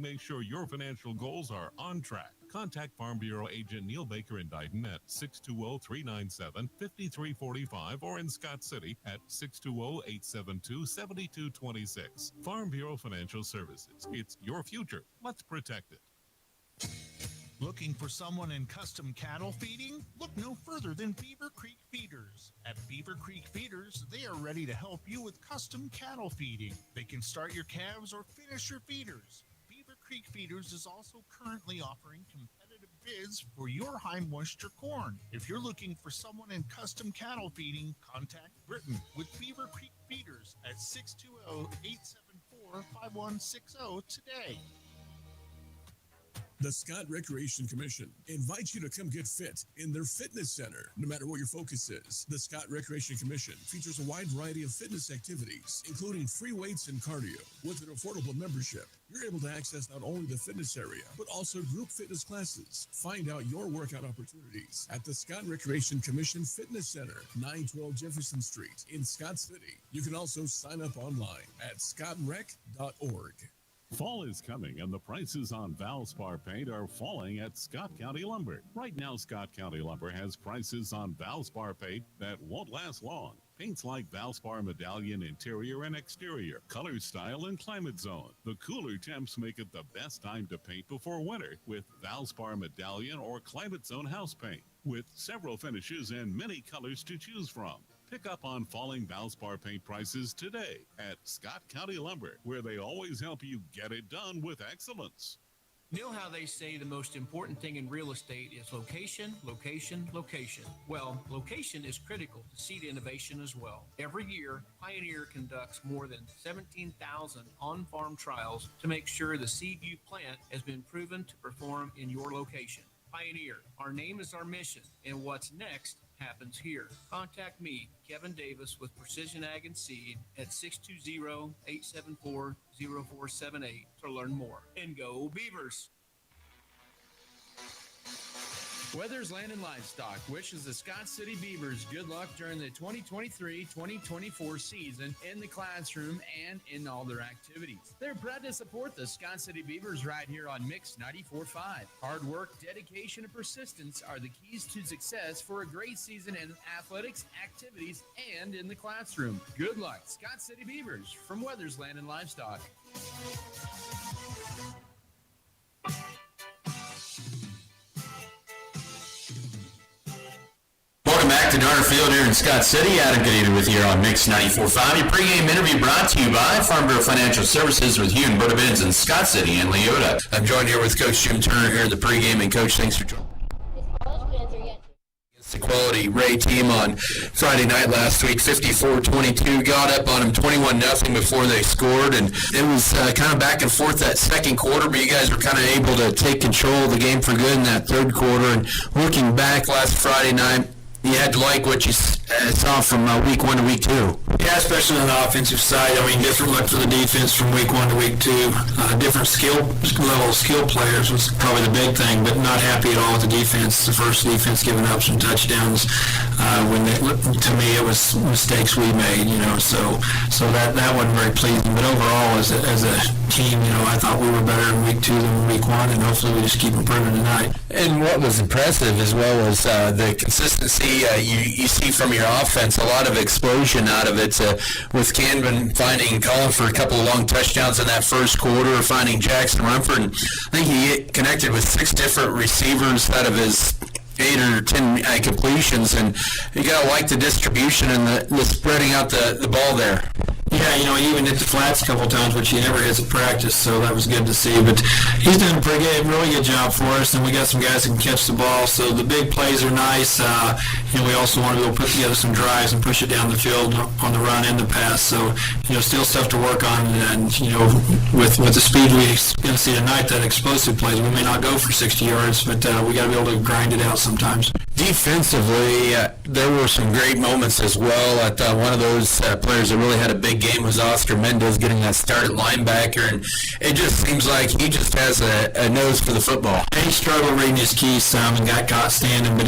make sure your financial goals are on track. Contact Farm Bureau agent Neil Baker in Dighton at 620-397-5345 or in Scott City at 620-872-7226. Farm Bureau Financial Services. It's your future. Let's protect it. Looking for someone in custom cattle feeding? Look no further than Beaver Creek Feeders. At Beaver Creek Feeders, they are ready to help you with custom cattle feeding. They can start your calves or finish your feeders. Beaver Creek Feeders is also currently offering competitive bids for your high moisture corn. If you're looking for someone in custom cattle feeding, contact Britton with Beaver Creek Feeders at 620-874-5160 today. The Scott Recreation Commission invites you to come get fit in their fitness center, no matter what your focus is. The Scott Recreation Commission features a wide variety of fitness activities, including free weights and cardio. With an affordable membership, you're able to access not only the fitness area, but also group fitness classes. Find out your workout opportunities at the Scott Recreation Commission Fitness Center, 912 Jefferson Street in Scott City. You can also sign up online at scottrec.org. Fall is coming and the prices on Valspar paint are falling at Scott County Lumber. Right now, Scott County Lumber has prices on Valspar paint that won't last long. Paints like Valspar Medallion interior and exterior, color, style, and climate zone. The cooler temps make it the best time to paint before winter with Valspar Medallion or climate zone house paint. With several finishes and many colors to choose from. Pick up on falling Valspar paint prices today at Scott County Lumber, where they always help you get it done with excellence. You know how they say the most important thing in real estate is location, location, location. Well, location is critical to seed innovation as well. Every year, Pioneer conducts more than 17,000 on-farm trials to make sure the seed you plant has been proven to perform in your location. Pioneer, our name is our mission, and what's next happens here. Contact me, Kevin Davis, with Precision Ag and Seed at 620-874-0478 to learn more. And go Beavers! Weathers Land and Livestock wishes the Scott City Beavers good luck during the 2023-2024 season in the classroom and in all their activities. They're proud to support the Scott City Beavers right here on Mix 94.5. Hard work, dedication, and persistence are the keys to success for a great season in athletics, activities, and in the classroom. Good luck, Scott City Beavers, from Weathers Land and Livestock. Welcome back to Garner Field here in Scott City. Adam Kadavy with you here on Mix 94.5. Your pregame interview brought to you by Farm Bureau Financial Services with Hugh and Berta Benz in Scott City and Leota. I'm joined here with Coach Jim Turner here at the pregame. And Coach, thanks for joining. It's the Quality Ray team on Friday night last week, 54-22. Got up on them 21-0 before they scored, and it was kind of back and forth that second quarter, but you guys were kind of able to take control of the game for good in that third quarter. And looking back last Friday night, you had to like what you saw from week 1 to week 2. Yeah, especially on the offensive side. I mean, different look for the defense from week 1 to week 2. Different level of skill players was probably the big thing, but not happy at all with the defense. The first defense giving up some touchdowns. To me, it was mistakes we made, so that wasn't very pleasing. But overall, as a team, I thought we were better in week 2 than week 1, and hopefully we just keep improving tonight. And what was impressive as well was the consistency you see from your offense, a lot of explosion out of it, with Canvin finding Colin for a couple of long touchdowns in that first quarter, finding Jackson Rumford. And I think he connected with 6 different receivers out of his 8 or 10 completions, and you gotta like the distribution and the spreading out the ball there. Yeah, he even hit the flats a couple times, which he never hits at practice, so that was good to see. But he's doing a really good job for us, and we got some guys that can catch the ball, so the big plays are nice. We also want to be able to put together some drives and push it down the field on the run and the pass. So, still stuff to work on, and, with the speed we're going to see tonight, that explosive plays, we may not go for 60 yards, but we got to be able to grind it out sometimes. Defensively, there were some great moments as well. One of those players that really had a big game was Oscar Mendez getting that start at linebacker, and it just seems like he just has a nose for the football. He struggled reading his keys some and got caught standing, but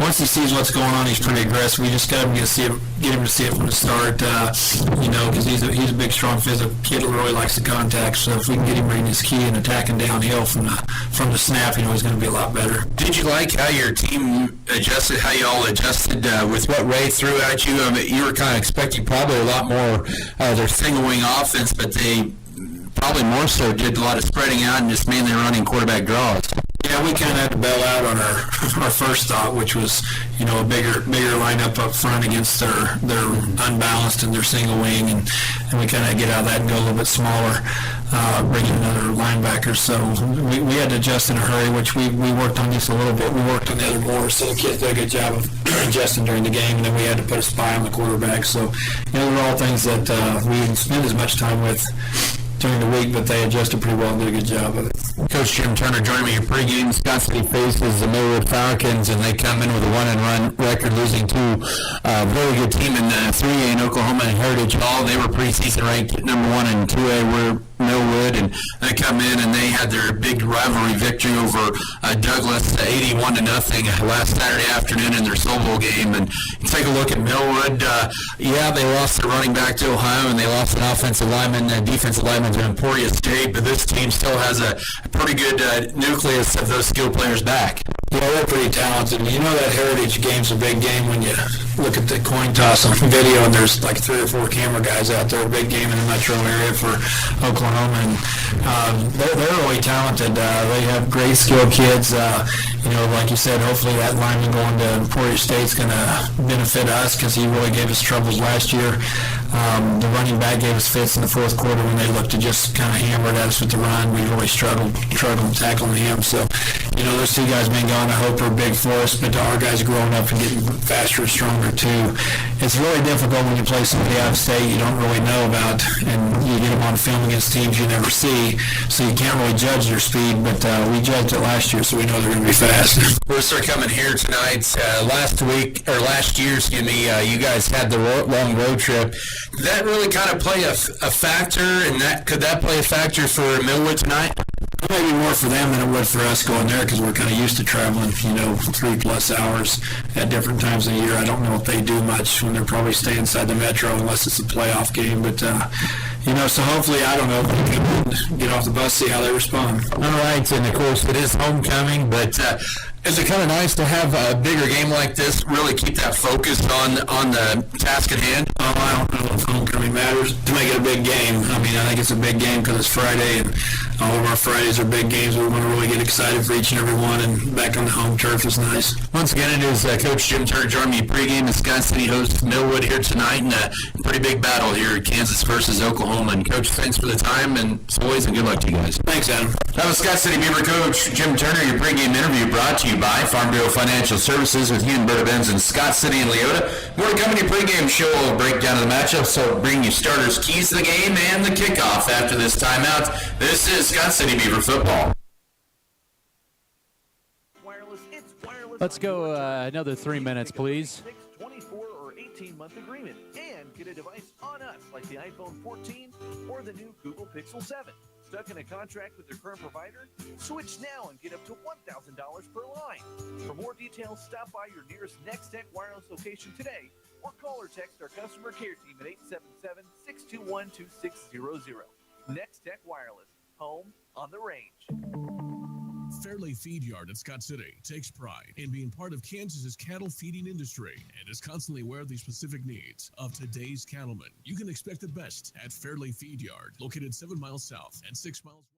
once he sees what's going on, he's pretty aggressive. We just got him to get him to see it from the start, because he's a big, strong, physical kid who really likes the contact. So if we can get him reading his key and attacking downhill from the snap, he's going to be a lot better. Did you like how your team adjusted, how you all adjusted with what Ray threw at you? I mean, you were kind of expecting probably a lot more their single wing offense, but they probably more so did a lot of spreading out and just mainly running quarterback draws. Yeah, we kind of had to bail out on our first thought, which was, a bigger lineup up front against their unbalanced and their single wing, and we kind of get out of that and go a little bit smaller, bring in another linebacker. So we had to adjust in a hurry, which we worked on just a little bit. We worked on the other more, so the kids did a good job of adjusting during the game, and then we had to put a spy on the quarterback. So, they're all things that we didn't spend as much time with during the week, but they adjusted pretty well and did a good job of it. Coach Jim Turner joining me in pregame. Scott City faces the Millwood Falcons, and they come in with a 1-and-run record, losing to a very good team in 3A in Oklahoma and Heritage Hall. They were preseason ranked number 1 in 2A. We're Millwood, and they come in and they had their big rivalry victory over Douglas, 81-0 last Saturday afternoon in their Soul Bowl game. And you take a look at Millwood. They lost their running back to Ohio, and they lost an offensive lineman, defensive lineman to Emporia State. But this team still has a pretty good nucleus of those skill players back. Yeah, they're pretty talented. That Heritage game's a big game when you look at the coin toss on video, and there's like 3 or 4 camera guys out there. A big game in the metro area for Oklahoma, and they're really talented. They have great skilled kids. Like you said, hopefully that lineman going to Emporia State's going to benefit us because he really gave us troubles last year. The running back gave us fits in the fourth quarter when they looked to just kind of hammer it at us with the run. We really struggled tackling him. So, those 2 guys being gone, I hope are big for us, but our guys growing up and getting faster and stronger too. It's really difficult when you play somebody out of state you don't really know about, and you get them on film against teams you never see, so you can't really judge their speed, but we judged it last year, so we know they're going to be fast. We're coming here tonight. Last year, you guys had the long road trip. Did that really kind of play a factor, and could that play a factor for Millwood tonight? Maybe more for them than it would for us going there, because we're kind of used to traveling, 3+ hours at different times of the year. I don't know if they do much when they're probably staying inside the metro unless it's a playoff game, but so hopefully, I don't know, if we can get off the bus, see how they respond. All right, and of course it is homecoming, but is it kind of nice to have a bigger game like this, really keep that focus on the task at hand? I don't know if homecoming matters to make it a big game. I think it's a big game because it's Friday, and all of our Fridays are big games. We want to really get excited for each and every one, and back on the home turf is nice. Once again, it is Coach Jim Turner joining me pregame as Scott City hosts Millwood here tonight, and a pretty big battle here, Kansas versus Oklahoma. And Coach, thanks for the time, and as always, and good luck to you guys. Thanks, Adam. That was Scott City Beaver coach Jim Turner. Your pregame interview brought to you by Farm Bureau Financial Services with Hugh and Berta Benz in Scott City and Leota. More to come in your pregame show. We'll break down the matchup, so bring you starters, keys to the game, and the kickoff after this timeout. This is Scott City Beaver football. Let's go another 3 minutes, please. 24 or 18-month agreement and get a device on us like the iPhone 14 or the new Google Pixel 7. Stuck in a contract with your current provider? Switch now and get up to $1,000 per line. For more details, stop by your nearest Next Tech Wireless location today or call or text our customer care team at 877-621-2600. Next Tech Wireless, home on the range. Fairleigh Feed Yard in Scott City takes pride in being part of Kansas's cattle feeding industry and is constantly aware of the specific needs of today's cattlemen. You can expect the best at Fairleigh Feed Yard, located 7 miles south and 6 miles west.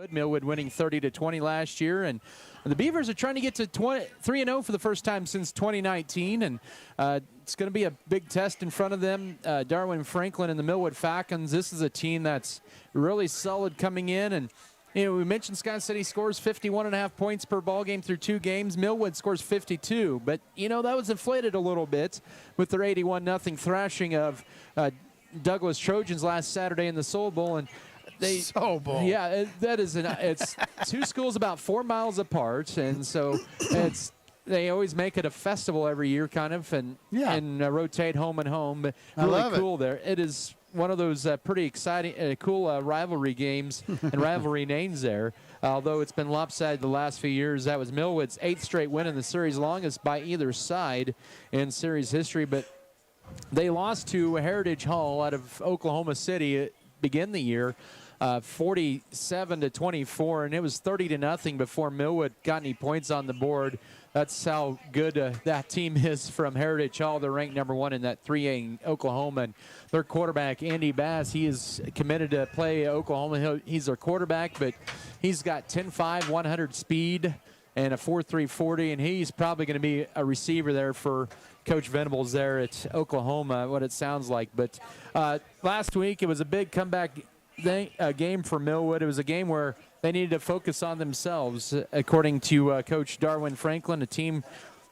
Millwood winning 30-20 last year, and the Beavers are trying to get to 3-0 for the first time since 2019, and it's going to be a big test in front of them. Darwin Franklin and the Millwood Falcons. This is a team that's really solid coming in, and we mentioned Scott City scores 51.5 points per ball game through 2 games. Millwood scores 52, but that was inflated a little bit with their 81-0 thrashing of Douglas Trojans last Saturday in the Soul Bowl, and yeah, that is it's 2 schools about 4 miles apart, and so they always make it a festival every year, kind of, and rotate home and home. But really cool there. It is one of those pretty exciting, cool rivalry games and rivalry names there. Although it's been lopsided the last few years, that was Millwood's 8th straight win in the series, longest by either side in series history. But they lost to Heritage Hall out of Oklahoma City begin the year. 47-24, and it was 30-0 before Millwood got any points on the board. That's how good that team is from Heritage Hall. They're ranked number 1 in that 3A in Oklahoma. And their quarterback, Andy Bass, he is committed to play Oklahoma. He's their quarterback, but he's got 10.5, 100 speed, and a 4.3 40, and he's probably going to be a receiver there for Coach Venables there at Oklahoma, what it sounds like. But last week it was a big comeback game for Millwood. It was a game where they needed to focus on themselves, according to Coach Darwin Franklin, a team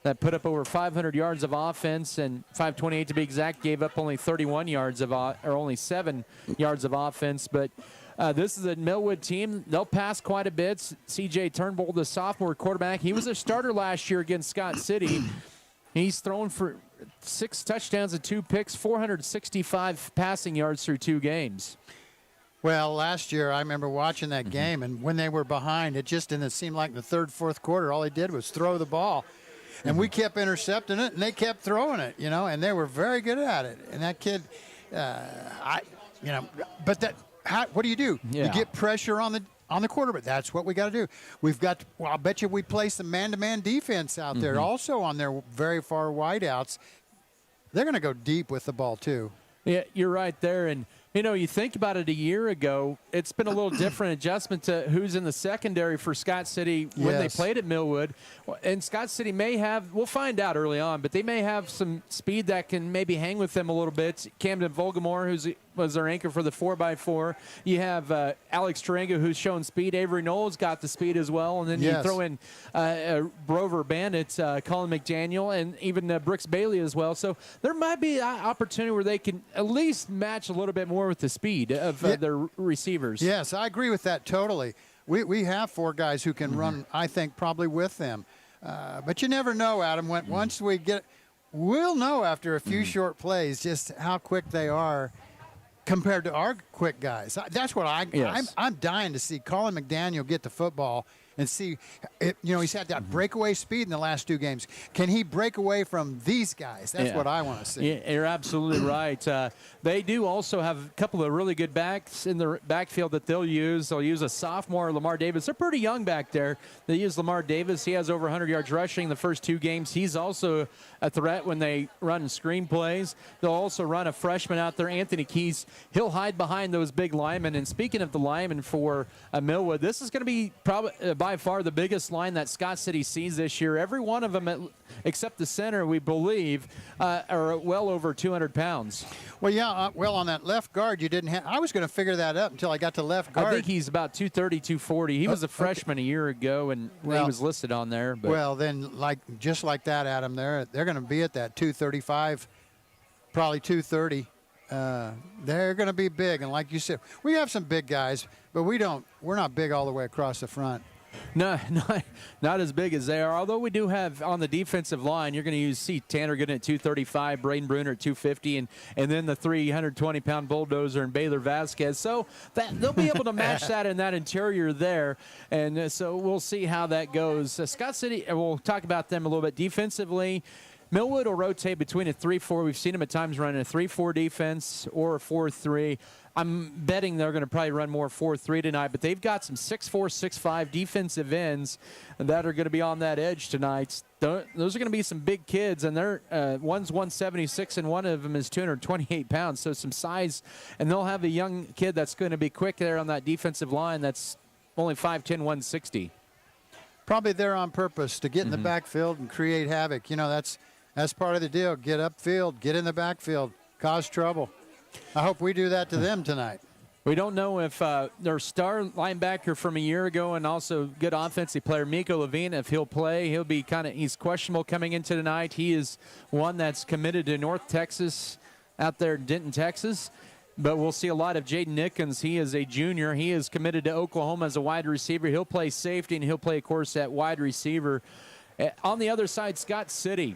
that put up over 500 yards of offense, and 528 to be exact, gave up only 31 yards or only 7 yards of offense. But this is a Millwood team. They'll pass quite a bit. C.J. Turnbull, the sophomore quarterback, he was a starter last year against Scott City. He's thrown for 6 touchdowns and 2 picks, 465 passing yards through 2 games. Well, last year I remember watching that game, and when they were behind, it just didn't seem like the 3rd, 4th quarter, all they did was throw the ball. And we kept intercepting it, and they kept throwing it, and they were very good at it. And that kid, what do you do? Yeah. You get pressure on the quarterback. That's what we got to do. I'll bet you we play some man-to-man defense out there also on their very far wideouts. They're going to go deep with the ball, too. Yeah, you're right there. And, you think about it a year ago, it's been a little different adjustment to who's in the secondary for Scott City when they played at Millwood. And Scott City may have, we'll find out early on, but they may have some speed that can maybe hang with them a little bit. Camden Volgamore, who was their anchor for the 4x4. You have Alex Tarango, who's shown speed. Avery Knowles got the speed as well. And then you throw in Brover Bandit, Colin McDaniel, and even Brooks Bailey as well. So there might be an opportunity where they can at least match a little bit more with the speed of their receivers. Yes, I agree with that totally. We have 4 guys who can run, I think, probably with them. But you never know, Adam. Once we get – we'll know after a few short plays just how quick they are compared to our quick guys. That's what I'm dying to see Colin McDaniel get the football and see, he's had that breakaway speed in the last 2 games. Can he break away from these guys? That's what I want to see. Yeah, you're absolutely right. They do also have a couple of really good backs in the backfield that they'll use. They'll use a sophomore, Lamar Davis. They're pretty young back there. They use Lamar Davis. He has over 100 yards rushing the first 2 games. He's also a threat when they run screen plays. They'll also run a freshman out there, Anthony Keys. He'll hide behind those big linemen. And speaking of the linemen for Millwood, this is going to be probably by far the biggest line that Scott City sees this year. Every one of them, except the center, we believe, are well over 200 pounds. Well, yeah. On that left guard, you didn't have – I was going to figure that up until I got to left guard. I think he's about 230, 240. He was a freshman a year ago, and he was listed on there. But. Well, then, just like that, Adam, they're going to be at that 235, probably 230. They're going to be big, and like you said, we have some big guys, but we're not big all the way across the front. No, not as big as they are. Although we do have on the defensive line, you're going to see Tanner Gooden at 235, Braden Bruner at 250, and then the 320-pound bulldozer and Baylor Vasquez. So they'll be able to match that in that interior there. And so we'll see how that goes. Scott City, we'll talk about them a little bit defensively. Millwood will rotate between a 3-4. We've seen them at times running a 3-4 defense or a 4-3. I'm betting they're going to probably run more 4-3 tonight, but they've got some 6'4", 6'5" defensive ends that are going to be on that edge tonight. Those are going to be some big kids, and they're one's 176 and one of them is 228 pounds, so some size. And they'll have a young kid that's going to be quick there on that defensive line that's only 5'10", 160. Probably there on purpose to get in the backfield and create havoc. You know, that's part of the deal. Get upfield, get in the backfield, cause trouble. I hope we do that to them tonight. We don't know if their star linebacker from a year ago and also good offensive player, Miko Levine, if he'll play. He's questionable coming into tonight. He is one that's committed to North Texas out there in Denton, Texas. But we'll see a lot of Jaden Nickens. He is a junior. He is committed to Oklahoma as a wide receiver. He'll play safety, and he'll play, of course, at wide receiver. On the other side, Scott City.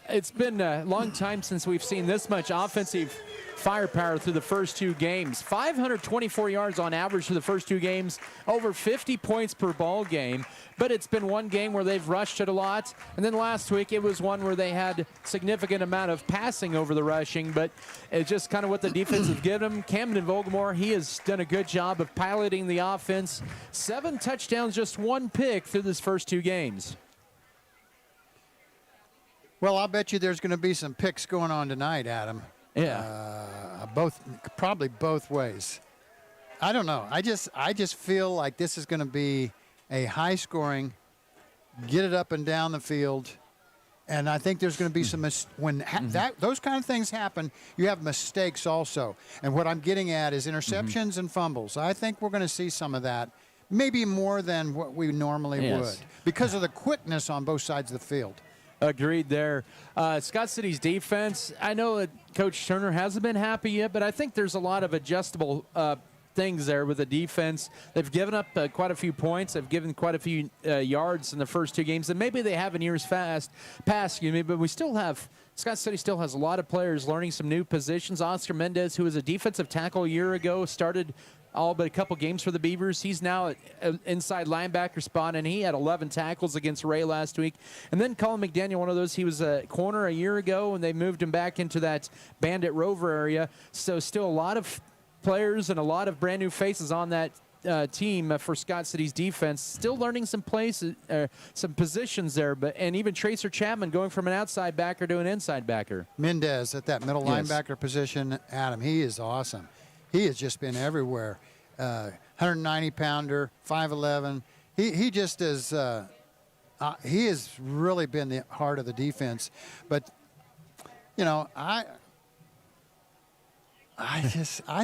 It's been a long time since we've seen this much offensive firepower through the first two games. 524 yards on average through the first two games, over 50 points per ball game. But it's been one game where they've rushed it a lot. And then last week it was one where they had significant amount of passing over the rushing. But it's just kind of what the defense has given them. Camden Vogelmore, he has done a good job of piloting the offense. 7 touchdowns, just 1 pick through this first two games. Well, I'll bet you there's going to be some picks going on tonight, Adam. Yeah. Probably both ways. I don't know. I just feel like this is going to be a high-scoring, get it up and down the field, and I think there's going to be some those kind of things happen. You have mistakes also, and what I'm getting at is interceptions and fumbles. I think we're going to see some of that, maybe more than what we normally would, because of the quickness on both sides of the field. Agreed there. Scott City's defense, I know that Coach Turner hasn't been happy yet, but I think there's a lot of adjustable things there with the defense. They've given up quite a few points. They've given quite a few yards in the first two games, and maybe they have in years past, but we still have Scott City still has a lot of players learning some new positions. Oscar Mendez, who was a defensive tackle a year ago, started all but a couple games for the Beavers. He's now at inside linebacker spot, and he had 11 tackles against Ray last week. And then Colin McDaniel, one of those, he was a corner a year ago, and they moved him back into that Bandit Rover area. So still a lot of players and a lot of brand new faces on that team for Scott City's defense. Still learning some places, some positions there, and even Tracer Chapman going from an outside backer to an inside backer. Mendez at that middle linebacker position, Adam, he is awesome. He has just been everywhere. 190-pounder, 5'11". He just is. He has really been the heart of the defense. But you know, I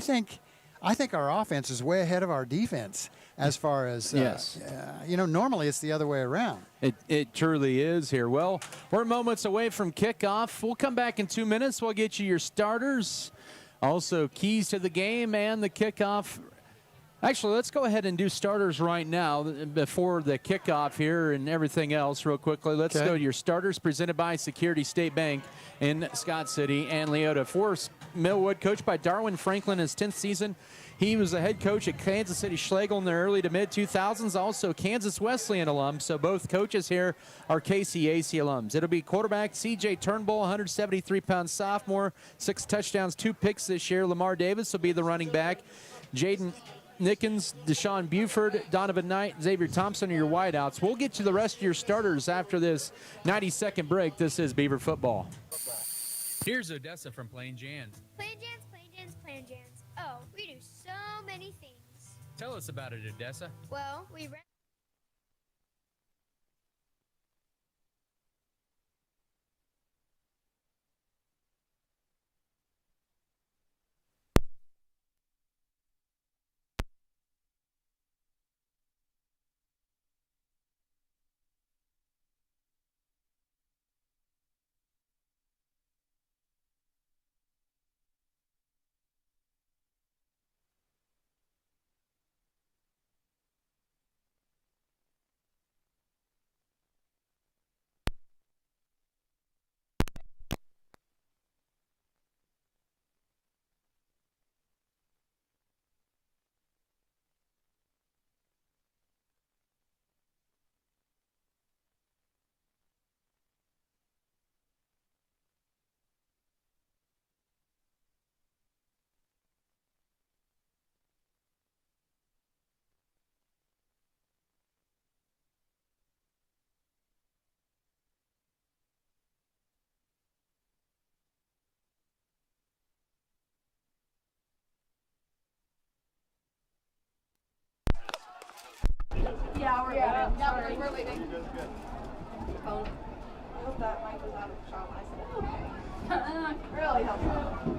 think our offense is way ahead of our defense as far as normally it's the other way around. It truly is here. Well, we're moments away from kickoff. We'll come back in 2 minutes. We'll get you your starters. Also, keys to the game and the kickoff. Actually, let's go ahead and do starters right now before the kickoff here and everything else real quickly. Let's go to your starters presented by Security State Bank in Scott City and Leota. For Millwood, coached by Darwin Franklin in his 10th season. He was a head coach at Kansas City Schlegel in the early to mid-2000s, also Kansas Wesleyan alum, so both coaches here are KCAC alums. It'll be quarterback C.J. Turnbull, 173-pound sophomore, 6 touchdowns, 2 picks this year. Lamar Davis will be the running back. Jaden Nickens, Deshaun Buford, Donovan Knight, Xavier Thompson are your wideouts. We'll get to the rest of your starters after this 90-second break. This is Beaver Football. Here's Odessa from Plain Jan's. Plain Jan's, Plain Jan's, Plain Jan's. Oh, we do so many things. Tell us about it, Odessa. Well, we rent. Sorry, we're waiting. Phone. I hope that mic was out of the shot when I said it. Okay. Really helpful.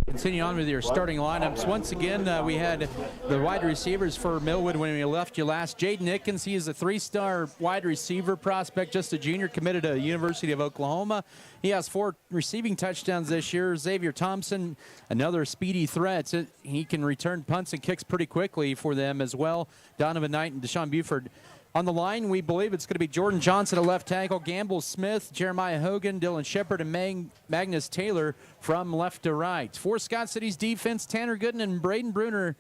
Continue on with your starting lineups. Once again, we had the wide receivers for Millwood when we left you last. Jaden Nickens, he is a 3-star wide receiver prospect, just a junior, committed to University of Oklahoma. He has 4 receiving touchdowns this year. Xavier Thompson, another speedy threat. He can return punts and kicks pretty quickly for them as well. Donovan Knight and Deshaun Buford. On the line, we believe it's going to be Jordan Johnson at left tackle, Gamble Smith, Jeremiah Hogan, Dylan Shepard, and Magnus Taylor from left to right. For Scott City's defense, Tanner Gooden and Braden Bruner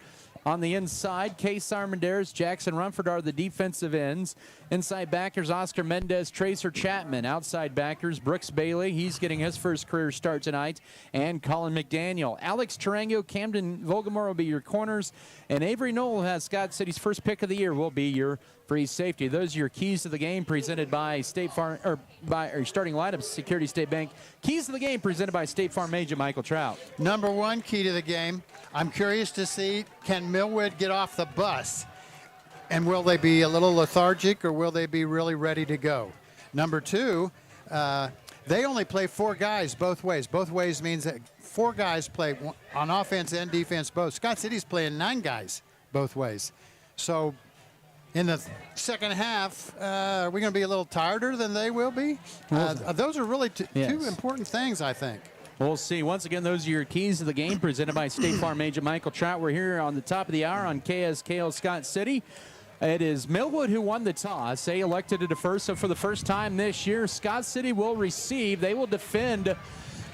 on the inside. Case Armendariz, Jackson Rumford are the defensive ends. Inside backers, Oscar Mendez, Tracer Chapman. Outside backers, Brooks Bailey. He's getting his first career start tonight. And Colin McDaniel. Alex Tarango, Camden Volgamore will be your corners. And Avery Knoll has Scott City's first pick of the year, will be your free safety. Those are your keys to the game presented by State Farm, or by your starting lineups, Security State Bank. Keys to the game presented by State Farm agent Michael Trout. Number one key to the game, I'm curious to see, can Millwood get off the bus? And will they be a little lethargic, or will they be really ready to go? Number two, they only play 4 guys both ways. Both ways means that 4 guys play on offense and defense both. Scott City's playing 9 guys both ways. So in the second half, are we going to be a little tireder than they will be? Those are really two important things, I think. We'll see. Once again, those are your keys to the game presented by State Farm agent Michael Trout. We're here on the top of the hour on KSKL Scott City. It is Millwood who won the toss. They elected to defer, so for the first time this year, Scott City will receive. They will defend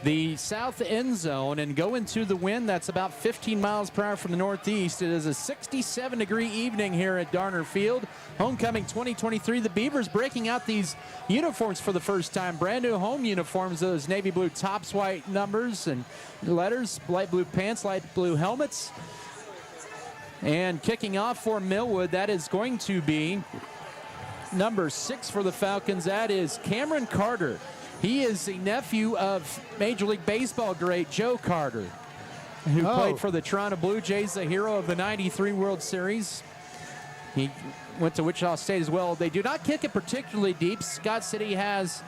the south end zone and go into the wind. That's about 15 miles per hour from the northeast. It is a 67-degree evening here at Darner Field. Homecoming 2023. The Beavers breaking out these uniforms for the first time. Brand new home uniforms, those navy blue tops, white numbers and letters, light blue pants, light blue helmets. And kicking off for Millwood, that is going to be number 6 for the Falcons. That is Cameron Carter. He is the nephew of Major League Baseball great Joe Carter, who played for the Toronto Blue Jays, the hero of the '93 World Series. He went to Wichita State as well. They do not kick it particularly deep. Scott City has,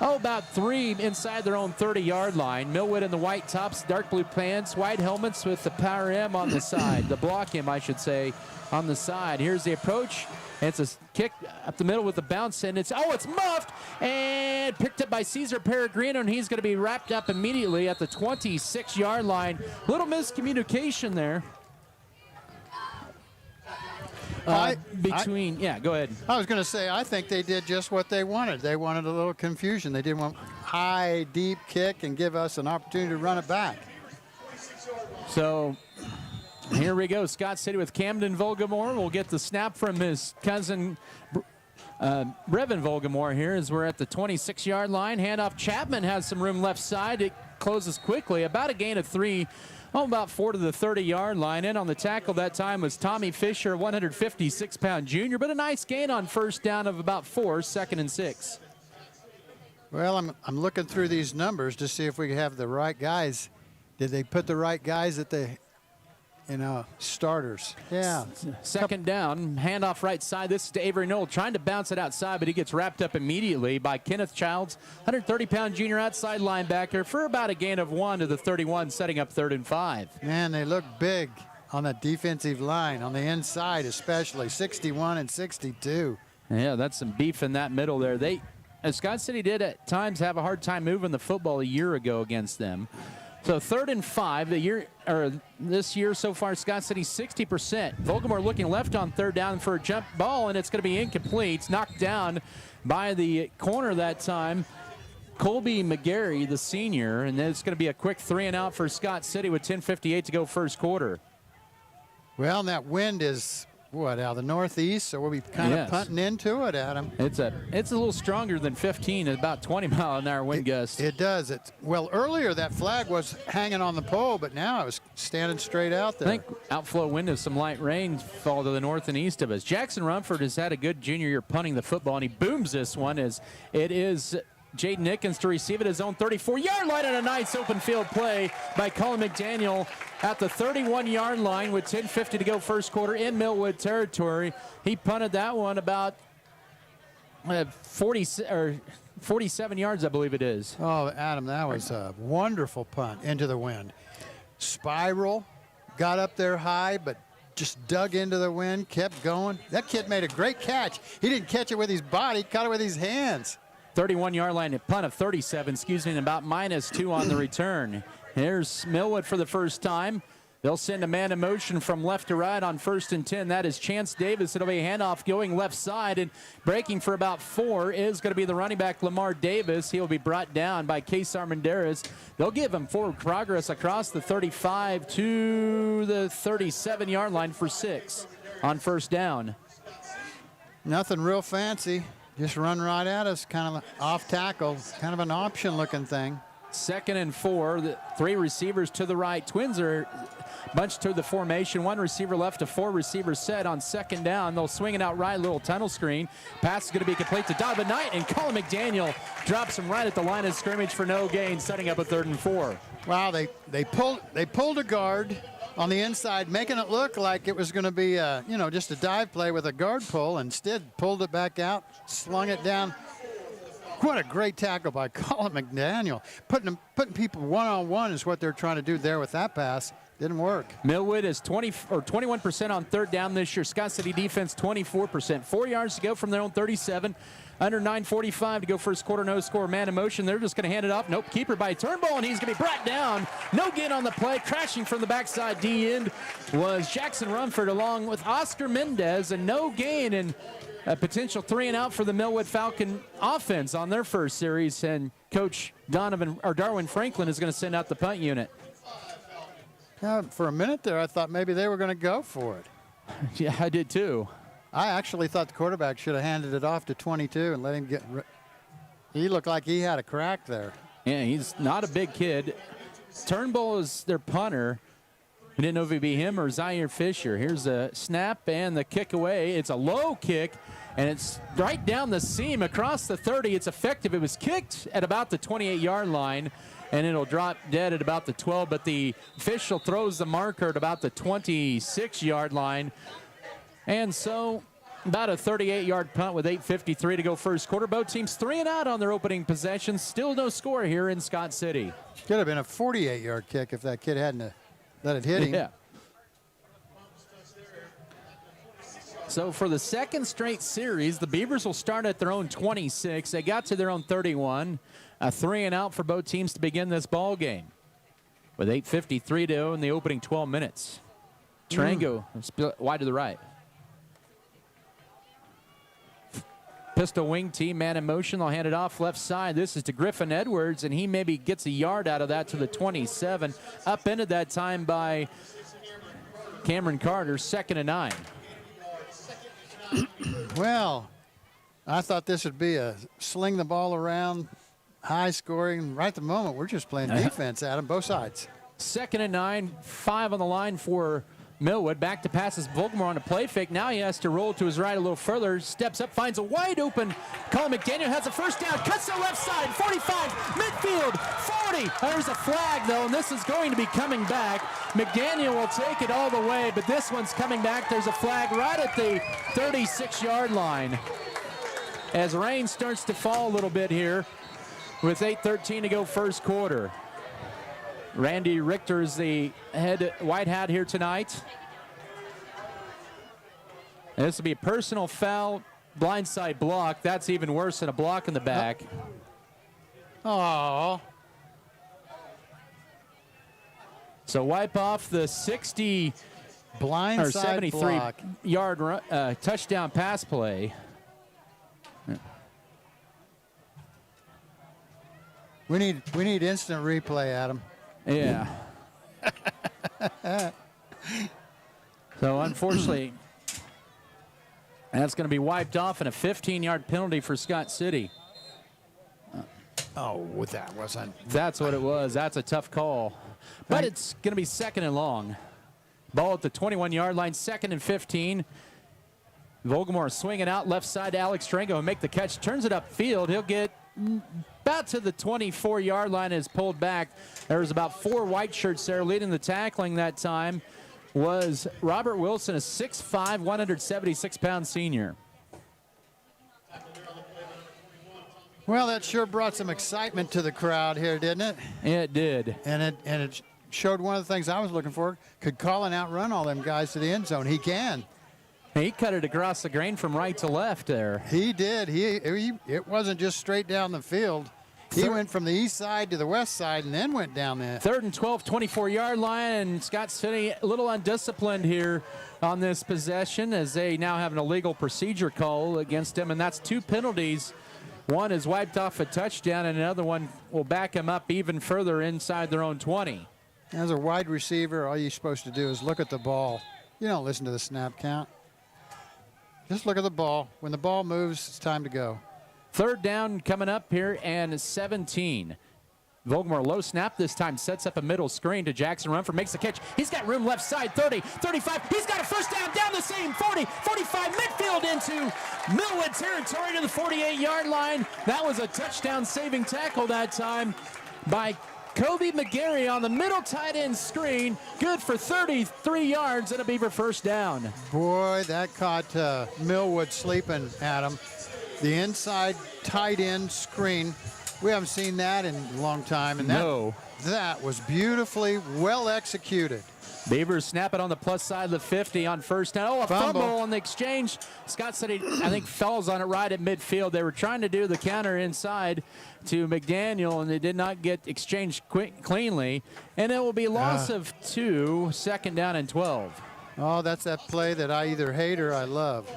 about 3 inside their own 30-yard line. Millwood in the white tops, dark blue pants, white helmets with the power M on the side, the block M, I should say, on the side. Here's the approach. It's a kick up the middle with a bounce, and it's muffed and picked up by Cesar Peregrino, and he's going to be wrapped up immediately at the 26-yard line. Little miscommunication there. Go ahead. I was going to say, I think they did just what they wanted. They wanted a little confusion. They didn't want high, deep kick and give us an opportunity to run it back. So here we go. Scott City with Camden Volgamore. We'll get the snap from his cousin, Brevin Volgamore here as we're at the 26-yard line. Handoff. Chapman has some room left side. It closes quickly. About a gain of 3. About 4 to the 30-yard line. In on the tackle that time was Tommy Fisher, 156-pound junior, but a nice gain on first down of about 4, 2nd and 6. Well, I'm looking through these numbers to see if we have the right guys. Did they put the right guys at the starters? Yeah. Second down, handoff right side. This is to Avery Knoll, trying to bounce it outside, but he gets wrapped up immediately by Kenneth Childs, 130-pound junior outside linebacker for about a gain of 1 to the 31, setting up 3rd and 5. Man, they look big on the defensive line, on the inside especially, 61 and 62. Yeah, that's some beef in that middle there. Scott City did at times have a hard time moving the football a year ago against them. So 3rd and 5 this year so far, Scott City 60%. Volgamore looking left on 3rd down for a jump ball, and it's going to be incomplete. It's knocked down by the corner that time, Colby McGarry, the senior, and then it's going to be a quick 3 and out for Scott City with 10:58 to go first quarter. Well, and that wind is out of the northeast, so we'll be kind of punting into it, Adam. It's a little stronger than 15, about 20-mile-an-hour wind gust. It does. Earlier that flag was hanging on the pole, but now it was standing straight out there. I think outflow wind of some light rain fall to the north and east of us. Jackson Rumford has had a good junior year punting the football, and he booms this one as it is Jaden Nickens to receive it at his own 34-yard line, and a nice open field play by Colin McDaniel at the 31-yard line with 10:50 to go first quarter in Millwood territory. He punted that one about 47 yards, I believe it is. Oh, Adam, that was a wonderful punt into the wind. Spiral, got up there high, but just dug into the wind, kept going. That kid made a great catch. He didn't catch it with his body, caught it with his hands. 31-yard line, a punt of 37, and about -2 on the return. Here's Millwood for the first time. They'll send a man in motion from left to right on 1st and 10. That is Chance Davis. It'll be a handoff going left side, and breaking for about 4 is going to be the running back Lamar Davis. He'll be brought down by Case Armendariz. They'll give him forward progress across the 35 to the 37-yard line for 6 on 1st down. Nothing real fancy. Just run right at us, kind of off tackle, kind of an option-looking thing. 2nd and 4, the 3 receivers to the right. Twins are bunched to the formation. 1 receiver left, a 4 receivers set on 2nd down. They'll swing it out right, little tunnel screen. Pass is going to be complete to Donovan Knight, and Colin McDaniel drops him right at the line of scrimmage for no gain, setting up a 3rd and 4. Wow, they pulled a guard on the inside, making it look like it was going to be just a dive play with a guard pull. Instead, pulled it back out, slung it down. What a great tackle by Colin McDaniel. Putting people one-on-one is what they're trying to do there with that pass. Didn't work. Millwood is 21% on 3rd down this year. Scott City defense 24%. 4 yards to go from their own 37. Under 9:45 to go first quarter, no score, man in motion. They're just going to hand it off. Nope, keeper by Turnbull, and he's going to be brought down. No gain on the play. Crashing from the backside D-end was Jackson Rumford along with Oscar Mendez, and no gain, and a potential 3-and-out for the Millwood Falcon offense on their first series, and Coach Darwin Franklin is going to send out the punt unit. For a minute there, I thought maybe they were going to go for it. Yeah, I did too. I actually thought the quarterback should have handed it off to 22 and let him get. He looked like he had a crack there. Yeah, he's not a big kid. Turnbull is their punter. We didn't know if it'd be him or Zaire Fisher. Here's a snap and the kick away. It's a low kick, and it's right down the seam across the 30. It's effective. It was kicked at about the 28-yard line, and it'll drop dead at about the 12, but the official throws the marker at about the 26-yard line. And so about a 38-yard punt with 8:53 to go first quarter. Both teams 3-and-out on their opening possession. Still no score here in Scott City. Could have been a 48-yard kick if that kid hadn't let it hit him. Yeah. So for the second straight series, the Beavers will start at their own 26. They got to their own 31. A 3-and-out for both teams to begin this ball game. With 8:53 to go in the opening 12 minutes. Tarango wide to the right. Pistol wing team, man in motion. They'll hand it off left side. This is to Griffin Edwards, and he maybe gets a yard out of that to the 27. Upended that time by Cameron Carter, 2nd and 9. Well, I thought this would be a sling the ball around, high scoring. Right at the moment, we're just playing defense, Adam, both sides. 2nd and 9, 5 on the line for Millwood. Back to passes Volkmar on a play fake. Now he has to roll to his right a little further. Steps up, finds a wide open. Colin McDaniel has a first down. Cuts to left side. 45, midfield, 40. There's a flag, though, and this is going to be coming back. McDaniel will take it all the way, but this one's coming back. There's a flag right at the 36-yard line. As rain starts to fall a little bit here with 8:13 to go first quarter. Randy Richter is the head white hat here tonight. And this will be a personal foul, blindside block. That's even worse than a block in the back. Oh. So wipe off the 60 blindside or 73-yard touchdown pass play. We need instant replay, Adam. Yeah. So, unfortunately, that's going to be wiped off and a 15-yard penalty for Scott City. Oh, that wasn't. That's what it was. That's a tough call. But it's going to be 2nd and long. Ball at the 21-yard line, 2nd and 15. Volgamore swinging out left side to Alex Strango and make the catch. Turns it upfield. He'll get about to the 24-yard line, is pulled back. There was about 4 white shirts there. Leading the tackling that time was Robert Wilson, a 6'5", 176-pound senior. Well, that sure brought some excitement to the crowd here, didn't it? It did. And it showed one of the things I was looking for. Could Colin outrun all them guys to the end zone? He can. He cut it across the grain from right to left there. He did. It wasn't just straight down the field. He went from the east side to the west side and then went down there. 3rd and 12, 24-yard line, and Scott City a little undisciplined here on this possession as they now have an illegal procedure call against him, and that's 2 penalties. One is wiped off a touchdown, and another one will back him up even further inside their own 20. As a wide receiver, all you're supposed to do is look at the ball. You don't listen to the snap count. Just look at the ball. When the ball moves, it's time to go. 3rd down coming up here, and 17. Vogelmore low snap this time, sets up a middle screen to Jackson Rumford, makes the catch. He's got room left side, 30, 35. He's got a first down the same, 40, 45, midfield into Millwood territory to the 48-yard line. That was a touchdown-saving tackle that time by Kobe McGarry on the middle tight end screen. Good for 33 yards and a Beaver first down. Boy, that caught Millwood sleeping, Adam. The inside tight end screen. We haven't seen that in a long time. And that was beautifully well executed. Beavers snap it on the plus side of the 50 on first down. Oh, a fumble on the exchange. Scott City, I think, falls on it right at midfield. They were trying to do the counter inside to McDaniel, and they did not get exchanged cleanly. And it will be loss of 2, 2nd down and 12. Oh, that's that play that I either hate or I love.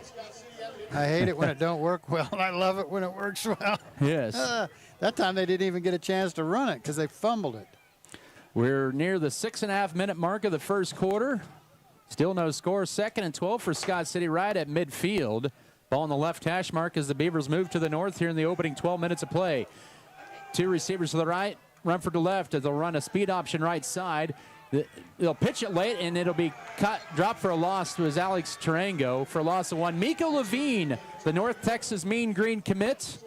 I hate it when it don't work well, and I love it when it works well. Yes. That time they didn't even get a chance to run it because they fumbled it. We're near the 6.5-minute mark of the first quarter. Still no score. 2nd and 12 for Scott City right at midfield. Ball on the left hash mark as the Beavers move to the north here in the opening 12 minutes of play. 2 receivers to the right, Rumford to left as they'll run a speed option right side. They'll pitch it late, and it'll be dropped for a loss to Alex Tarango for a loss of 1. Miko Levine, the North Texas Mean Green commit,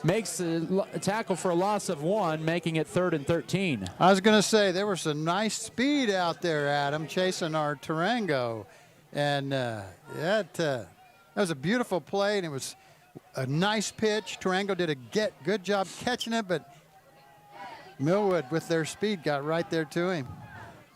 makes a tackle for a loss of 1, making it 3rd and 13. I was going to say, there was some nice speed out there, Adam, chasing our Tarango. And that was a beautiful play, and it was a nice pitch. Tarango did a good job catching it, but Millwood, with their speed, got right there to him.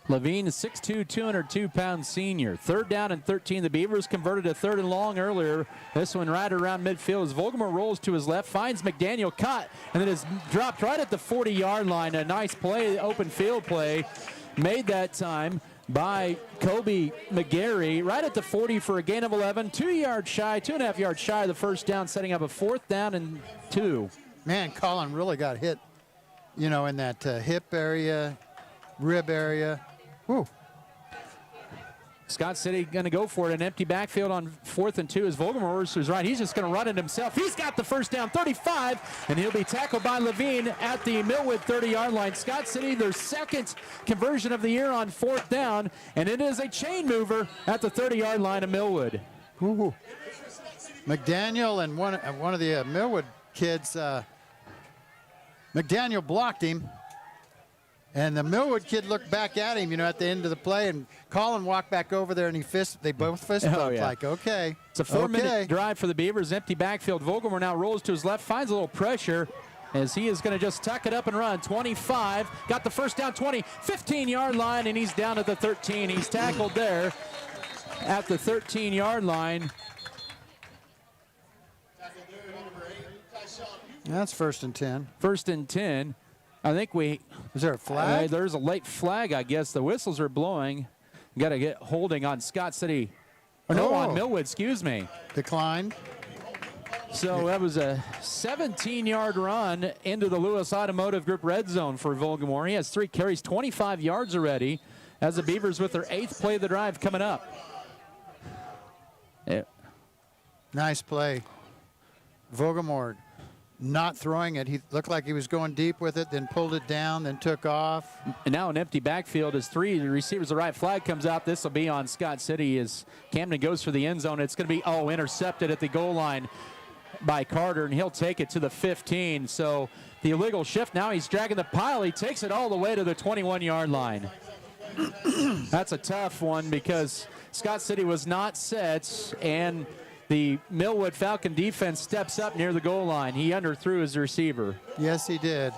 Levine is 6'2", 202-pound senior. 3rd down and 13. The Beavers converted a 3rd and long earlier. This one right around midfield as Vogelmore rolls to his left, finds McDaniel, caught, and then is dropped right at the 40-yard line. A nice play, open field play, made that time by Kobe McGarry right at the 40 for a gain of 11. 2.5 yards shy of the first down, setting up a 4th down and 2. Man, Colin really got hit, in that hip area, rib area. Whew. Scott City going to go for it. An empty backfield on 4th and 2 as Vogelmore rolls to his right. He's just going to run it himself. He's got the first down, 35, and he'll be tackled by Levine at the Millwood 30-yard line. Scott City, their 2nd conversion of the year on 4th down, and it is a chain mover at the 30-yard line of Millwood. Ooh. McDaniel and one of the Millwood kids, McDaniel blocked him. And the Millwood kid looked back at him, at the end of the play, and Colin walked back over there, and they both fist bumped like, okay. It's a 4-minute drive for the Beavers, empty backfield. Vogelmore now rolls to his left, finds a little pressure as he is going to just tuck it up and run. 25, got the first down, 20, 15-yard line, and he's down at the 13. He's tackled there at the 13-yard line. That's 1st and 10. 1st and 10. I think is there a flag? There's a late flag, I guess. The whistles are blowing. Got to get holding on Scott City. On Millwood, excuse me. Declined. So that was a 17-yard run into the Lewis Automotive Group red zone for Vogelmore. He has 3 carries, 25 yards already as the Beavers with their 8th play of the drive coming up. Yeah. Nice play. Vogelmore not throwing it. He looked like he was going deep with it, then pulled it down, then took off. And now an empty backfield as 3 receivers. The right flag comes out. This will be on Scott City as Camden goes for the end zone. It's going to be, intercepted at the goal line. by Carter, and he'll take it to the 15. So the illegal shift, now he's dragging the pile. He takes it all the way to the 21-yard line. That's a tough one because Scott City was not set, and the Millwood Falcon defense steps up near the goal line. He underthrew his receiver. Yes, he did.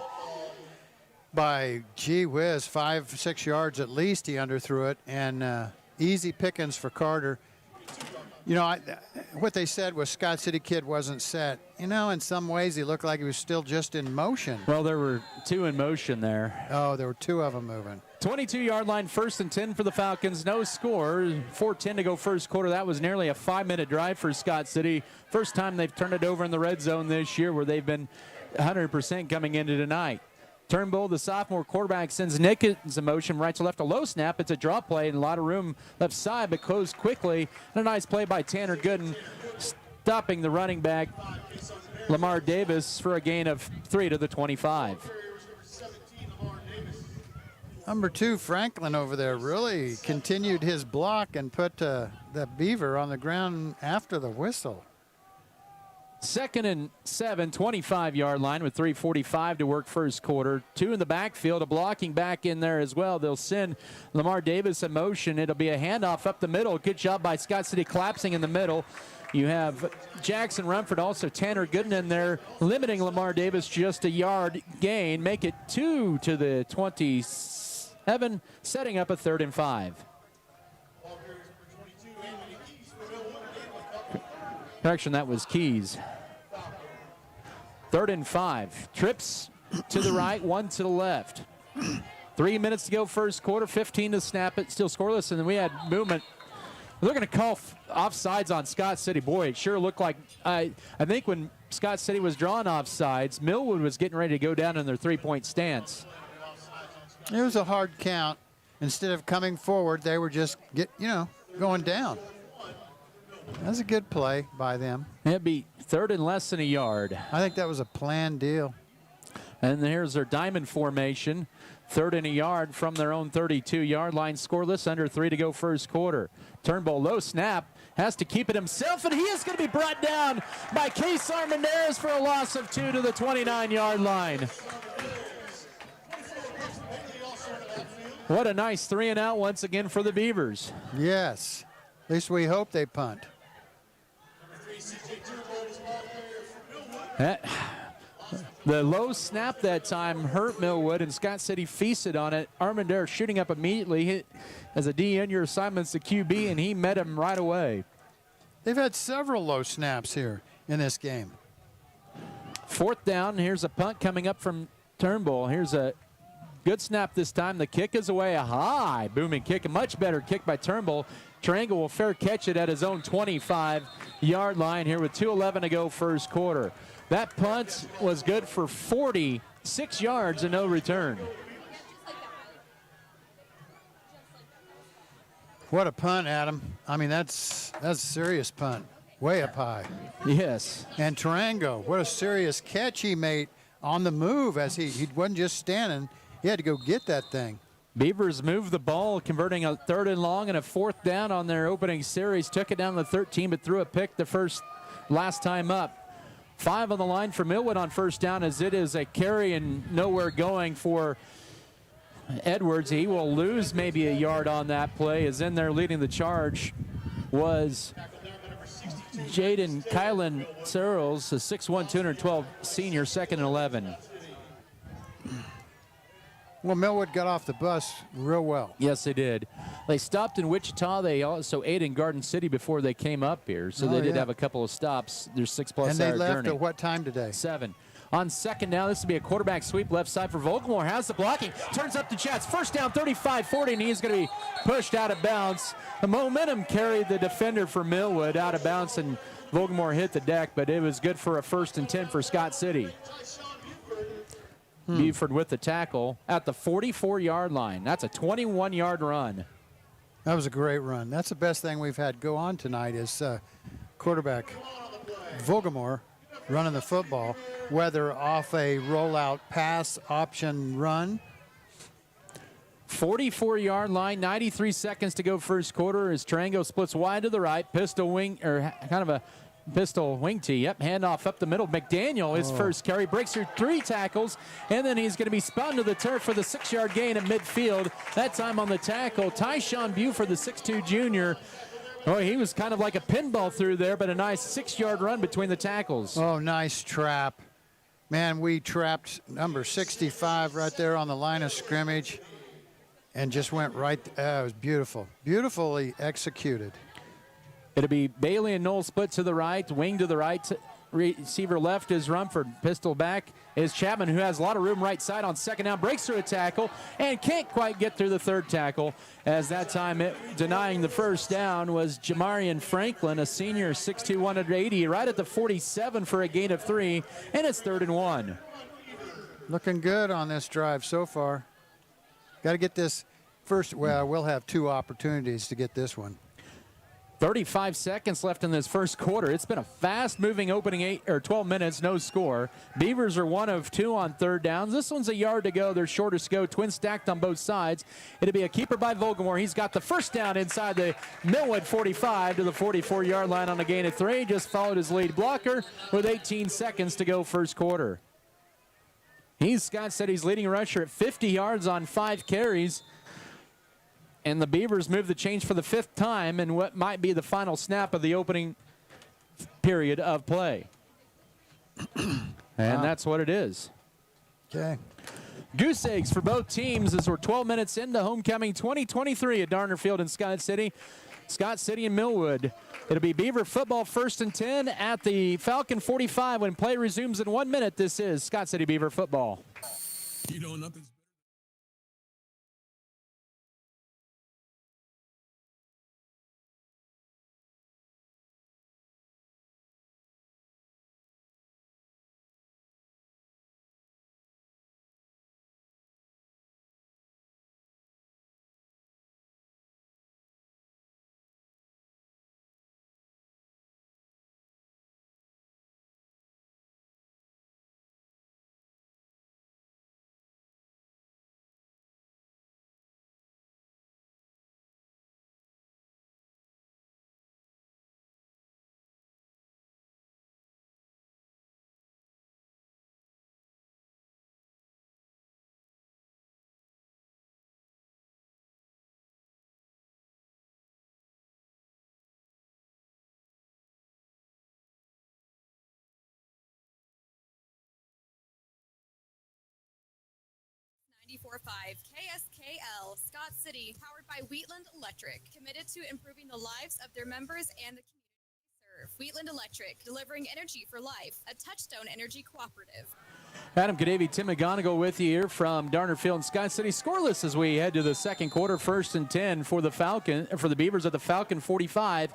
By, gee whiz, 5-6 yards at least he underthrew it, and easy pickings for Carter. You know, what they said was Scott City kid wasn't set. You know, in some ways he looked like he was still just in motion. Well, there were two in motion there. Oh, there were two of them moving. 22-yard line, 1st and 10 for the Falcons. No score. 4:10 to go first quarter. That was nearly a 5-minute drive for Scott City. First time they've turned it over in the red zone this year, where they've been 100% coming into tonight. Turnbull, the sophomore quarterback, sends Nickens in motion right to left. A low snap. It's a draw play and a lot of room left side, but closed quickly. And a nice play by Tanner Gooden, stopping the running back, Lamar Davis, for a gain of 3 to the 25. Number 2, Franklin over there, really continued his block and put the Beaver on the ground after the whistle. 2nd and 7, 25-yard line with 3:45 to work first quarter. 2 in the backfield, a blocking back in there as well. They'll send Lamar Davis in motion. It'll be a handoff up the middle. Good job by Scott City collapsing in the middle. You have Jackson Rumford, also Tanner Gooden in there, limiting Lamar Davis just a yard gain. Make it 2 to the 27, setting up a 3rd and 5. Correction, that was Keys. 3rd and 5. Trips to the right, 1 to the left. 3 minutes to go first quarter, 15 to snap it, still scoreless, and then we had movement. They're going to call offsides on Scott City. Boy, it sure looked like, I think when Scott City was drawing offsides, Millwood was getting ready to go down in their 3-point stance. It was a hard count. Instead of coming forward, they were just going down. That was a good play by them. It'd be 3rd and less than a yard. I think that was a planned deal. And here's their diamond formation. 3rd and a yard from their own 32-yard line. Scoreless, under 3 to go first quarter. Turnbull, low snap, has to keep it himself, and he is going to be brought down by Case Armendariz for a loss of 2 to the 29-yard line. What a nice 3-and-out once again for the Beavers. Yes. At least we hope they punt. The low snap that time hurt Millwood, and Scott City feasted on it. Armendariz shooting up immediately. Hit as a DN, your assignment's the QB, and he met him right away. They've had several low snaps here in this game. 4th down. Here's a punt coming up from Turnbull. Here's a good snap this time. The kick is away. A high booming kick. A much better kick by Turnbull. Triangle will fair catch it at his own 25-yard line here with 2:11 to go first quarter. That punt was good for 46 yards and no return. What a punt, Adam. I mean, that's a serious punt. Way up high. Yes. And Tarango, what a serious catch he made on the move as he wasn't just standing. He had to go get that thing. Beavers moved the ball, converting a 3rd and long and a 4th down on their opening series. Took it down to 13, but threw a pick the last time up. 5 on the line for Millwood on 1st down, as it is a carry and nowhere going for Edwards. He will lose maybe a yard on that play, as in there leading the charge was Jaden Kylan Searles, a 6'1", 212 senior, 2nd and 11. Well, Millwood got off the bus real well. Yes, they did. They stopped in Wichita. They also ate in Garden City before they came up here. So they did have a couple of stops. Their 6+ hour journey. And they left at what time today? 7. On 2nd down, this will be a quarterback sweep left side for Volgamore. Has the blocking. Turns up the Chats. 1st down, 35-40, and he's going to be pushed out of bounds. The momentum carried the defender for Millwood out of bounds, and Volgamore hit the deck, but it was good for a 1st and 10 for Scott City. Buford with the tackle at the 44-yard line. That's a 21-yard run. That was a great run. That's the best thing we've had go on tonight is quarterback Volgamore running the football, whether off a rollout pass option run. 44-yard line, 93 seconds to go first quarter as Tarango splits wide to the right. Pistol wing, or kind of a pistol wing tee. Yep, handoff up the middle. McDaniel, his first carry, breaks through 3 tackles, and then he's going to be spun to the turf for the 6-yard gain at midfield. That time on the tackle, Tyshawn Buford, the 6'2 junior. Oh, he was kind of like a pinball through there, but a nice 6-yard run between the tackles. Oh, nice trap. Man, we trapped number 65 right there on the line of scrimmage and just went right. It was beautiful. Beautifully executed. It'll be Bailey and Knoll split to the right, wing to the right. Receiver left is Rumford. Pistol back is Chapman, who has a lot of room right side on second down. Breaks through a tackle and can't quite get through the third tackle, as that time denying the first down was Jamarian Franklin, a senior, 6'2", 180, right at the 47 for a gain of 3, and it's 3rd and 1. Looking good on this drive so far. Got to get this first. Well, we'll have 2 opportunities to get this one. 35 seconds left in this first quarter. It's been a fast-moving opening 12 minutes, no score. Beavers are 1 of 2 on third downs. This one's a yard to go. They're shortest to go. Twin stacked on both sides. It'll be a keeper by Volgamore. He's got the first down inside the Millwood 45 to the 44-yard line on a gain of 3. Just followed his lead blocker with 18 seconds to go first quarter. Scott said he's leading rusher at 50 yards on 5 carries. And the Beavers move the change for the 5th time in what might be the final snap of the opening period of play. And that's what it is. Okay. Goose eggs for both teams as we're 12 minutes into homecoming 2023 at Darner Field in Scott City. Scott City and Millwood. It'll be Beaver football 1st and 10 at the Falcon 45 when play resumes in 1 minute. This is Scott City Beaver football. You know, nothing's .5 KSKL, Scott City, powered by Wheatland Electric, committed to improving the lives of their members and the community they serve. Wheatland Electric, delivering energy for life, a Touchstone Energy cooperative. Adam Kadavy, Tim McGonigal with you here from Darner Field and Scott City. Scoreless as we head to the second quarter, 1st and 10 for the Beavers at the Falcon 45.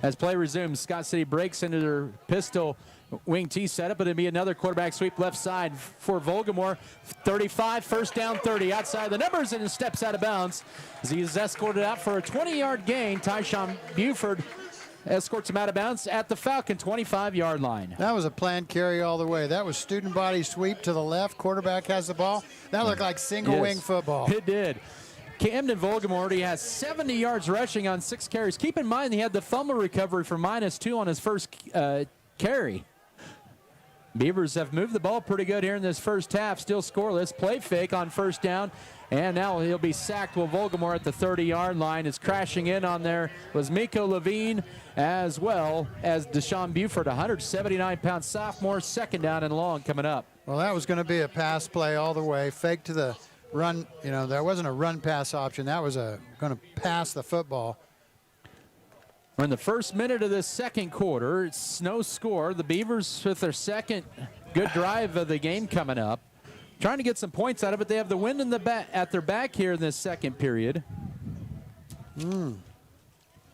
As play resumes, Scott City breaks into their pistol wing T setup, but it'll be another quarterback sweep left side for Volgamore. 35, first down 30, outside the numbers, and steps out of bounds as he is escorted out for a 20-yard gain. Tyshawn Buford escorts him out of bounds at the Falcon 25-yard line. That was a planned carry all the way. That was student body sweep to the left. Quarterback has the ball. That looked like single wing football. It did. Camden Volgamore already has 70 yards rushing on 6 carries. Keep in mind he had the fumble recovery for -2 on his first carry. Beavers have moved the ball pretty good here in this first half. Still scoreless. Play fake on first down. And now he'll be sacked with Volgamore at the 30-yard line. Is crashing in on there was Miko Levine as well as Deshaun Buford, 179-pound sophomore. Second down and long coming up. Well, that was going to be a pass play all the way. Fake to the run. You know, there wasn't a run pass option. That was going to pass the football. We're in the first minute of this second quarter. It's no score. The Beavers with their second good drive of the game coming up. Trying to get some points out of it. They have the wind in the at their back here in this second period.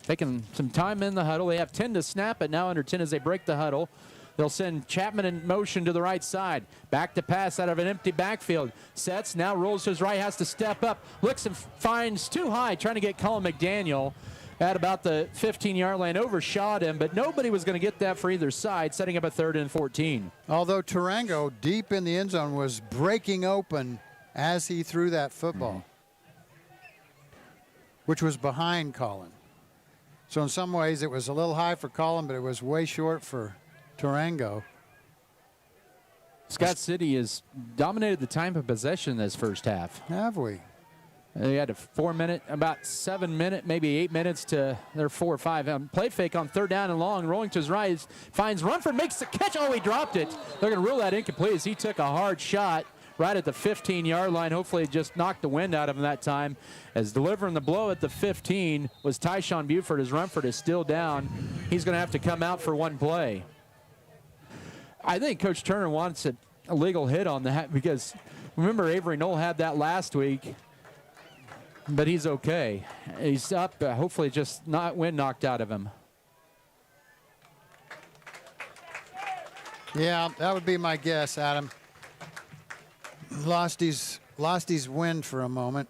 Taking some time in the huddle. They have 10 to snap it now, under 10 as they break the huddle. They'll send Chapman in motion to the right side. Back to pass out of an empty backfield. Sets, now rolls to his right, has to step up. Looks and finds too high, trying to get Colin McDaniel at about the 15-yard line. Overshot him, but nobody was going to get that for either side, setting up a 3rd and 14. Although Tarango, deep in the end zone, was breaking open as he threw that football, which was behind Colin. So in some ways it was a little high for Collin, but it was way short for Tarango. Scott City has dominated the time of possession this first half. Have we? They had a 4 minute, about 7 minute, maybe 8 minutes to their 4 or 5. Play fake on third down and long, rolling to his right, finds Runford, makes the catch. Oh, he dropped it. They're going to rule that incomplete as he took a hard shot right at the 15-yard line. Hopefully it just knocked the wind out of him that time, as delivering the blow at the 15 was Tyshawn Buford, as Runford is still down. He's going to have to come out for one play. I think Coach Turner wants a legal hit on that, because remember Avery Knoll had that last week. But he's okay. He's up. Hopefully just not wind knocked out of him. Yeah, that would be my guess, Adam. Lost his wind for a moment.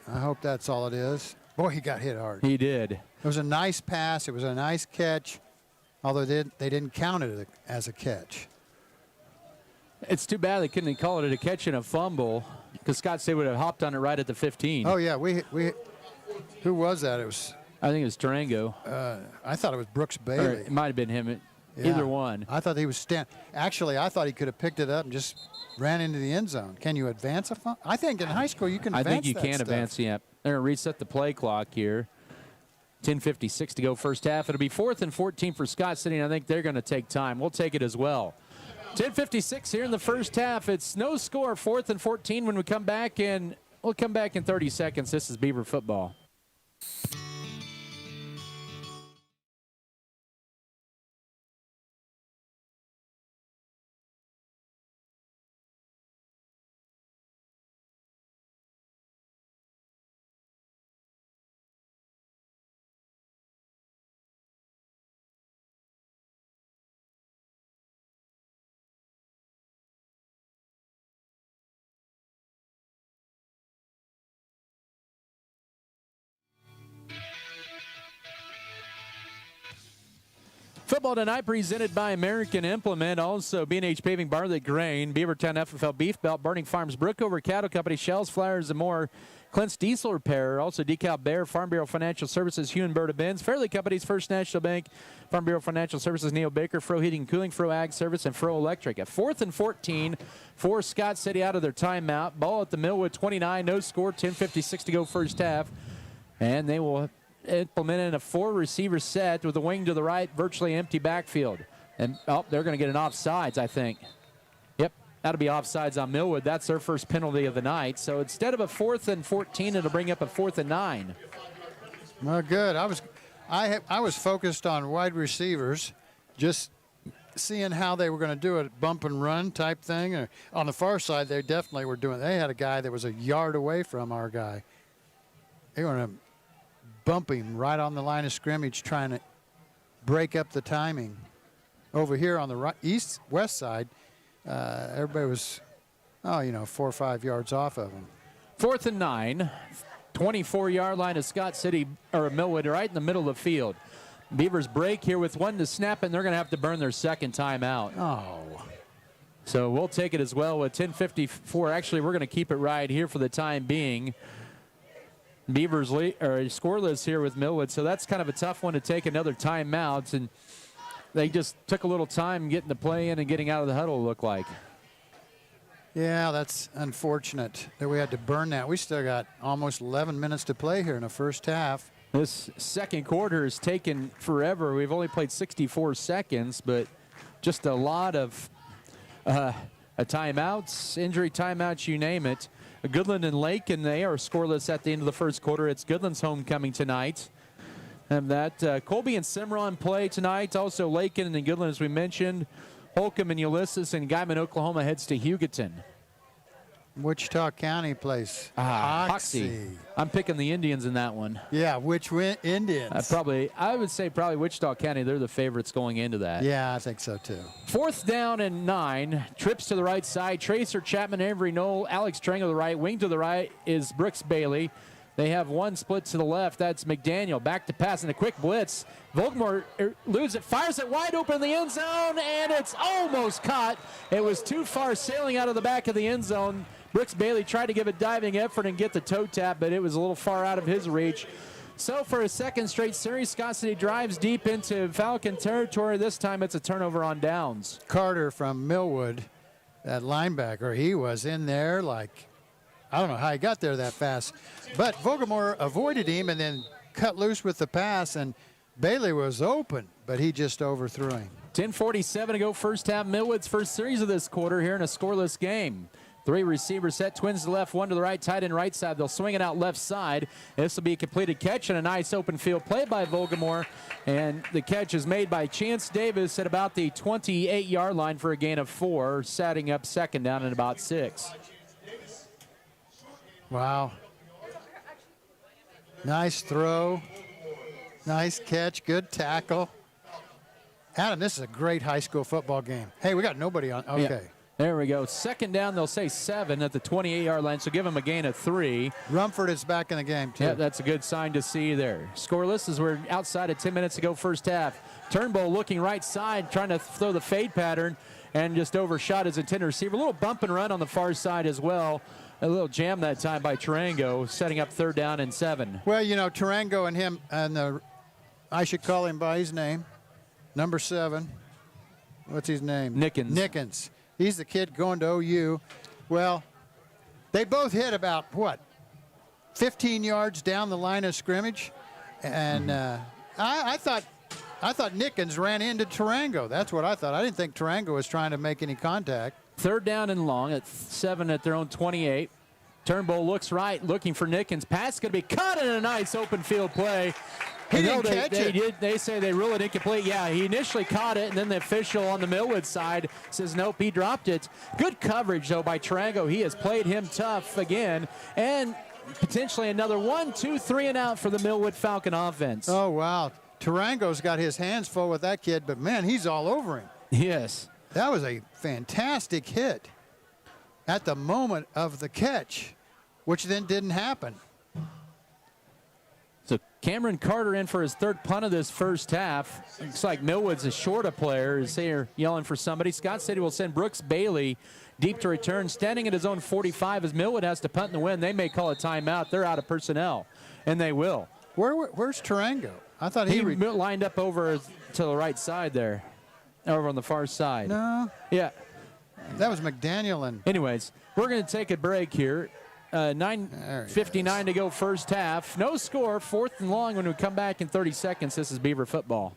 I hope that's all it is. Boy, he got hit hard. He did. It was a nice pass. It was a nice catch, although they didn't count it as a catch. It's too bad they couldn't call it a catch and a fumble, because Scott City would have hopped on it right at the 15. Oh, yeah. We who was that? It was. I think it was Tarango. I thought it was Brooks Bailey. Or it might have been him. Yeah. Either one. I thought he was Actually, I thought he could have picked it up and just ran into the end zone. Can you advance a fumble? I think in high school you can advance I think you that can stuff. advance, yeah. They're going to reset the play clock here. 10:56 to go first half. It'll be 4th and 14 for Scott City, and I think they're going to take time. We'll take it as well. 10:56 here in the first half. It's no score, 4th and 14 when we come back, and we'll come back in 30 seconds. This is Beaver football. Football tonight presented by American Implement, also B&H Paving, Bartlett Grain, Beavertown FFL Beef Belt, Burning Farms, Brookover Cattle Company, Shells, Flyers, and more. Clint's Diesel Repair, also Decal Bear, Farm Bureau Financial Services, Hugh and Berta Benz, Fairleigh Companies, First National Bank, Farm Bureau Financial Services, Neil Baker, Fro Heating and Cooling, Fro Ag Service, and Fro Electric. At 4th and 14 for Scott City out of their timeout. Ball at the Millwood 29, no score, 10:56 to go first half. And they will implement in a 4-receiver set with a wing to the right, virtually empty backfield. And, they're going to get an offsides, I think. Yep, that'll be offsides on Millwood. That's their first penalty of the night. So instead of a 4th and 14, it'll bring up a 4th and 9. Well, good. I was focused on wide receivers, just seeing how they were going to do it, bump and run type thing. On the far side, they definitely were doing it. They had a guy that was a yard away from our guy. They were going to bump him right on the line of scrimmage, trying to break up the timing. Over here on the west side, everybody was, 4 or 5 yards off of him. 4th and 9, 24-yard line of Scott City, or Millwood, right in the middle of the field. Beavers break here with 1 to snap, and they're going to have to burn their second timeout. Oh. So we'll take it as well with 10:54. Actually, we're going to keep it right here for the time being. Beavers scoreless here with Millwood, so that's kind of a tough one to take another timeout, and they just took a little time getting the play in and getting out of the huddle, look like. Yeah, that's unfortunate that we had to burn that. We still got almost 11 minutes to play here in the first half. This second quarter has taken forever. We've only played 64 seconds, but just a lot of timeouts, injury timeouts, you name it. Goodland and Lake, and they are scoreless at the end of the first quarter. It's Goodland's homecoming tonight. And that Colby and Cimarron play tonight. Also Lakin and Goodland, as we mentioned. Holcomb and Ulysses, and Guyman, Oklahoma heads to Hugoton. Wichita County plays Hoxie. I'm picking the Indians in that one. Yeah, which Indians? I would say probably Wichita County. They're the favorites going into that. Yeah, I think so too. 4th down and 9. Trips to the right side. Tracer, Chapman, Avery, Knoll, Alex Trang to the right. Wing to the right is Brooks Bailey. They have one split to the left. That's McDaniel. Back to pass and a quick blitz. Volkmore loses it, fires it wide open in the end zone, and it's almost caught. It was too far, sailing out of the back of the end zone. Brooks Bailey tried to give a diving effort and get the toe tap, but it was a little far out of his reach. So for a second straight series, Scott City drives deep into Falcon territory. This time it's a turnover on downs. Carter from Millwood, that linebacker, he was in there like, I don't know how he got there that fast. But Vogelmore avoided him and then cut loose with the pass, and Bailey was open, but he just overthrew him. 10:47 to go first half. Millwood's first series of this quarter here in a scoreless game. 3 receivers set, twins to the left, 1 to the right, tight end right side. They'll swing it out left side. This will be a completed catch and a nice open field play by Vogelmore. And the catch is made by Chance Davis at about the 28-yard line for a gain of 4, setting up second down and about 6. Wow. Nice throw. Nice catch. Good tackle. Adam, this is a great high school football game. Hey, we got nobody on. Okay. Yeah. There we go. Second down, they'll say 7 at the 28-yard line, so give them a gain of 3. Rumford is back in the game, too. Yeah, that's a good sign to see there. Scoreless as we're outside of 10 minutes to go first half. Turnbull looking right side, trying to throw the fade pattern, and just overshot his intended receiver. A little bump and run on the far side as well. A little jam that time by Tarango, setting up third down and 7. Well, you know, Tarango and him, and I should call him by his name, number 7. What's his name? Nickens. He's the kid going to OU. Well, they both hit about, 15 yards down the line of scrimmage. And I thought Nickens ran into Tarango. That's what I thought. I didn't think Tarango was trying to make any contact. Third down and long at 7 at their own 28. Turnbull looks right, looking for Nickens. Pass going to be caught in a nice open field play. He didn't catch it. They say they ruled it incomplete. Yeah, he initially caught it, and then the official on the Millwood side says, nope, he dropped it. Good coverage, though, by Tarango. He has played him tough again, and potentially another 1, 2, 3 and out for the Millwood Falcon offense. Oh, wow. Tarango's got his hands full with that kid, but, man, he's all over him. Yes. That was a fantastic hit at the moment of the catch, which then didn't happen. So Cameron Carter in for his third punt of this first half. Looks like Millwood's a short a player. Is here yelling for somebody. Scott City will send Brooks Bailey deep to return, standing at his own 45 as Millwood has to punt in the win. They may call a timeout. They're out of personnel, and they will. Where's Tarango? I thought he lined up over to the right side there, over on the far side. No. Yeah. That was McDaniel. And anyways, we're going to take a break here. 9:59 to go first half. No score, 4th and long when we come back in 30 seconds. This is Beaver football.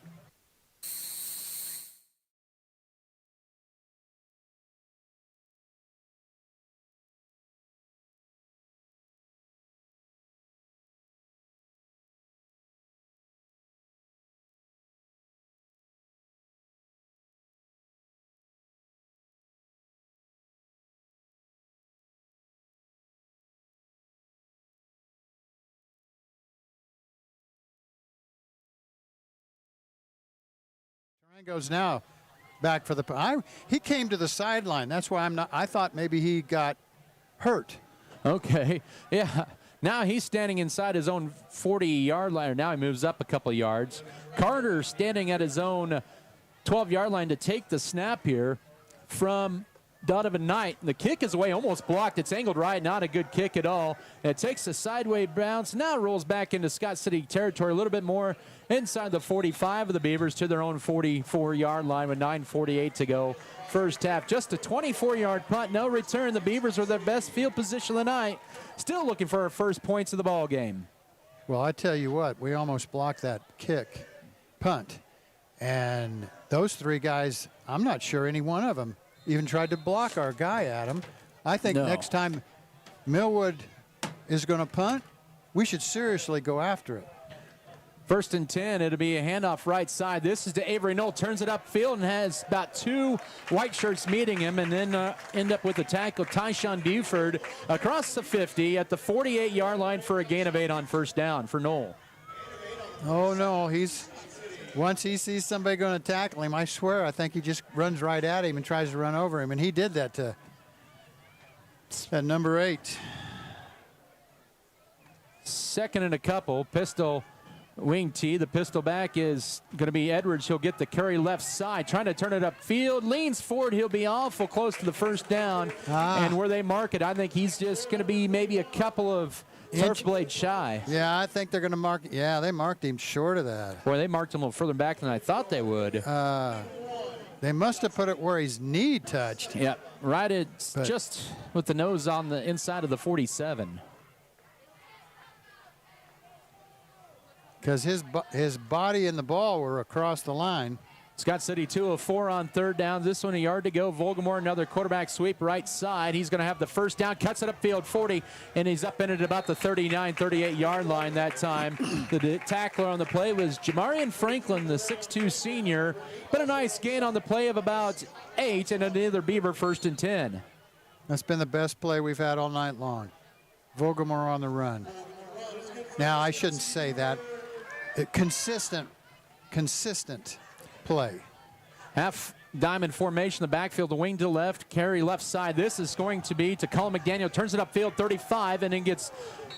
Tarango's now back for the. He came to the sideline. That's why I thought maybe he got hurt. Okay. Yeah. Now he's standing inside his own 40-yard line. Now he moves up a couple of yards. Carter standing at his own 12-yard line to take the snap here from Donovan Knight. The kick is away, almost blocked. It's angled right, not a good kick at all. It takes a sideways bounce, now rolls back into Scott City territory a little bit more inside the 45 of the Beavers to their own 44-yard line with 9:48 to go. First half, just a 24-yard punt, no return. The Beavers are their best field position of the night. Still looking for our first points of the ball game. Well, I tell you what, we almost blocked that punt. And those 3 guys, I'm not sure any one of them even tried to block our guy, Adam. I think next time Millwood is going to punt, we should seriously go after it. 1st and 10, it'll be a handoff right side. This is to Avery Knoll, turns it upfield and has about 2 white shirts meeting him, and then end up with a tackle. Tyshawn Buford across the 50 at the 48-yard line for a gain of 8 on first down for Knoll. Oh, no, once he sees somebody going to tackle him, I swear, I think he just runs right at him and tries to run over him, and he did that to number 8. 2nd and a couple, pistol. Wing T, the pistol back is going to be Edwards. He'll get the carry left side, trying to turn it upfield. Leans forward. He'll be awful close to the first down. And where they mark it, I think he's just going to be maybe a couple of turf blade shy. Yeah, I think they're going to mark. Yeah, they marked him short of that. Boy, they marked him a little further back than I thought they would. They must have put it where his knee touched. Yeah, right at just with the nose on the inside of the 47. Because his body and the ball were across the line. Scott City 2 of 4 on third down. This one a yard to go. Volgamore, another quarterback sweep right side. He's going to have the first down. Cuts it upfield 40, and he's up in it about the 39, 38-yard line that time. The tackler on the play was Jamarian Franklin, the 6'2 senior. But a nice gain on the play of about 8, and another Beaver 1st and 10. That's been the best play we've had all night long. Volgamore on the run. Now, I shouldn't say that. Consistent play. Half diamond formation, the backfield, the wing to the left, carry left side. This is going to be to Colin McDaniel, turns it upfield 35 and then gets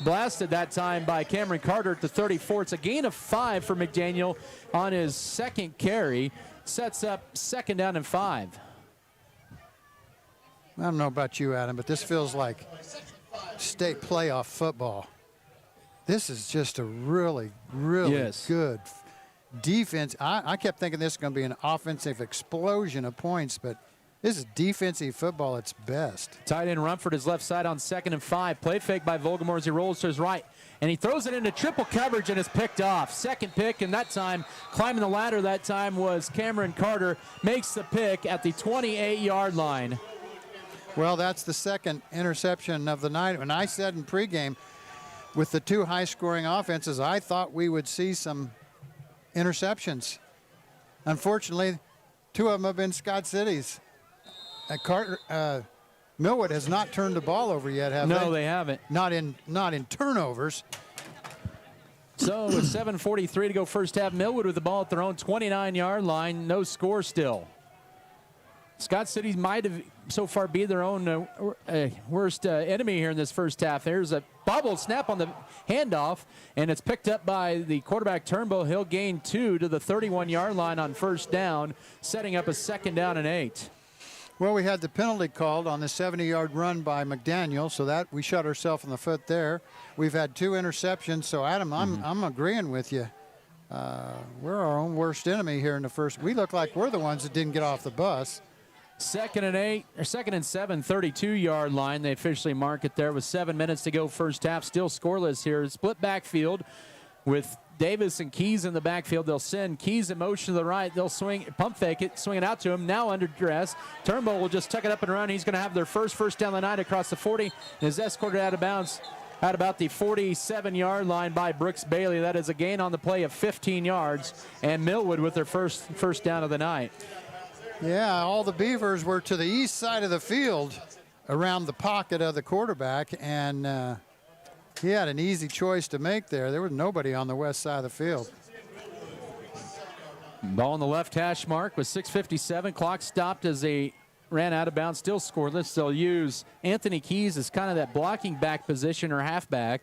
blasted that time by Cameron Carter at the 34. It's a gain of 5 for McDaniel on his second carry. Sets up 2nd down and 5. I don't know about you, Adam, but this feels like state playoff football. This is just a really, really good defense. I kept thinking this is going to be an offensive explosion of points, but this is defensive football at its best. Tight end Rumford is left side on 2nd and 5. Play fake by Volgamore as he rolls to his right. And he throws it into triple coverage and is picked off. Second pick, and that time, climbing the ladder that time was Cameron Carter. Makes the pick at the 28-yard line. Well, that's the second interception of the night. And I said in pregame, with the two high-scoring offenses, I thought we would see some interceptions. Unfortunately, 2 of them have been Scott City's. Millwood has not turned the ball over yet, have they? No, they haven't. Not in turnovers. So with 7:43 to go first half, Millwood with the ball at their own 29-yard line. No score still. Scott City might have so far be their own worst enemy here in this first half. There's a bobble snap on the handoff, and it's picked up by the quarterback Turnbull. He'll gain 2 to the 31-yard line on first down, setting up a 2nd down and 8. Well, we had the penalty called on the 70-yard run by McDaniel, so that we shot ourselves in the foot there. We've had 2 interceptions, so Adam, I'm agreeing with you. We're our own worst enemy here in the first. We look like we're the ones that didn't get off the bus. 2nd and 8, or 2nd and 7, 32-yard line. They officially mark it there with 7 minutes to go first half. Still scoreless here. Split backfield with Davis and Keys in the backfield. They'll send Keys in motion to the right. They'll swing, pump fake it, swing it out to him. Now under duress. Turnbull will just tuck it up and run. He's going to have their first down of the night across the 40 and is escorted out of bounds at about the 47-yard line by Brooks Bailey. That is a gain on the play of 15 yards, and Millwood with their first down of the night. Yeah, all the Beavers were to the east side of the field around the pocket of the quarterback, and he had an easy choice to make there. There was nobody on the west side of the field. Ball on the left hash mark with 6:57. Clock stopped as they ran out of bounds, still scoreless. They'll use Anthony Keys as kind of that blocking back position or halfback.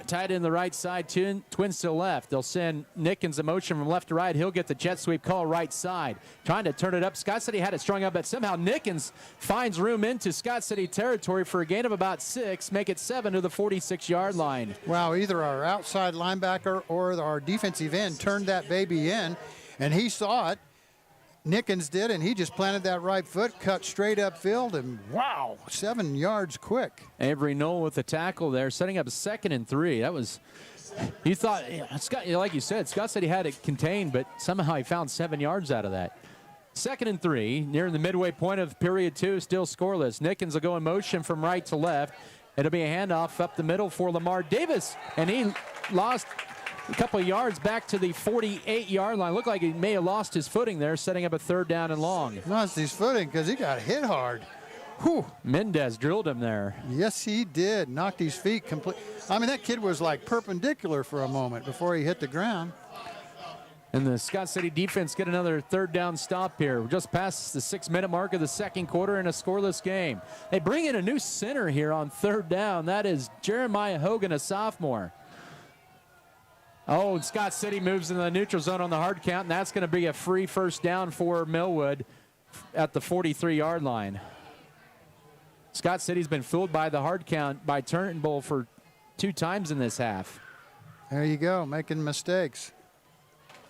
Tied in the right side, twins to the left. They'll send Nickens in motion from left to right. He'll get the jet sweep call right side. Trying to turn it up. Scott City had it strung up, but somehow Nickens finds room into Scott City territory for a gain of about 6. Make it 7 to the 46-yard line. Wow, either our outside linebacker or our defensive end turned that baby in, and he saw it. Nickens did, and he just planted that right foot, cut straight upfield, and wow, 7 yards quick. Avery Knoll with the tackle there, setting up a 2nd and 3. That was, you thought, Scott, like you said, Scott said he had it contained, but somehow he found 7 yards out of that. 2nd and 3, near the midway point of period 2, still scoreless. Nickens will go in motion from right to left. It'll be a handoff up the middle for Lamar Davis, and he lost a couple of yards back to the 48-yard line. Looked like he may have lost his footing there, setting up a 3rd down and long. Lost his footing because he got hit hard. Whew. Mendez drilled him there. Yes, he did. Knocked his feet complete. I mean, that kid was like perpendicular for a moment before he hit the ground. And the Scott City defense get another 3rd down stop here. We're just past the 6-minute mark of the second quarter in a scoreless game. They bring in a new center here on 3rd down. That is Jeremiah Hogan, a sophomore. Oh, and Scott City moves into the neutral zone on the hard count, and that's going to be a free first down for Millwood at the 43-yard line. Scott City's been fooled by the hard count by Turnbull for 2 times in this half. There you go, making mistakes,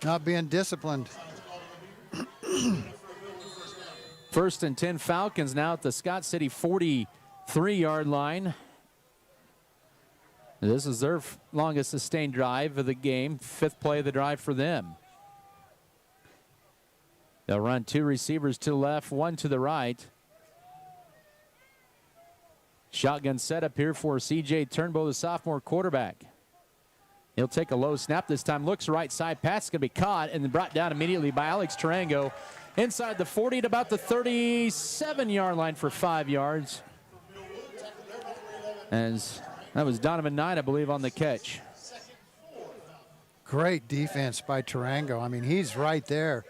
not being disciplined. 1st and 10 Falcons now at the Scott City 43-yard line. This is their longest sustained drive of the game, 5th play of the drive for them. They'll run 2 receivers to the left, 1 to the right. Shotgun setup here for C.J. Turnbull, the sophomore quarterback. He'll take a low snap this time, looks right side, pass is going to be caught and then brought down immediately by Alex Tarango inside the 40 at about the 37-yard line for 5 yards. As that was Donovan Knight, I believe, on the catch. Great defense by Tarango. I mean, he's right there.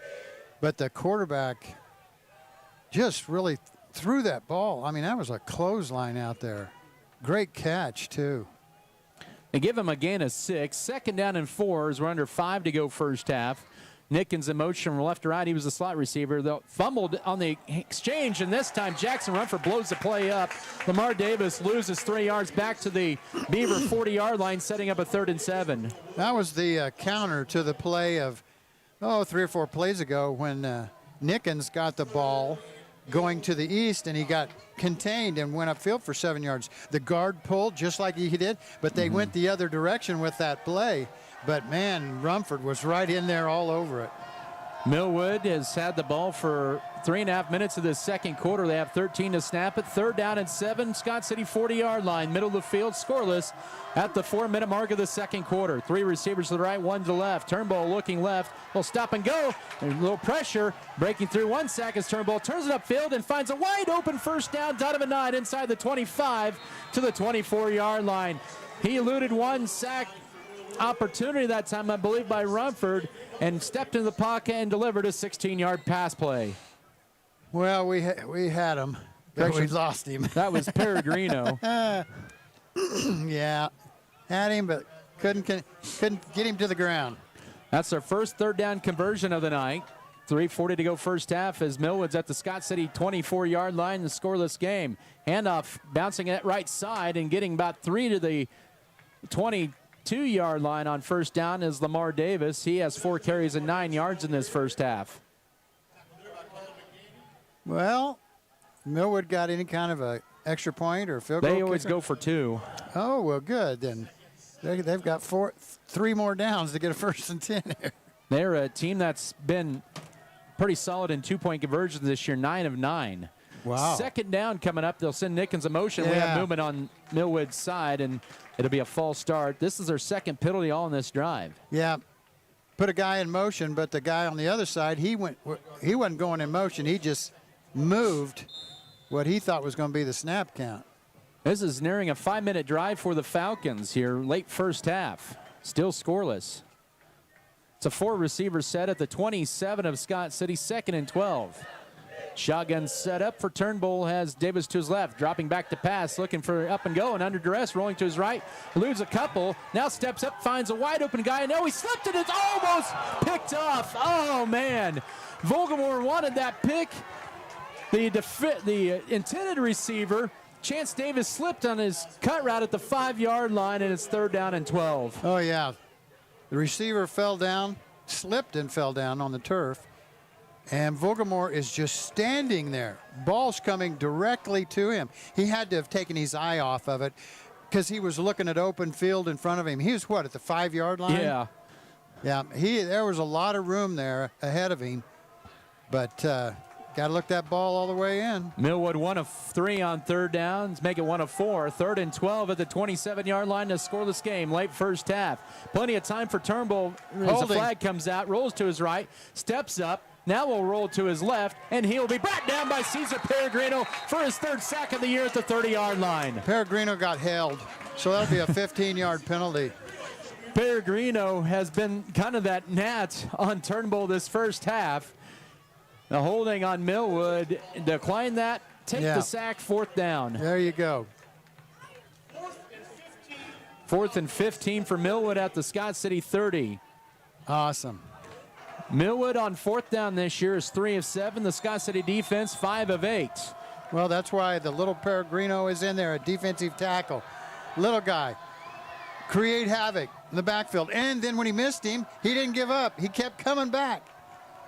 But the quarterback just really threw that ball. I mean, that was a clothesline out there. Great catch, too. They give him a gain of 6. 2nd down and 4 as we're under 5 to go first half. Nickens in motion from left to right. He was the slot receiver. They fumbled on the exchange, and this time Jackson Rumford blows the play up. Lamar Davis loses 3 yards back to the Beaver 40-yard line, setting up a 3rd and 7. That was the counter to the play of, 3 or 4 plays ago when Nickens got the ball going to the east, and he got contained and went upfield for 7 yards. The guard pulled just like he did, but they went the other direction with that play. But, man, Rumford was right in there all over it. Millwood has had the ball for 3.5 minutes of the second quarter. They have 13 to snap it. 3rd down and 7. Scott City 40-yard line, middle of the field, scoreless at the 4-minute mark of the second quarter. 3 receivers to the right, 1 to the left. Turnbull looking left. Will stop and go. There's a little pressure. Breaking through 1 sack as Turnbull turns it upfield and finds a wide open first down. Donovan Knight inside the 25 to the 24-yard line. He eluded 1 sack opportunity that time, I believe, by Rumford, and stepped in the pocket and delivered a 16-yard pass play. Well, we had him, but we lost him. That was Peregrino. Yeah, had him, but couldn't get him to the ground. That's their first 3rd down conversion of the night. 3:40 to go first half as Millwood's at the Scott City 24-yard line, the scoreless game. Handoff bouncing at right side and getting about 3 to the 22-yard line on first down is Lamar Davis. He has 4 carries and 9 yards in this first half. Well, Millwood got any kind of a extra point or field goal? They always kicker? go for 2. Oh, well, good. Then they've got 3 more downs to get a 1st and 10 here. They're a team that's been pretty solid in 2-point conversions this year, 9 of 9. Wow. 2nd down coming up. They'll send Nickens a motion. Yeah. We have movement on Millwood's side, and it'll be a false start. This is their 2nd penalty all in this drive. Yeah. Put a guy in motion, but the guy on the other side, he wasn't going in motion. He just moved what he thought was going to be the snap count. This is nearing a 5-minute drive for the Falcons here, late first half. Still scoreless. It's a 4-receiver set at the 27 of Scott City, 2nd and 12. Shotgun set up for Turnbull, has Davis to his left, dropping back to pass, looking for up and go, and under duress, rolling to his right, eludes a couple, now steps up, finds a wide open guy, and he slipped it, it's almost picked off. Oh, man. Vogelmore wanted that pick. The intended receiver, Chance Davis, slipped on his cut route at the 5-yard line, and it's 3rd down and 12. Oh, yeah. The receiver fell down, slipped and fell down on the turf. And Vogelmore is just standing there. Ball's coming directly to him. He had to have taken his eye off of it because he was looking at open field in front of him. He was, at the 5-yard line? Yeah. Yeah, there was a lot of room there ahead of him. But got to look that ball all the way in. Millwood 1 of 3 on 3rd downs, make it 1 of 4. 3rd and 12 at the 27-yard line to scoreless game, late first half. Plenty of time for Turnbull as the flag comes out, rolls to his right, steps up. Now will roll to his left, and he'll be brought down by Cesar Peregrino for his 3rd sack of the year at the 30-yard line. Peregrino got held, so that'll be a 15-yard penalty. Peregrino has been kind of that gnat on Turnbull this first half. The holding on Millwood, decline that, take the sack, 4th down. There you go. 4th and 15 for Millwood at the Scott City 30. Awesome. Millwood on 4th down this year is 3 of 7. The Scott City defense 5 of 8. Well, that's why the little Peregrino is in there, a defensive tackle. Little guy. create havoc in the backfield. And then when he missed him, he didn't give up. He kept coming back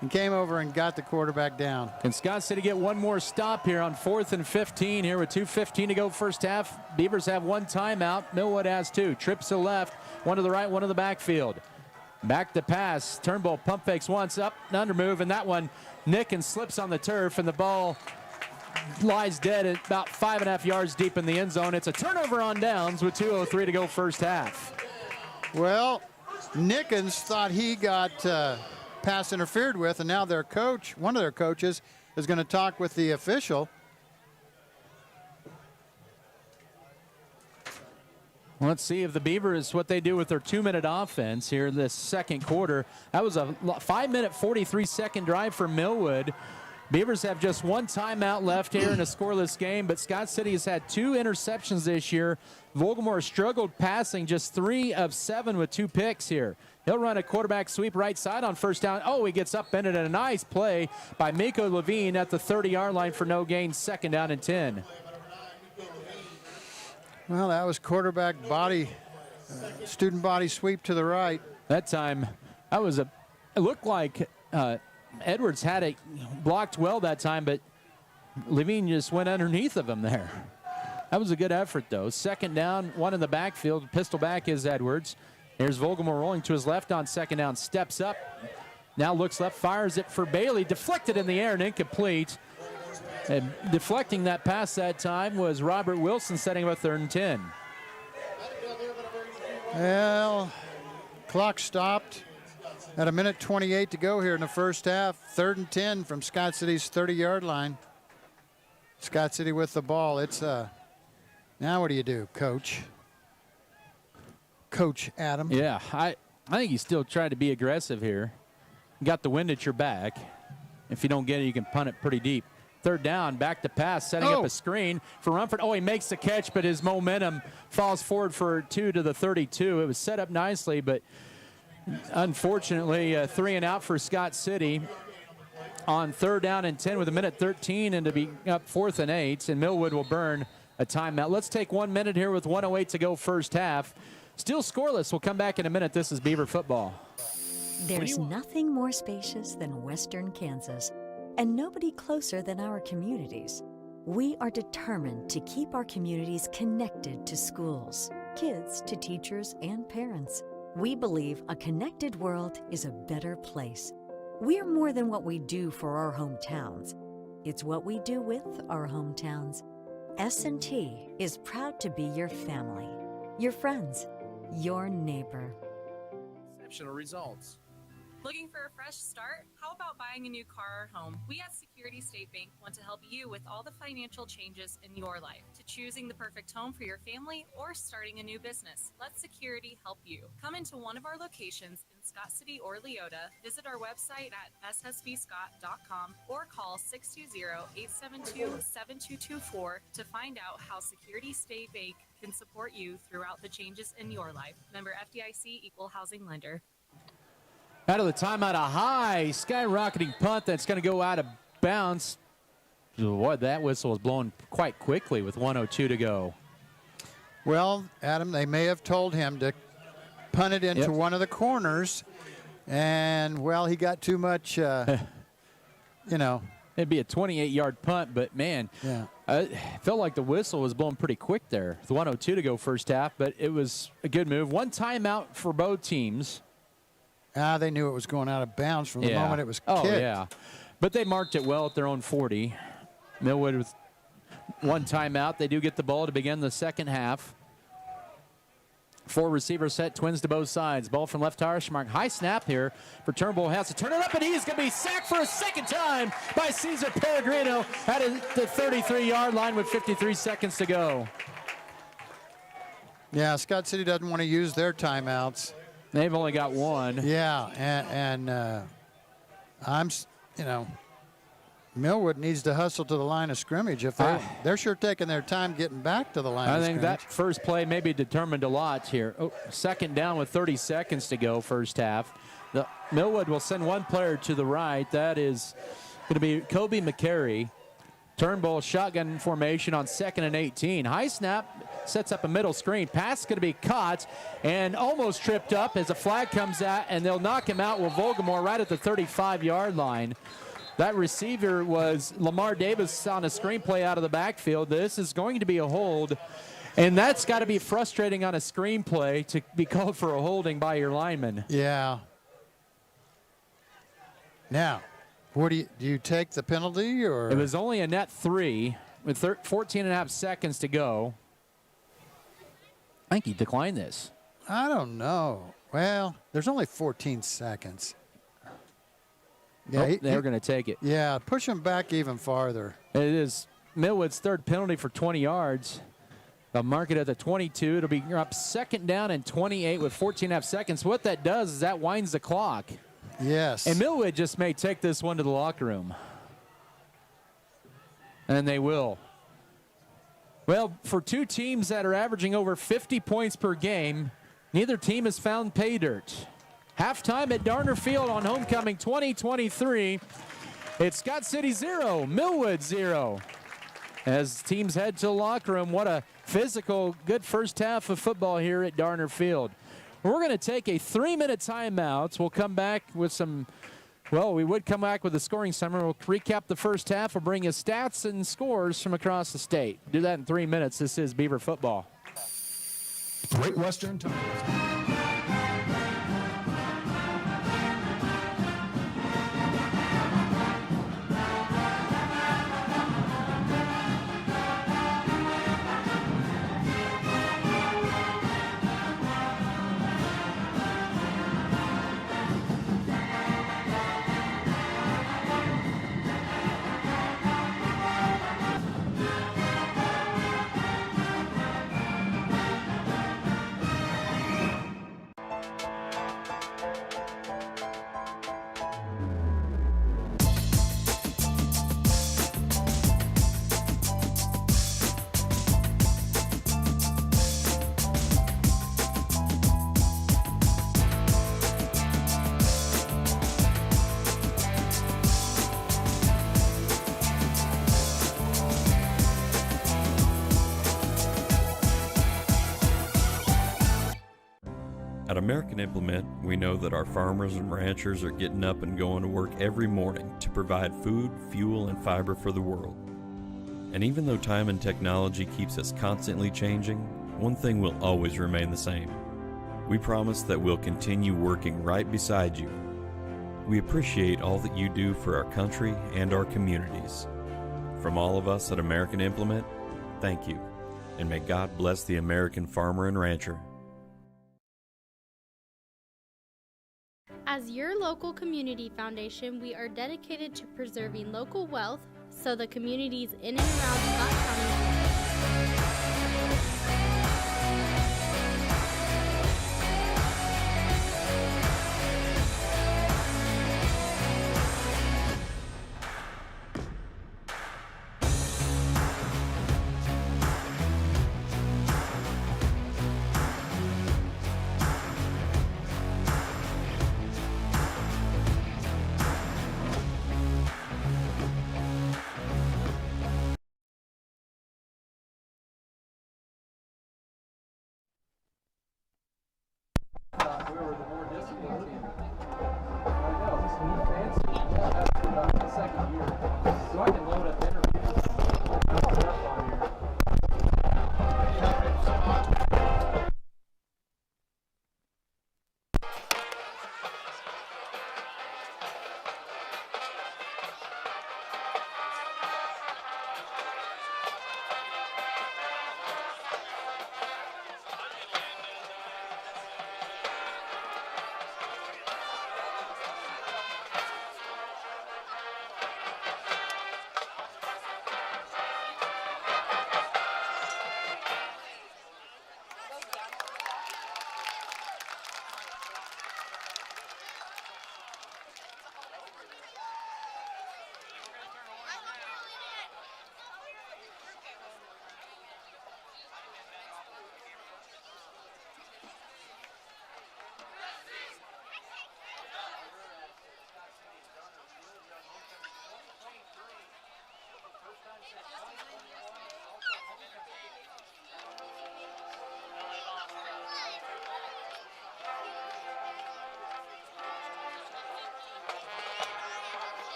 and came over and got the quarterback down. Can Scott City get one more stop here on 4th and 15 here with 2:15 to go first half? Beavers have one timeout. Millwood has two. Trips to the left, one to the right, one to the backfield. Back to pass. Turnbull pump fakes once, up, an under move, and that one Nickens slips on the turf, and the ball lies dead at about 5.5 yards deep in the end zone. It's a turnover on downs with 2:03 to go first half. Well, Nickens thought he got pass interfered with, and now their coach, one of their coaches, is going to talk with the official. Let's see if the Beavers, what they do with their 2-minute offense here this second quarter. That was a 5-minute, 43-second drive for Millwood. Beavers have just one timeout left here in a scoreless game, but Scott City has had 2 interceptions this year. Vogelmoor struggled passing, just 3 of 7 with 2 picks here. He'll run a quarterback sweep right side on first down. Oh, he gets upended, and a nice play by Miko Levine at the 30-yard line for no gain, 2nd down and 10. Well, that was quarterback body, student body sweep to the right. That time, that was it looked like Edwards had it blocked well that time, but Levine just went underneath of him there. That was a good effort, though. 2nd down, 1 in the backfield. Pistol back is Edwards. Here's Vogelmoor rolling to his left on 2nd down. Steps up. Now looks left, fires it for Bailey. Deflected in the air and incomplete. And deflecting that pass that time was Robert Wilson, setting up 3rd and 10. Well, clock stopped at 1:28 to go here in the first half. 3rd and 10 from Scott City's 30-yard line. Scott City with the ball. It's now what do you do, Coach? Coach Adam. Yeah, I think he's still trying to be aggressive here. You got the wind at your back. If you don't get it, you can punt it pretty deep. 3rd down, back to pass, setting up a screen for Rumford. Oh, he makes the catch, but his momentum falls forward for 2 to the 32. It was set up nicely, but unfortunately, 3 and out for Scott City on 3rd down and 10 with 1:13 and to be up 4th and 8, and Millwood will burn a timeout. Let's take 1 minute here with 1:08 to go first half. Still scoreless. We'll come back in a minute. This is Beaver football. There's nothing more spacious than Western Kansas, and nobody closer than our communities. We are determined to keep our communities connected to schools, kids to teachers and parents. We believe a connected world is a better place. We're more than what we do for our hometowns. It's what we do with our hometowns. S&T is proud to be your family, your friends, your neighbor. Exceptional results. Looking for a fresh start? How about buying a new car or home? We at Security State Bank want to help you with all the financial changes in your life, to choosing the perfect home for your family or starting a new business. Let Security help you. Come into one of our locations in Scott City or Leota, visit our website at ssbscott.com or call 620-872-7224 to find out how Security State Bank can support you throughout the changes in your life. Member FDIC, Equal Housing Lender. Out of the timeout, a high skyrocketing punt that's going to go out of bounds. Boy, that whistle was blown quite quickly with 1:02 to go. Well, Adam, they may have told him to punt it into one of the corners, and, well, he got too much, you know. It'd be a 28-yard punt, but, man, it felt like the whistle was blown pretty quick there. With 1:02 to go first half, but it was a good move. One timeout for both teams. They knew it was going out of bounds from the moment it was kicked. Oh, yeah. But they marked it well at their own 40. Millwood with one timeout. They do get the ball to begin the second half. 4 receivers set, twins to both sides. Ball from left hash mark. High snap here for Turnbull. Has to turn it up, and he's going to be sacked for a second time by Cesar Peregrino at the 33-yard line with 53 seconds to go. Yeah, Scott City doesn't want to use their timeouts. They've only got one. Yeah, and Millwood needs to hustle to the line of scrimmage. If they're sure taking their time getting back to the line of scrimmage. I think that first play maybe determined a lot here. Oh, 2nd down with 30 seconds to go first half. The Millwood will send one player to the right. That is going to be Kobe McCary. Turnbull shotgun formation on 2nd and 18. High snap sets up a middle screen. Pass is going to be caught and almost tripped up as a flag comes out, and they'll knock him out with Vogelmoor right at the 35-yard line. That receiver was Lamar Davis on a screenplay out of the backfield. This is going to be a hold, and that's got to be frustrating on a screenplay to be called for a holding by your lineman. Yeah. Now, what do you take the penalty, or? It was only a net 3 with 14 and a half seconds to go. I think he declined this. I don't know. Well, there's only 14 seconds. Yeah, they're going to take it. Yeah, push him back even farther. It is Millwood's third penalty for 20 yards. They'll mark it at the 22. It'll be up 2nd down and 28 with 14 and a half seconds. What that does is that winds the clock. Yes. And Millwood just may take this one to the locker room. And they will. Well, for two teams that are averaging over 50 points per game, neither team has found pay dirt. Halftime at Darner Field on Homecoming 2023. It's Scott City 0, Millwood 0. As teams head to the locker room, what a physical, good first half of football here at Darner Field. We're going to take a 3-minute timeout. We'll come back with some, well, we would come back with a scoring summary. We'll recap the first half. We'll bring you stats and scores from across the state. Do that in 3 minutes. This is Beaver football. Great Western Time. At American Implement, we know that our farmers and ranchers are getting up and going to work every morning to provide food, fuel, and fiber for the world. And even though time and technology keeps us constantly changing, one thing will always remain the same. We promise that we'll continue working right beside you. We appreciate all that you do for our country and our communities. From all of us at American Implement, thank you, and may God bless the American farmer and rancher. As your local community foundation, we are dedicated to preserving local wealth so the communities in and around Scott County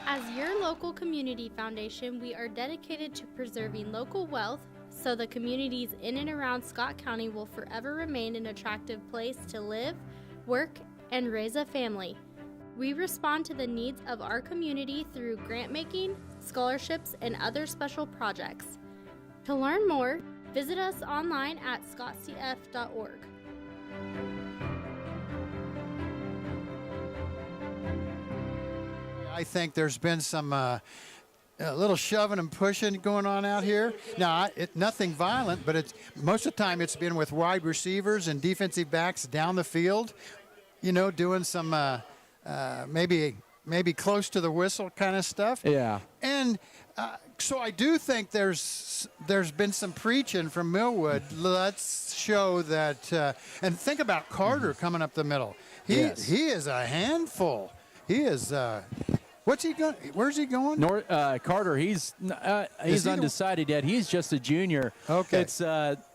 As your local community foundation, we are dedicated to preserving local wealth so the communities in and around Scott County will forever remain an attractive place to live, work, and raise a family. We respond to the needs of our community through grant making, scholarships, and other special projects. To learn more, visit us online at scottcf.org. I think there's been some a little shoving and pushing going on out here. Now, nothing violent, but it's most of the time it's been with wide receivers and defensive backs down the field, you know, doing some maybe close to the whistle kind of stuff. Yeah. And so I do think there's been some preaching from Millwood. Let's show that. And think about Carter coming up the middle. He is a handful. He is. What's he going? Where's he going? Carter. He's undecided yet. He's just a junior. Okay. It's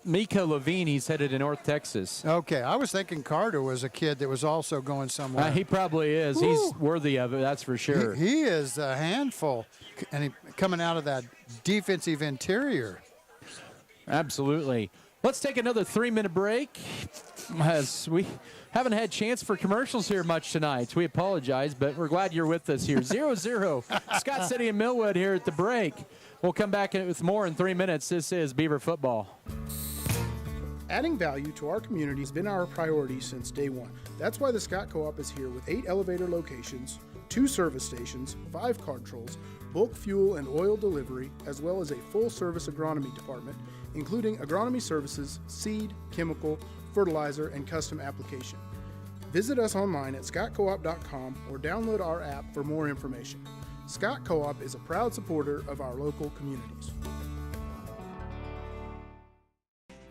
Miko Levine. He's headed to North Texas. Okay. I was thinking Carter was a kid that was also going somewhere. He probably is. Woo. He's worthy of it. That's for sure. He is a handful, and he coming out of that defensive interior. Absolutely. Let's take another 3-minute break, as we haven't had chance for commercials here much tonight. So we apologize, but we're glad you're with us here. 0-0, Scott City and Millwood here at the break. We'll come back with more in 3 minutes. This is Beaver Football. Adding value to our community has been our priority since day one. That's why the Scott Co-op is here with 8 elevator locations, 2 service stations, 5 card trolls, bulk fuel and oil delivery, as well as a full-service agronomy department, including agronomy services, seed, chemical, fertilizer, and custom application. Visit us online at scottcoop.com or download our app for more information. Scott Co-op is a proud supporter of our local communities.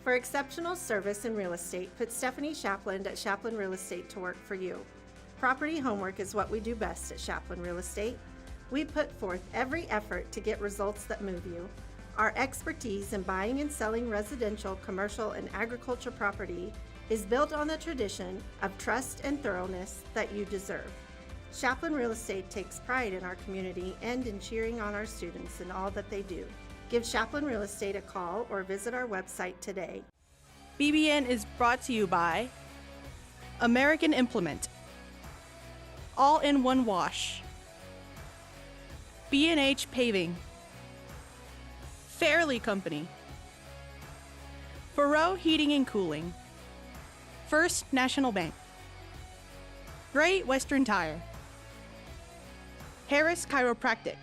For exceptional service in real estate, put Stephanie Shapland at Shapland Real Estate to work for you. Property homework is what we do best at Shapland Real Estate. We put forth every effort to get results that move you. Our expertise in buying and selling residential, commercial, and agriculture property is built on the tradition of trust and thoroughness that you deserve. Shapland Real Estate takes pride in our community and in cheering on our students in all that they do. Give Shapland Real Estate a call or visit our website today. BBN is brought to you by American Implement, All-in-One Wash, B&H Paving, Fairley Company, Faroe Heating and Cooling, First National Bank, Great Western Tire, Harris Chiropractic.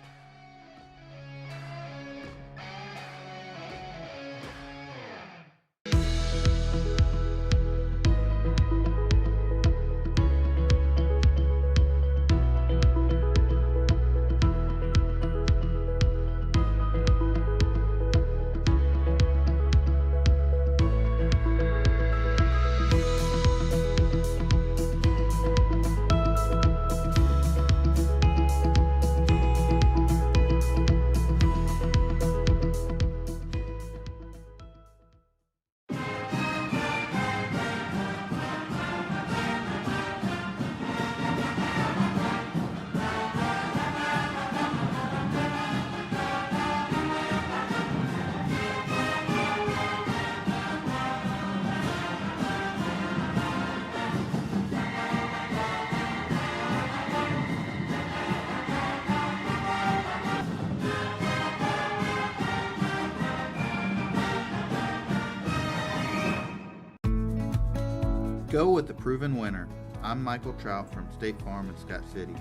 Go with the proven winner. I'm Michael Trout from State Farm in Scott City.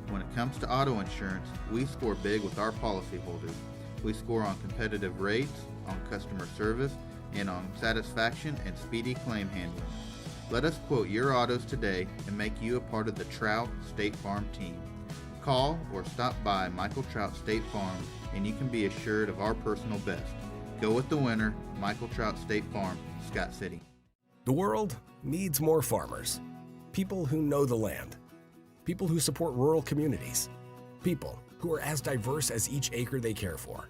When it comes to auto insurance, we score big with our policyholders. We score on competitive rates, on customer service, and on satisfaction and speedy claim handling. Let us quote your autos today and make you a part of the Trout State Farm team. Call or stop by Michael Trout State Farm and you can be assured of our personal best. Go with the winner, Michael Trout State Farm, Scott City. The world needs more farmers. People who know the land. People who support rural communities. People who are as diverse as each acre they care for.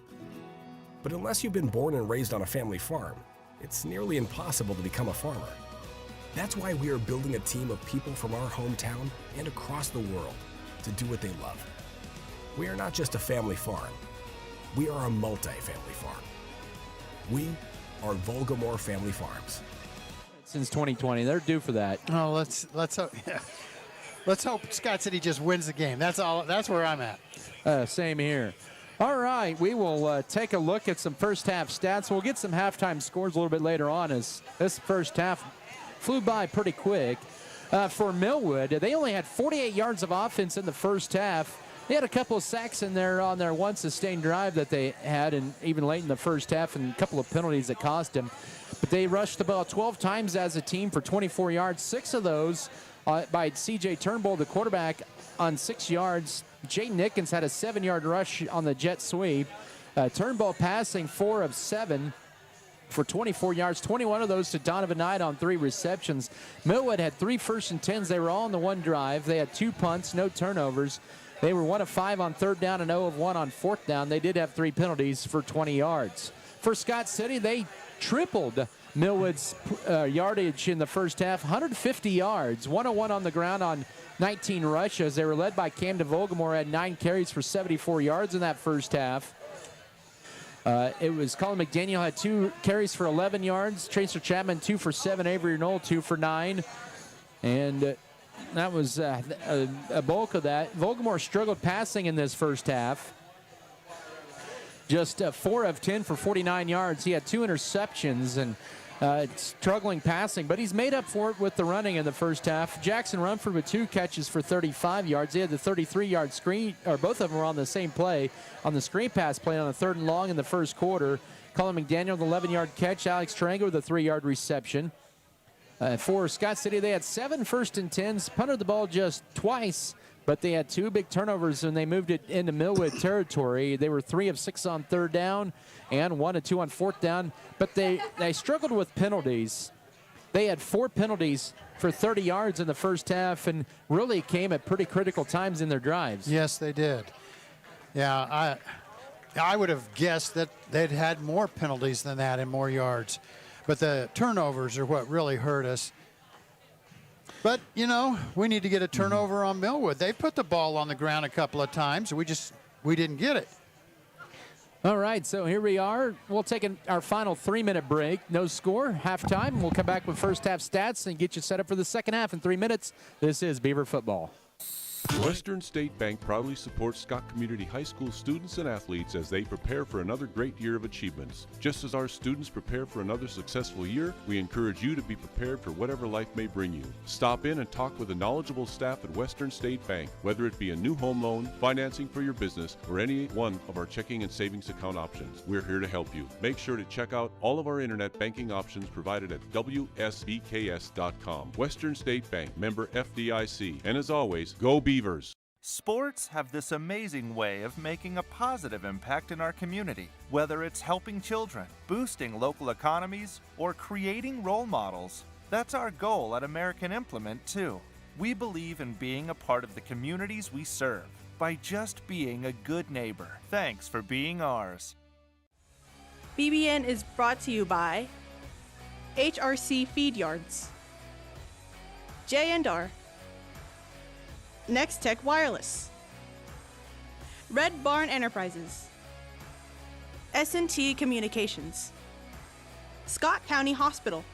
But unless you've been born and raised on a family farm, it's nearly impossible to become a farmer. That's why we are building a team of people from our hometown and across the world to do what they love. We are not just a family farm. We are a multi-family farm. We are Volgamore Family Farms. Since 2020, they're due for that. Oh, let's hope. Yeah. Let's hope Scott City just wins the game. That's all. That's where I'm at. Same here. All right, we will take a look at some first half stats. We'll get some halftime scores a little bit later on, as this first half flew by pretty quick. For Millwood, they only had 48 yards of offense in the first half. They had a couple of sacks in there on their one sustained drive that they had, and even late in the first half, and a couple of penalties that cost them. But they rushed the ball 12 times as a team for 24 yards. 6 of those by C.J. Turnbull, the quarterback, on 6 yards. Jay Nickens had a 7-yard rush on the jet sweep. Turnbull passing 4 of 7 for 24 yards, 21 of those to Donovan Knight on 3 receptions. Millwood had 3 first and 10s. They were all on the one drive. They had 2 punts, no turnovers. They were 1 of 5 on 3rd down and 0 of 1 on 4th down. They did have 3 penalties for 20 yards. For Scott City, they tripled Millwood's yardage in the first half, 150 yards, 101 on the ground on 19 rushes. They were led by Camden Volgamore, had 9 carries for 74 yards in that first half. It was Colin McDaniel had 2 carries for 11 yards. Tracer Chapman 2 for 7. Avery Knoll 2 for 9. And that was a bulk of that. Volgamore struggled passing in this first half. Just 4 of 10 for 49 yards. He had 2 interceptions and struggling passing, but he's made up for it with the running in the first half. Jackson Rumford with 2 catches for 35 yards. He had the 33-yard screen, or both of them were on the same play, on the screen pass play on a 3rd and long in the first quarter. Colin McDaniel, the 11-yard catch. Alex Tarango with a 3-yard reception. For Scott City, they had 7 first and 10s, punted the ball just twice, but they had 2 big turnovers when they moved it into Millwood territory. They were 3 of 6 on 3rd down and 1 of 2 on 4th down, but they struggled with penalties. They had 4 penalties for 30 yards in the first half and really came at pretty critical times in their drives. Yes, they did. Yeah, I would have guessed that they'd had more penalties than that and more yards, but the turnovers are what really hurt us. But, you know, we need to get a turnover on Millwood. They put the ball on the ground a couple of times. We didn't get it. All right, so here we are. We'll take our final 3-minute break. No score, halftime. We'll come back with first half stats and get you set up for the second half in 3 minutes. This is Beaver Football. Western State Bank proudly supports Scott Community High School students and athletes as they prepare for another great year of achievements. Just as our students prepare for another successful year, we encourage you to be prepared for whatever life may bring you. Stop in and talk with the knowledgeable staff at Western State Bank, whether it be a new home loan, financing for your business, or any one of our checking and savings account options. We're here to help you. Make sure to check out all of our internet banking options provided at WSBKS.com. Western State Bank, member FDIC. And as always, go Beavers! Sports have this amazing way of making a positive impact in our community. Whether it's helping children, boosting local economies, or creating role models, that's our goal at American Implement too. We believe in being a part of the communities we serve by just being a good neighbor. Thanks for being ours. BBN is brought to you by HRC Feed Yards, J&R, Next Tech Wireless, Red Barn Enterprises, S&T Communications, Scott County Hospital,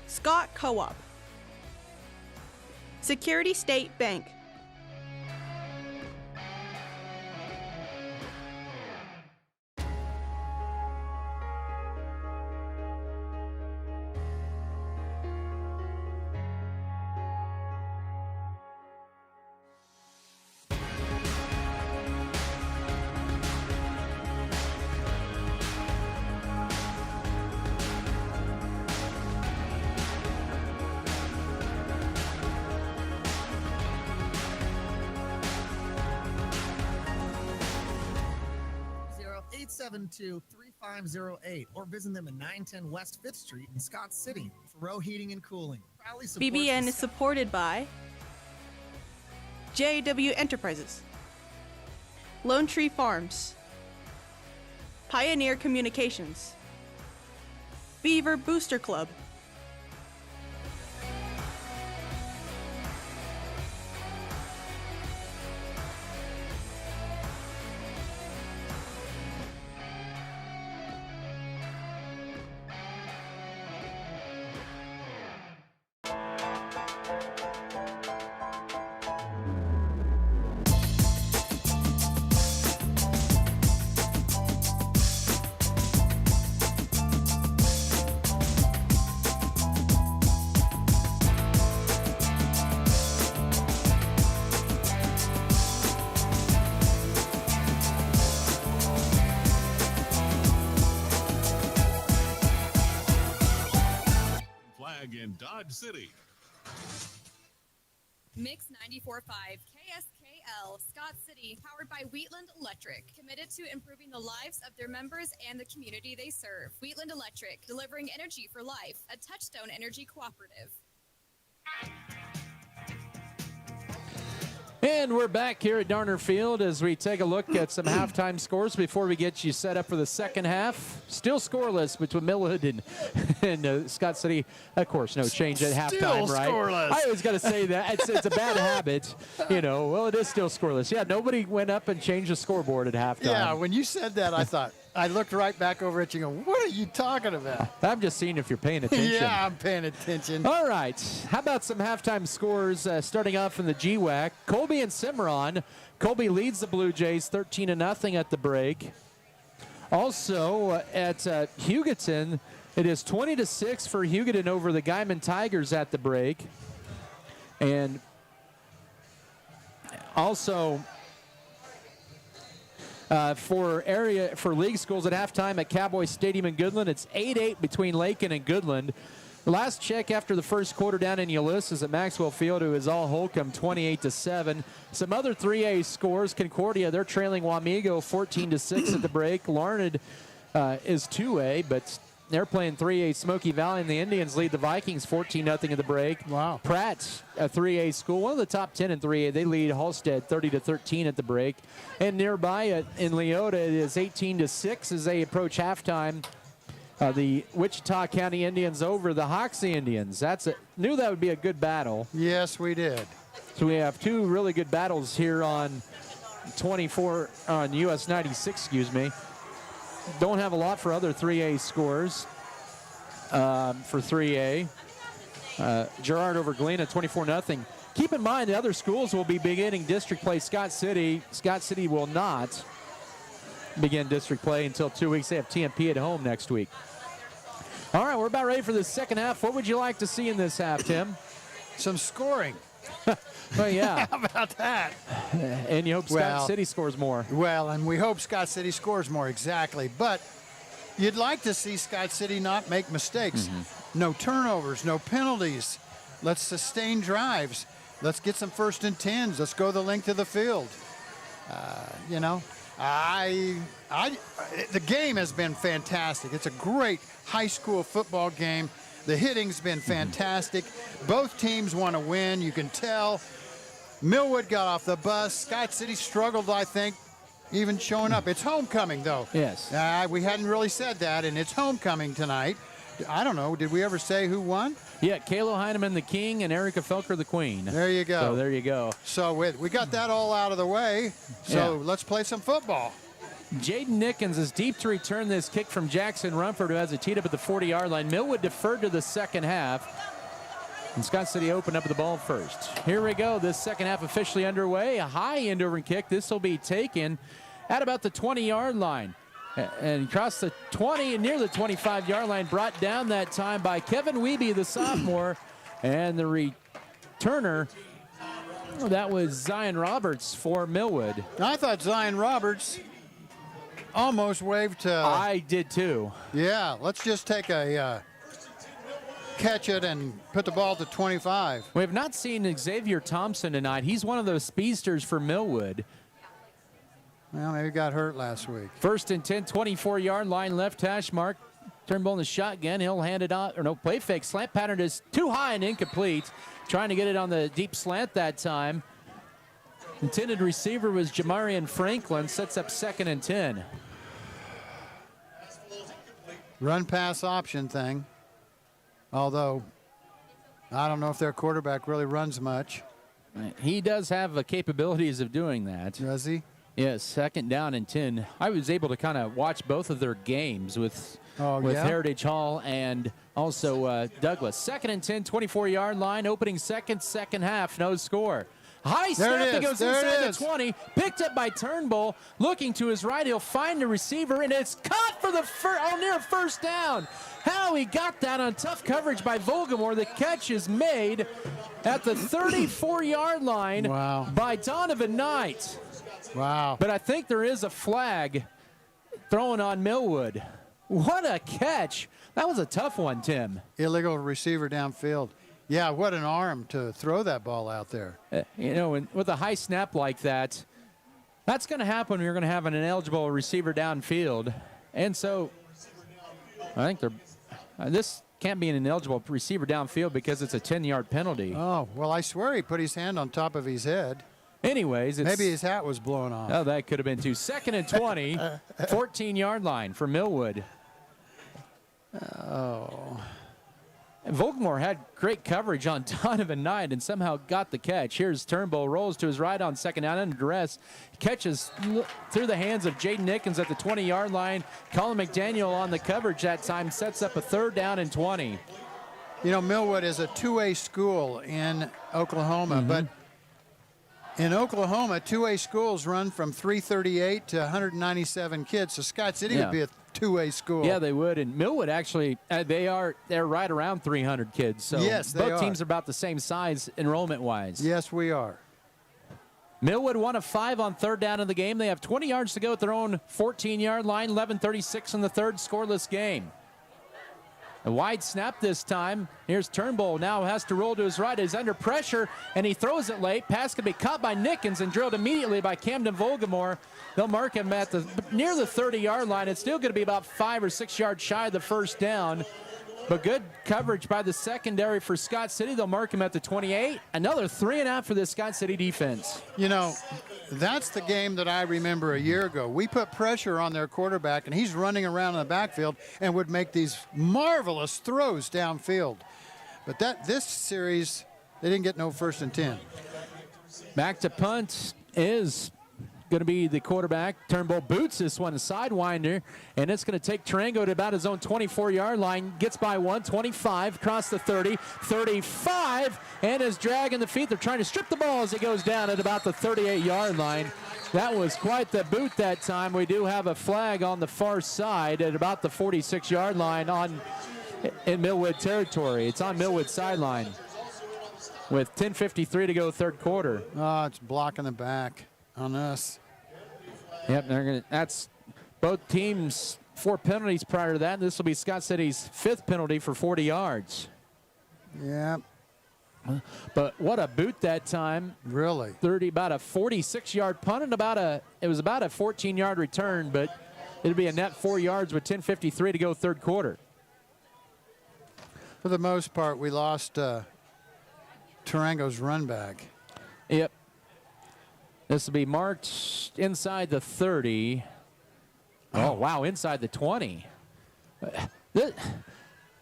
Scott Co-op, Security State Bank. To 3508 or visit them at 910 West 5th Street in Scott City. Thoreau Heating and Cooling. BBN is supported by JW Enterprises, Lone Tree Farms, Pioneer Communications, Beaver Booster Club, in Dodge City. Mix 94.5 KSKL Scott City, powered by Wheatland Electric, committed to improving the lives of their members and the community they serve. Wheatland Electric, delivering energy for life, a Touchstone Energy cooperative. And we're back here at Darner Field as we take a look at some halftime scores before we get you set up for the second half. Still scoreless between Millwood and Scott City. Of course, no change at halftime, right? Scoreless. I always got to say that. It's a bad habit, Well, it is still scoreless. Yeah, nobody went up and changed the scoreboard at halftime. Yeah, when you said that, I thought, I looked right back over at you and go, what are you talking about? I'm just seeing if you're paying attention. Yeah, I'm paying attention. All right. How about some halftime scores starting off in the GWAC? Colby and Cimarron. Colby leads the Blue Jays 13-0 at the break. Also at Hugoton, it is 20-6 for Hugoton over the Guyman Tigers at the break. And also for league schools at halftime at Cowboy Stadium in Goodland, it's 8-8 between Lakin and Goodland. Last check after the first quarter down in Ulysses at Maxwell Field, it was all Holcomb 28-7. Some other 3A scores: Concordia, they're trailing Wamego 14-6 at the break. Larned is 2A, but they're playing 3A Smoky Valley, and the Indians lead the Vikings 14-0 at the break. Wow. Pratt, a 3A school, one of the top 10 in 3A. They lead Halstead 30-13 at the break. And nearby in Leota, it is 18-6 as they approach halftime. The Wichita County Indians over the Hoxie Indians. Knew that would be a good battle. Yes, we did. So we have two really good battles here on US 96, Don't have a lot for other 3A scores. For 3A, Girard over Galena, 24-0. Keep in mind the other schools will be beginning district play. Scott City will not begin district play until 2 weeks. They have TMP at home next week. All right, we're about ready for the second half. What would you like to see in this half, Tim? Some scoring. Oh, yeah. How about that? And you hope Scott City scores more. Well, and we hope Scott City scores more, exactly. But you'd like to see Scott City not make mistakes. Mm-hmm. No turnovers, no penalties. Let's sustain drives. Let's get some 1st and 10s. Let's go the length of the field. The game has been fantastic. It's a great high school football game. The hitting's been fantastic. Both teams want to win. You can tell. Millwood got off the bus. Scott City struggled, I think, even showing up. It's homecoming, though. Yes. We hadn't really said that, and it's homecoming tonight. I don't know. Did we ever say who won? Yeah, Kayla Heineman, the king, and Erica Felker, the queen. There you go. So there you go. So we got that all out of the way. So let's play some football. Jaden Nickens is deep to return this kick from Jackson Rumford, who has it teed up at the 40-yard line. Millwood deferred to the second half. And Scott City opened up the ball first. Here we go. This second half officially underway. A high end over kick. This will be taken at about the 20-yard line. And across the 20 and near the 25-yard line, brought down that time by Kevin Wiebe, the sophomore. And the returner, that was Zion Roberts for Millwood. I thought Zion Roberts almost waved to... I did too. Yeah, let's just take a catch it and put the ball to 25. We have not seen Xavier Thompson tonight. He's one of those speedsters for Millwood. Well, maybe he got hurt last week. 1st and 10, 24-yard line, left hash mark. Turnbull in the shotgun. He'll hand it out. Or no, play fake. Slant pattern is too high and incomplete. Trying to get it on the deep slant that time. Intended receiver was Jamarian Franklin. Sets up 2nd and 10. Run pass option thing. Although, I don't know if their quarterback really runs much. He does have the capabilities of doing that. Does he? Yes, 2nd down and 10. I was able to kind of watch both of their games with Heritage Hall and also Douglas. 2nd and 10, 24-yard line, opening second half, no score. High snap that goes inside the 20, picked up by Turnbull. Looking to his right, he'll find the receiver, and it's caught for the near 1st down. How he got that on tough coverage by Volgamore. The catch is made at the 34-yard line by Donovan Knight. Wow. But I think there is a flag thrown on Millwood. What a catch. That was a tough one, Tim. Illegal receiver downfield. Yeah, what an arm to throw that ball out there. You know, with a high snap like that, that's going to happen when you're going to have an ineligible receiver downfield. And so I think this can't be an ineligible receiver downfield because it's a 10-yard penalty. Oh, well, I swear he put his hand on top of his head. Anyways, maybe his hat was blown off. Oh, that could have been too. 2nd and 20, 14-yard line for Millwood. Oh. And Volgamore had great coverage on Donovan Knight and somehow got the catch. Here's Turnbull, rolls to his right on 2nd down under duress. Catches through the hands of Jaden Nickens at the 20-yard line. Colin McDaniel on the coverage that time sets up a 3rd down and 20. You know, Millwood is a two-A school in Oklahoma, but in Oklahoma, two-A schools run from 338 to 197 kids. So Scott City would be a two-A school. Yeah, they would. And Millwood actually, they're right around 300 kids. So yes, both teams are about the same size enrollment-wise. Yes, we are. Millwood 1 of 5 on 3rd down in the game. They have 20 yards to go at their own 14-yard line. 11:36 in the 3rd, scoreless game. A wide snap this time. Here's Turnbull. Now has to roll to his right. He's under pressure, and he throws it late. Pass can be caught by Nickens and drilled immediately by Camden Volgamore. They'll mark him at near the 30-yard line. It's still going to be about 5 or 6 yards shy of the 1st down. But good coverage by the secondary for Scott City. They'll mark him at the 28. Another 3.5 for the Scott City defense. You know, that's the game that I remember a year ago. We put pressure on their quarterback, and he's running around in the backfield and would make these marvelous throws downfield. But this series, they didn't get no 1st and 10. Back to punt is going to be the quarterback. Turnbull boots this one, a sidewinder, and it's going to take Tarango to about his own 24-yard line. Gets by 1, 25, across the 30, 35, and is dragging the feet. They're trying to strip the ball as it goes down at about the 38-yard line. That was quite the boot that time. We do have a flag on the far side at about the 46-yard line in Millwood territory. It's on Millwood sideline with 10:53 to go, 3rd quarter. Oh, it's blocking the back on us. Yep, that's both teams 4 penalties prior to that. This will be Scott City's 5th penalty for 40 yards. Yeah. But what a boot that time. Really? About a 46-yard punt and it was about a 14-yard return, but it'll be a net 4 yards with 10:53 to go, 3rd quarter. For the most part, we lost Tarango's run back. Yep. This will be marked inside the 30. Oh, wow, inside the 20.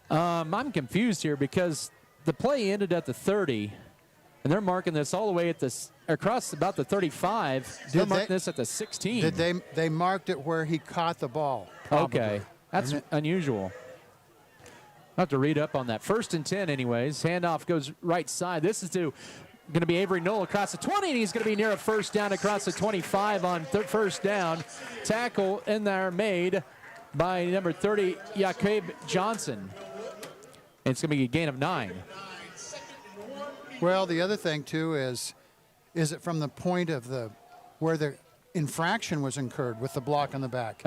I'm confused here because the play ended at the 30, and they're marking this all the way at across about the 35. They're marking this at the 16. They marked it where he caught the ball. Probably. Okay, that's unusual. I'll have to read up on that. 1st and 10 anyways. Handoff goes right side. This is going to be Avery Knoll across the 20, and he's going to be near a 1st down across the 25 on 1st down. Tackle in there made by number 30, Jacob Johnson. And it's going to be a gain of 9. Well, the other thing, too, is it from the point of where the infraction was incurred with the block on the back?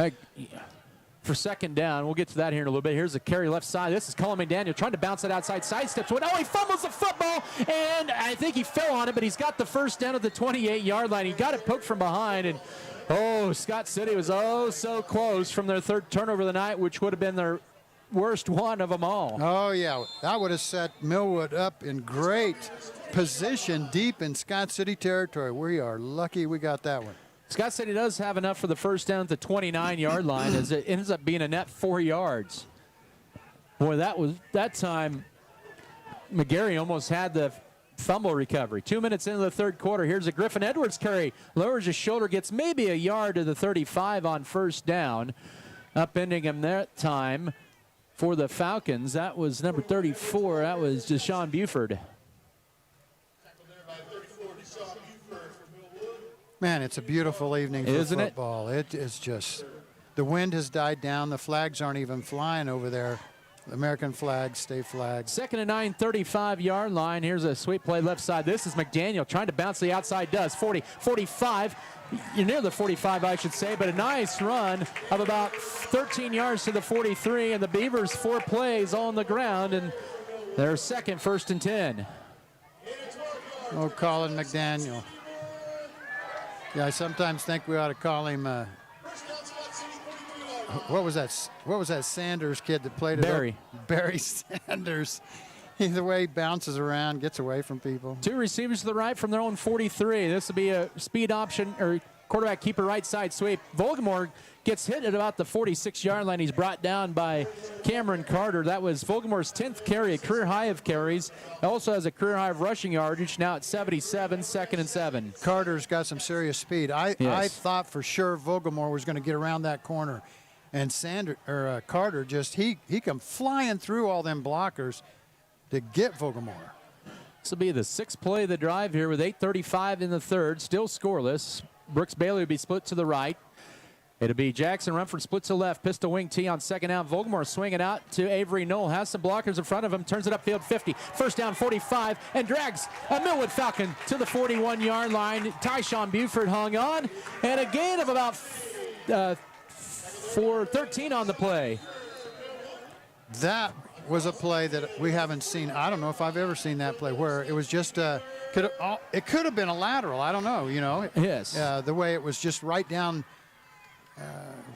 For 2nd down, we'll get to that here in a little bit. Here's a carry left side. This is Colin McDaniel trying to bounce it outside, sidesteps. Oh, he fumbles the football, and I think he fell on it, but he's got the 1st down at the 28-yard line. He got it poked from behind, and Scott City was so close from their 3rd turnover of the night, which would have been their worst one of them all. Oh, yeah. That would have set Millwood up in great position deep in Scott City territory. We are lucky we got that one. Scott City does have enough for the 1st down at the 29-yard line as it ends up being a net 4 yards. Boy, that time McGarry almost had the fumble recovery. 2 minutes into the 3rd quarter. Here's a Griffin Edwards carry. Lowers his shoulder, gets maybe a yard to the 35 on 1st down. Upending him that time for the Falcons. That was number 34. That was Deshaun Buford. Man, it's a beautiful evening for football. It is just, the wind has died down. The flags aren't even flying over there. The American flag, state flag. 2nd and 9, 35-yard line. Here's a sweep play left side. This is McDaniel trying to bounce the outside. Does 40, 45. You're near the 45, I should say, but a nice run of about 13 yards to the 43, and the Beavers 4 plays all on the ground, and they're second, 1st and 10. Oh, Colin McDaniel. Yeah, I sometimes think we ought to call him. What was that? What was that Sanders kid that played it? Barry. Barry Sanders. The way he bounces around, gets away from people. 2 receivers to the right from their own 43. This will be a speed option or quarterback keeper right side sweep. Volgamore gets hit at about the 46-yard line. He's brought down by Cameron Carter. That was Volgamore's 10th carry, a career high of carries. Also has a career high of rushing yardage, now at 77, 2nd and 7. Carter's got some serious speed. I thought for sure Volgamore was going to get around that corner. And Carter just, he come flying through all them blockers to get Volgamore. This will be the 6th play of the drive here with 8:35 in the 3rd, still scoreless. Brooks Bailey will be split to the right. It'll be Jackson Rumford split to left, pistol wing T on 2nd down. Volgamore swinging out to Avery Knoll, has some blockers in front of him, turns it upfield 50, 1st down 45, and drags a Millwood Falcon to the 41-yard line. Tyshawn Buford hung on, and a gain of about 13 on the play. That was a play that we haven't seen. I don't know if I've ever seen that play where it was just it could have been a lateral. I don't know, you know. Yes. The way it was just right down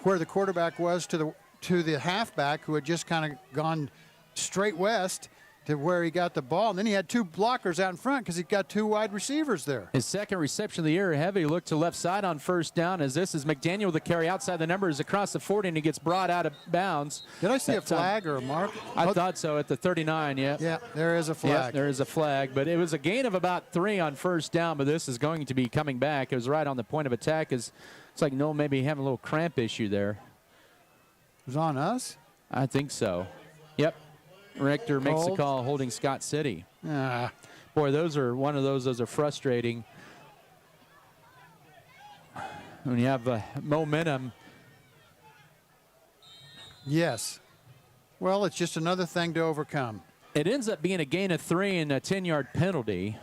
where the quarterback was to the halfback, who had just kind of gone straight west to where he got the ball. And then he had 2 blockers out in front because he got 2 wide receivers there. His 2nd reception of the year. Heavy look to left side on 1st down, as this is McDaniel with the carry outside the numbers across the 40, and he gets brought out of bounds. Did I see a flag or a mark? I thought so at the 39, yeah. Yeah, there is a flag. Yeah, there is a flag, but it was a gain of about 3 on 1st down, but this is going to be coming back. It was right on the point of attack. It's like Noel maybe having a little cramp issue there. It was on us? I think so. Yep. Rector makes the call, holding Scott City. Boy, those are those are frustrating. When you have momentum. Yes. Well, it's just another thing to overcome. It ends up being a gain of 3 and a 10-yard penalty.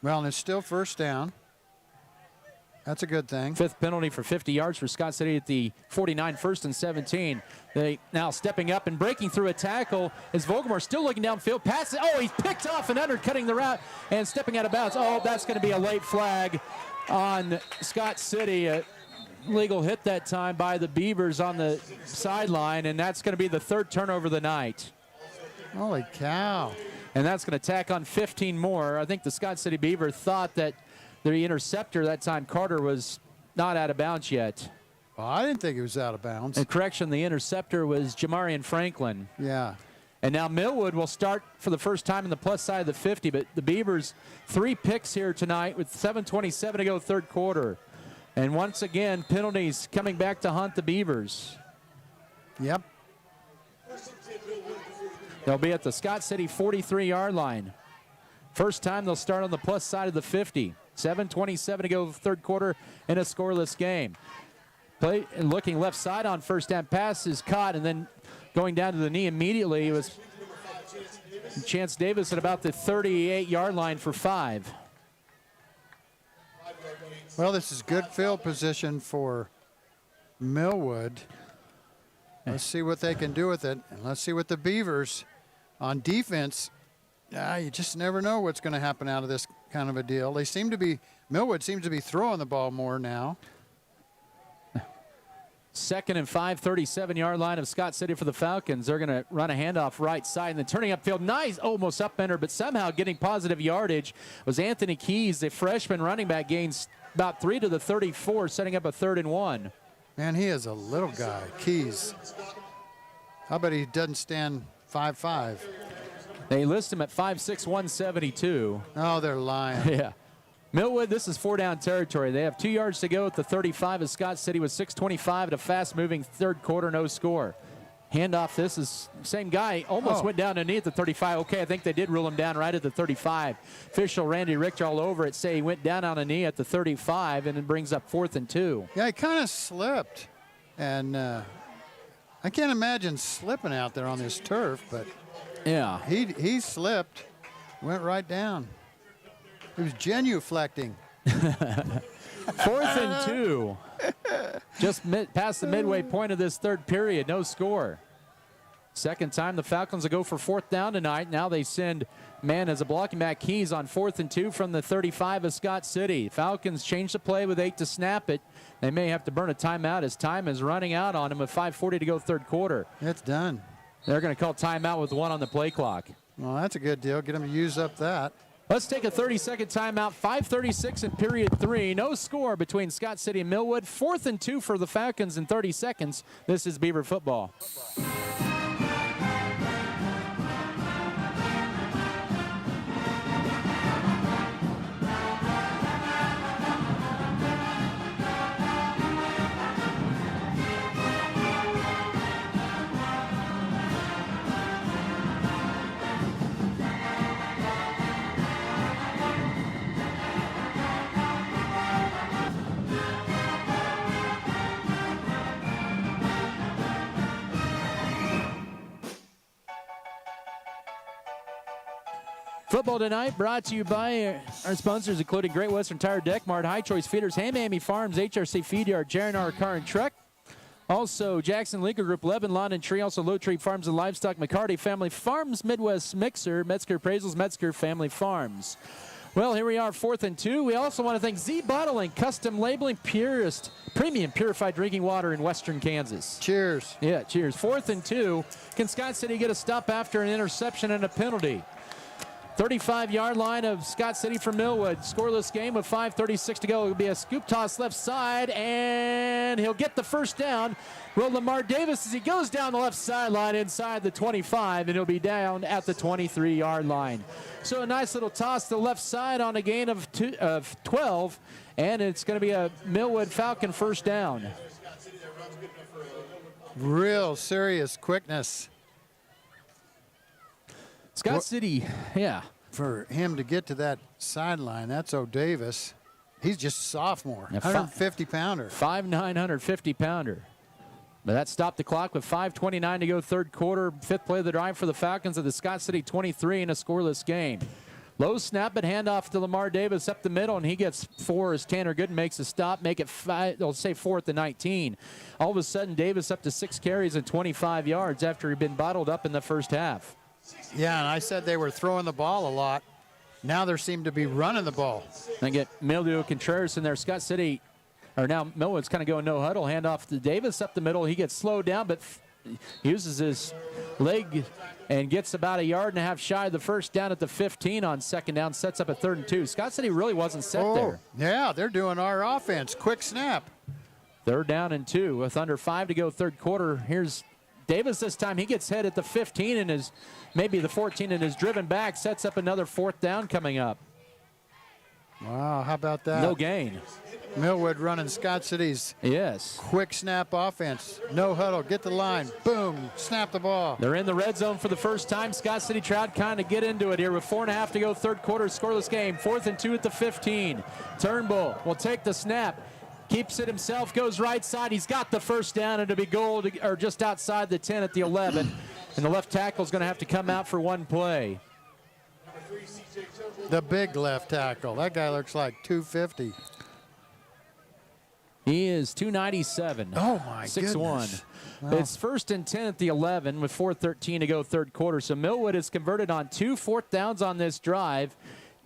Well, and it's still 1st down. That's a good thing. 5th penalty for 50 yards for Scott City at the 49, 1st and 17. They now stepping up and breaking through a tackle as Volgamore still looking downfield. Passes. Oh, he's picked off and undercutting the route and stepping out of bounds. Oh, that's going to be a late flag on Scott City. A legal hit that time by the Beavers on the sideline, and that's going to be the 3rd turnover of the night. Holy cow. And that's going to tack on 15 more. I think the Scott City Beaver thought that the interceptor that time, Carter, was not out of bounds yet. Well, I didn't think he was out of bounds. And correction, the interceptor was Jamarian Franklin. Yeah. And now Millwood will start for the first time in the plus side of the 50, but the Beavers 3 picks here tonight with 7:27 to go 3rd quarter. And once again, penalties coming back to haunt the Beavers. Yep. They'll be at the Scott City 43-yard line. First time they'll start on the plus side of the 50. 7:27 to go 3rd quarter in a scoreless game. Play and looking left side on 1st down, pass is caught, and then going down to the knee immediately. It was Chance Davis at about the 38-yard line for 5. Well, this is good field position for Millwood. Let's see what they can do with it, and let's see what the Beavers on defense. You just never know what's going to happen out of this kind of a deal. Millwood seems to be throwing the ball more now. 2nd and 5, 37-yard line of Scott City for the Falcons. They're going to run a handoff right side and then turning upfield. Nice, almost up-ender, but somehow getting positive yardage was Anthony Keys, the freshman running back, gains about 3 to the 34, setting up a 3rd and 1. Man, he is a little guy, Keys. I bet he doesn't stand 5'5". They list him at 5'6", 172. Oh, they're lying. Yeah. Millwood, this is 4-down territory. They have 2 yards to go at the 35 of Scott City with 6:25 at a fast-moving 3rd quarter, no score. Handoff, this is same guy, almost went down a knee at the 35. Okay, I think they did rule him down right at the 35. Official Randy Richter all over it, say he went down on a knee at the 35, and it brings up 4th and 2. Yeah, he kind of slipped. And I can't imagine slipping out there on this turf, but yeah, he slipped, went right down. He was genuflecting. 4th and 2. Just past the midway point of this third period, no score. Second time the Falcons will go for 4th down tonight. Now they send man as a blocking back Keys on 4th and 2 from the 35 of Scott City. Falcons change the play with 8 to snap it. They may have to burn a timeout as time is running out on them with 5:40 to go third quarter. It's done. They're going to call timeout with 1 on the play clock. Well, that's a good deal. Get them to use up that. Let's take a 30-second timeout. 5:36 in period 3. No score between Scott City and Millwood. 4th and 2 for the Falcons in 30 seconds. This is Beaver football. Football tonight brought to you by our sponsors, including Great Western Tire, Deck Mart, High Choice Feeders, Hamamy Farms, HRC Feed Yard, J&R Car and Truck. Also, Jackson Legal Group, Levin Lawn and Tree, also Low Tree Farms and Livestock, McCarty Family Farms, Midwest Mixer, Metzger Appraisals, Metzger Family Farms. Well, here we are, 4th and 2. We also want to thank Z Bottling, custom labeling, purest, premium purified drinking water in Western Kansas. Cheers. Yeah, cheers. 4th and 2. Can Scott City get a stop after an interception and a penalty? 35-yard line of Scott City for Millwood. Scoreless game with 5:36 to go. It'll be a scoop toss left side, and he'll get the first down. Will Lamar Davis as he goes down the left sideline inside the 25, and he'll be down at the 23-yard line. So a nice little toss to the left side on a gain of 12, and it's going to be a Millwood Falcon first down. Real serious quickness. Scott City, yeah. For him to get to that sideline, that's O'Davis. He's just a sophomore, 150-pounder. 5'9", 150-pounder. But that stopped the clock with 5:29 to go third quarter. 5th play of the drive for the Falcons of the Scott City 23 in a scoreless game. Low snap, but handoff to Lamar Davis up the middle, and he gets 4 as Tanner Gooden makes a stop, make it 4th and 19. All of a sudden, Davis up to 6 carries and 25 yards after he'd been bottled up in the first half. Yeah, and I said they were throwing the ball a lot. Now they seem to be running the ball. And get Mildew Contreras in there. Scott City, or now Millwood's kind of going no huddle. Handoff to Davis up the middle. He gets slowed down, but uses his leg and gets about 1.5 yards shy of the first down at the 15 on second down. Sets up a 3rd and 2. Scott City really wasn't set there. Yeah, they're doing our offense. Quick snap. 3rd down and 2 with under 5 to go third quarter. Here's Davis this time. He gets hit at the 15 and is maybe the 14 and is driven back. Sets up another 4th down coming up. Wow, how about that? No gain. Millwood running Scott City's quick snap offense. No huddle, get the line, boom, snap the ball. They're in the red zone for the first time. Scott City tried kind of get into it here with 4.5 to go third quarter, scoreless game. 4th and 2 at the 15. Turnbull will take the snap. Keeps it himself, goes right side. He's got the first down, and it'll be goal or just outside the 10 at the 11. And the left tackle's going to have to come out for one play. The big left tackle. That guy looks like 250. He is 297. Oh, my 6'1". goodness. Wow. It's 1st and 10 at the 11 with 4:13 to go third quarter. So Millwood has converted on 2 4th downs on this drive,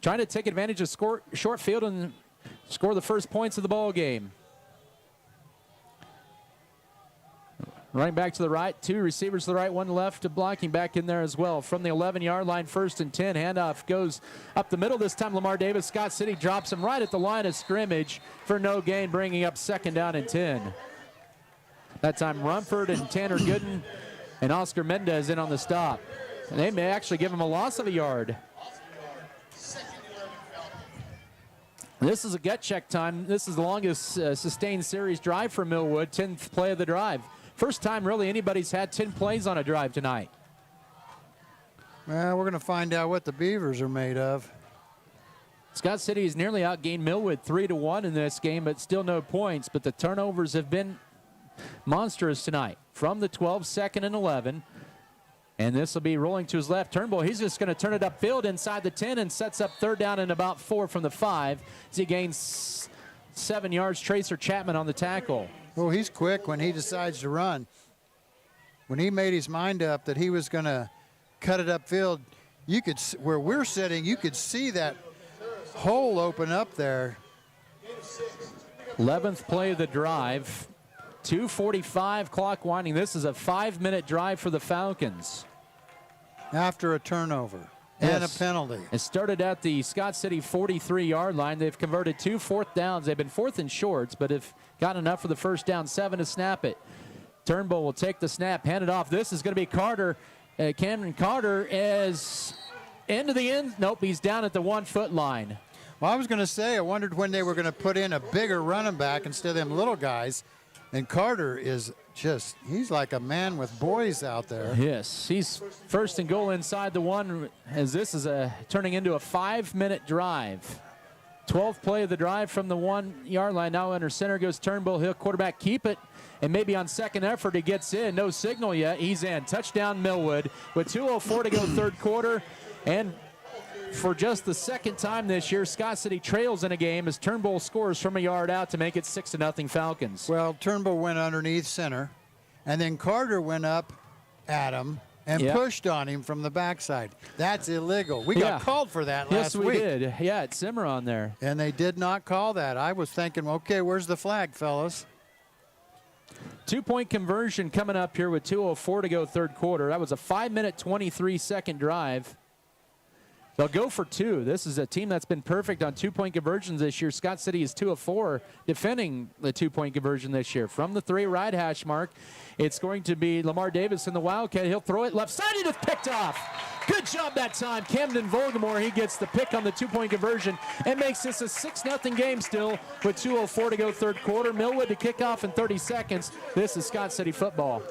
trying to take advantage of short field and score the first points of the ball game. Running back to the right, 2 receivers to the right, 1 left, blocking back in there as well. From the 11-yard line, 1st and 10. Handoff goes up the middle. This time Lamar Davis. Scott City drops him right at the line of scrimmage for no gain, bringing up 2nd down and 10. That time Rumford and Tanner Gooden and Oscar Mendez in on the stop. And they may actually give him a loss of a yard. This is a gut check time. This is the longest sustained series drive for Millwood, 10th play of the drive. First time really anybody's had 10 plays on a drive tonight. Well, we're going to find out what the Beavers are made of. Scott City has nearly outgained Millwood 3-1 in this game, but still no points. But the turnovers have been monstrous tonight. From the 12, 2nd and 11. And this will be rolling to his left. Turnbull, he's just going to turn it upfield inside the 10 and sets up third down and about 4 from the 5 as he gains 7 yards. Tracer Chapman on the tackle. Oh, he's quick when he decides to run. When he made his mind up that he was going to cut it upfield, you could, where we're sitting, you could see that hole open up there. 11th play of the drive. 2:45 clock winding. This is a 5-minute drive for the Falcons. After a turnover and a penalty. It started at the Scott City 43-yard line. They've converted 2 fourth downs. They've been fourth and shorts, but have gotten enough for the first down. 7 to snap it. Turnbull will take the snap, hand it off. This is going to be Carter. Cameron Carter is into the end. Nope, he's down at the 1-foot line. Well, I was going to say, I wondered when they were going to put in a bigger running back instead of them little guys. And Carter is just, he's like a man with boys out there. Yes, he's first and goal inside the 1 as this is turning into a 5-minute drive. 12th play of the drive from the 1-yard line. Now under center goes Turnbull. He'll quarterback keep it. And maybe on second effort he gets in. No signal yet. He's in. Touchdown Millwood with 2:04 to go third quarter. And for just the second time this year, Scott City trails in a game as Turnbull scores from a yard out to make it 6-0 Falcons. Well, Turnbull went underneath center, and then Carter went up at him and pushed on him from the backside. That's illegal. We got called for that last week. Yes, we did. Yeah, it's Cimarron there. And they did not call that. I was thinking, okay, where's the flag, fellas? 2-point conversion coming up here with 2:04 to go third quarter. That was a 5-minute, 23-second drive. They'll go for 2. This is a team that's been perfect on 2-point conversions this year. Scott City is 2 of 4 defending the 2-point conversion this year. From the 3 right hash mark, it's going to be Lamar Davis in the Wildcat. He'll throw it left side. It is picked off. Good job that time. Camden Volgamore, he gets the pick on the 2-point conversion and makes this a 6-0 game still with 2:04 to go third quarter. Millwood to kick off in 30 seconds. This is Scott City football.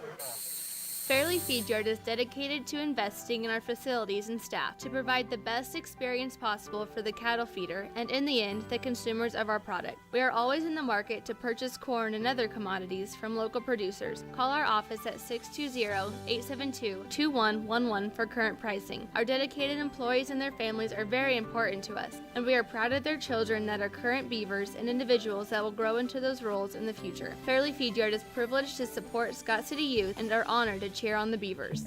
Fairleigh Feed Yard is dedicated to investing in our facilities and staff to provide the best experience possible for the cattle feeder and, in the end, the consumers of our product. We are always in the market to purchase corn and other commodities from local producers. Call our office at 620-872-2111 for current pricing. Our dedicated employees and their families are very important to us, and we are proud of their children that are current Beavers and individuals that will grow into those roles in the future. Fairleigh Feed Yard is privileged to support Scott City youth and are honored to cheer on the Beavers.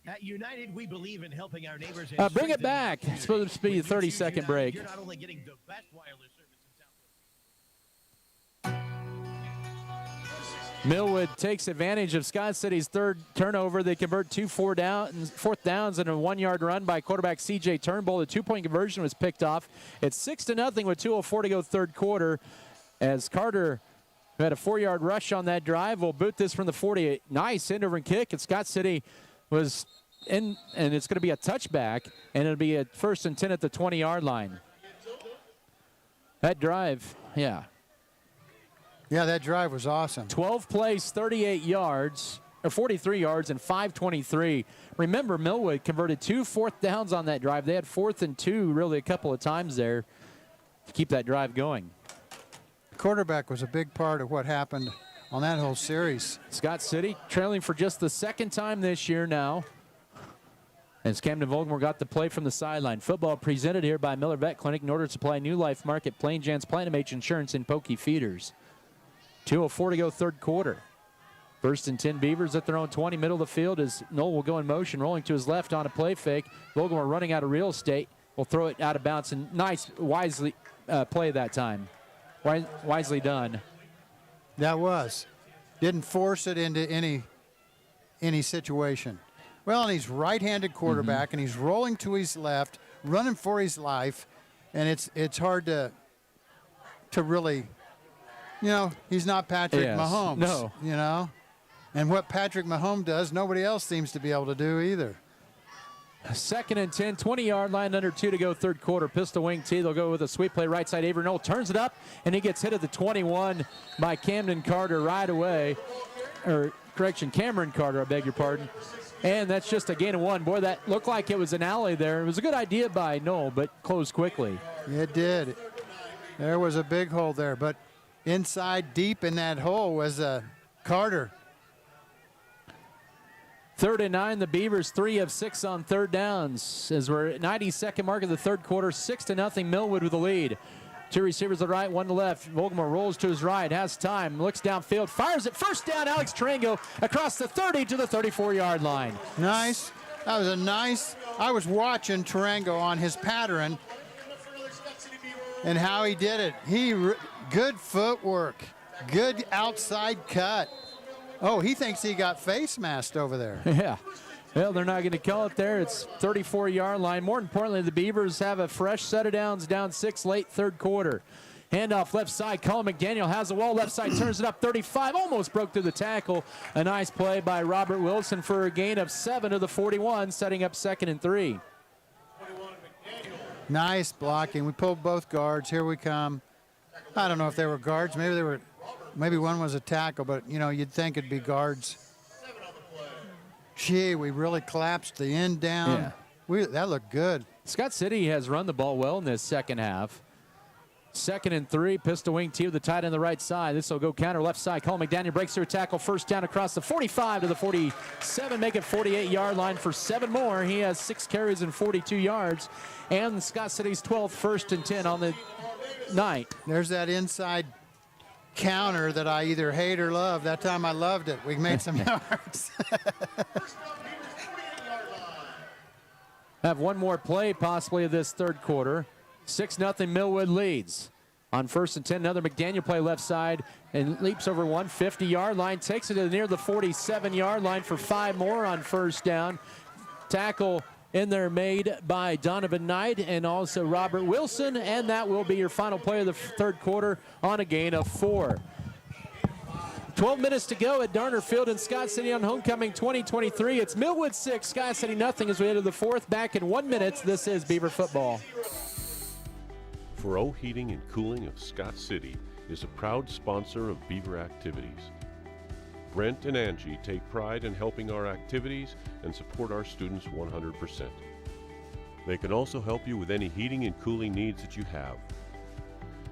At United, we believe in helping our neighbors. Bring it back. It's supposed to be a 30-second break. You're not only getting the best wireless service in Southwest. Millwood takes advantage of Scott City's third turnover. They convert 2 fourth downs and a 1-yard run by quarterback C.J. Turnbull. The 2-point conversion was picked off. It's 6-0 with 2:04 to go third quarter as Carter, who had a 4-yard rush on that drive, will boot this from the 40. Nice end over and kick. And Scott City was in, and it's going to be a touchback, and it'll be a 1st and 10 at the 20-yard line. That drive, yeah, that drive was awesome. 12 plays, 38 yards, or 43 yards, and 5:23. Remember, Millwood converted 2 fourth downs on that drive. They had 4th and 2 really a couple of times there to keep that drive going. Quarterback was a big part of what happened on that whole series. Scott City trailing for just the second time this year now, as Camden Volgamore got the play from the sideline. Football presented here by Miller Vet Clinic in order to supply New Life Market, Plain Jan's Platinum H Insurance, and Pokey Feeders. 2:04 to go third quarter. 1st and 10 Beavers at their own 20, middle of the field as Knoll will go in motion, rolling to his left on a play fake. Volgamore running out of real estate, will throw it out of bounds, and nice, wisely play that time. Wisely done. That was. Didn't force it into any situation. Well, and he's right-handed quarterback, and he's rolling to his left, running for his life, and it's hard to really, he's not Patrick Mahomes. No. And what Patrick Mahomes does, nobody else seems to be able to do either. 2nd and 10, 20-yard line, under 2 to go third quarter. Pistol wing T. They'll go with a sweep play right side. Avery Knoll turns it up, and he gets hit at the 21 by Camden Carter right away. Cameron Carter, I beg your pardon. And that's just a gain of 1. Boy, that looked like it was an alley there. It was a good idea by Knoll, but closed quickly. It did. There was a big hole there, but inside deep in that hole was Carter. 3rd and 9. The Beavers 3 of 6 on third downs as we're at 92nd mark of the third quarter. 6-0 Millwood with the lead. 2 receivers to the right, 1 to left. Vogelmore rolls to his right, has time, looks downfield, fires it. First down, Alex Tarango across the 30 to the 34-yard line. Nice. That was a nice. I was watching Tarango on his pattern and how he did it. Good footwork, good outside cut. Oh, he thinks he got face masked over there. Yeah. Well, they're not going to call it there. It's 34-yard line. More importantly, the Beavers have a fresh set of downs, down 6 late third quarter. Handoff left side. Colin McDaniel has the wall left side, turns it up 35, almost broke through the tackle. A nice play by Robert Wilson for a gain of 7 to the 41, setting up 2nd and 3. Nice blocking. We pulled both guards. Here we come. I don't know if they were guards. Maybe one was a tackle, but, you know, you'd think it'd be guards. Gee, we really collapsed the end down. Yeah. That looked good. Scott City has run the ball well in this second half. 2nd and 3, pistol wing T with the tight end the right side. This will go counter left side. Colin McDaniel breaks through a tackle. First down across the 45 to the 47. Make it 48-yard line for 7 more. He has 6 carries and 42 yards. And Scott City's 12th, 1st and 10 on the night. There's that inside counter that I either hate or love. That time I loved it. We made some yards. Have one more play possibly of this third quarter. 6-0 Millwood leads. On 1st and 10, another McDaniel play left side and leaps over 150-yard line. Takes it to near the 47-yard line for 5 more on first down. Tackle in there made by Donovan Knight and also Robert Wilson, and that will be your final play of the third quarter on a gain of 4. 12 minutes to go at Darner Field in Scott City on Homecoming 2023. It's Millwood 6, Scott City nothing as we enter the 4th. Back in 1 minute. This is Beaver football. Furrow Heating and Cooling of Scott City is a proud sponsor of Beaver activities. Brent and Angie take pride in helping our activities and support our students 100%. They can also help you with any heating and cooling needs that you have.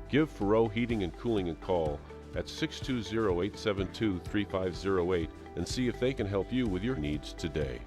Give Furrow Heating and Cooling a call at 620-872-3508 and see if they can help you with your needs today.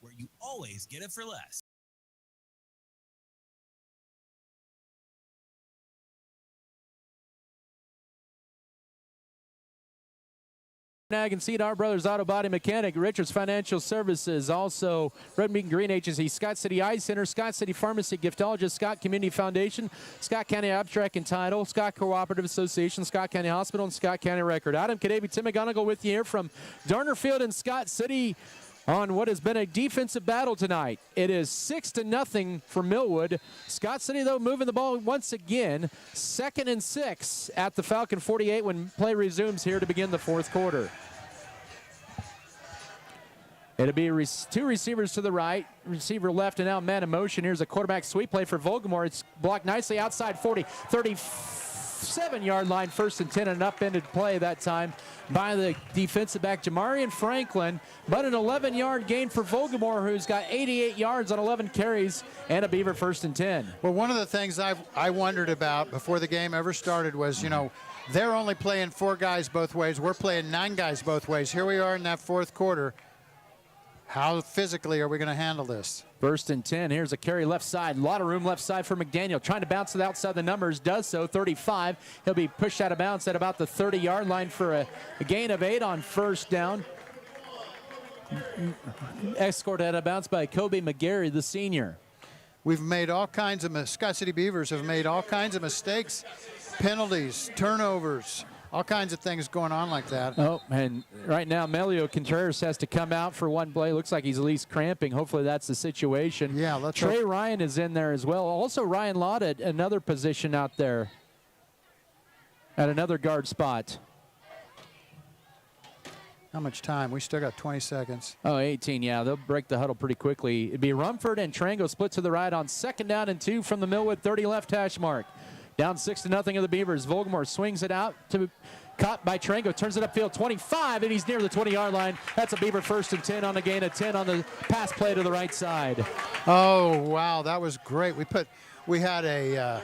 where you always get it for less. Nag and Cedar Brothers Auto Body Mechanic, Richards Financial Services, also Red Meat and Green Agency, Scott City Eye Center, Scott City Pharmacy, Giftologist, Scott Community Foundation, Scott County Abstract and Title, Scott Cooperative Association, Scott County Hospital, and Scott County Record. Adam Kadavy, Tim McGonigal with you here from Darner Field in Scott City on what has been a defensive battle tonight. It is 6-0 for Millwood. Scott City, though, moving the ball once again. 2nd and 6 at the Falcon 48 when play resumes here to begin the fourth quarter. It'll be two receivers to the right, receiver left, and now man in motion. Here's a quarterback sweep play for Vogelmore. It's blocked nicely outside 40, 37-yard line, 1st and 10, an upended play that time by the defensive back Jamarian Franklin, but an 11-yard gain for Vogelmore, who's got 88 yards on 11 carries, and a Beaver 1st and 10. Well, one of the things I wondered about before the game ever started was, you know, they're only playing 4 guys both ways. We're playing 9 guys both ways. Here we are in that fourth quarter. How physically are we going to handle this? 1st and 10. Here's a carry left side. A lot of room left side for McDaniel. Trying to bounce it outside the numbers. Does so. 35. He'll be pushed out of bounds at about the 30-yard line for a gain of 8 on first down. Escorted out of bounds by Kobe McGarry, the senior. We've made all kinds of Scott City Beavers have made all kinds of mistakes, penalties, turnovers. All kinds of things going on like that. Oh, and right now, Melio Contreras has to come out for one play. Looks like he's at least cramping. Hopefully that's the situation. Yeah, let's Trey hope. Ryan is in there as well. Also, Ryan Lott at another position out there at another guard spot. How much time? We still got 20 seconds. Oh, 18, yeah. They'll break the huddle pretty quickly. It'd be Rumford and Trango split to the right on 2nd down and 2 from the Millwood 30 left hash mark. Down 6-0 of the Beavers. Volgamore swings it out to caught by Trango, turns it upfield 25, and he's near the 20-yard line. That's a Beaver 1st and 10 on the gain of 10 on the pass play to the right side. Oh, wow, that was great. We had a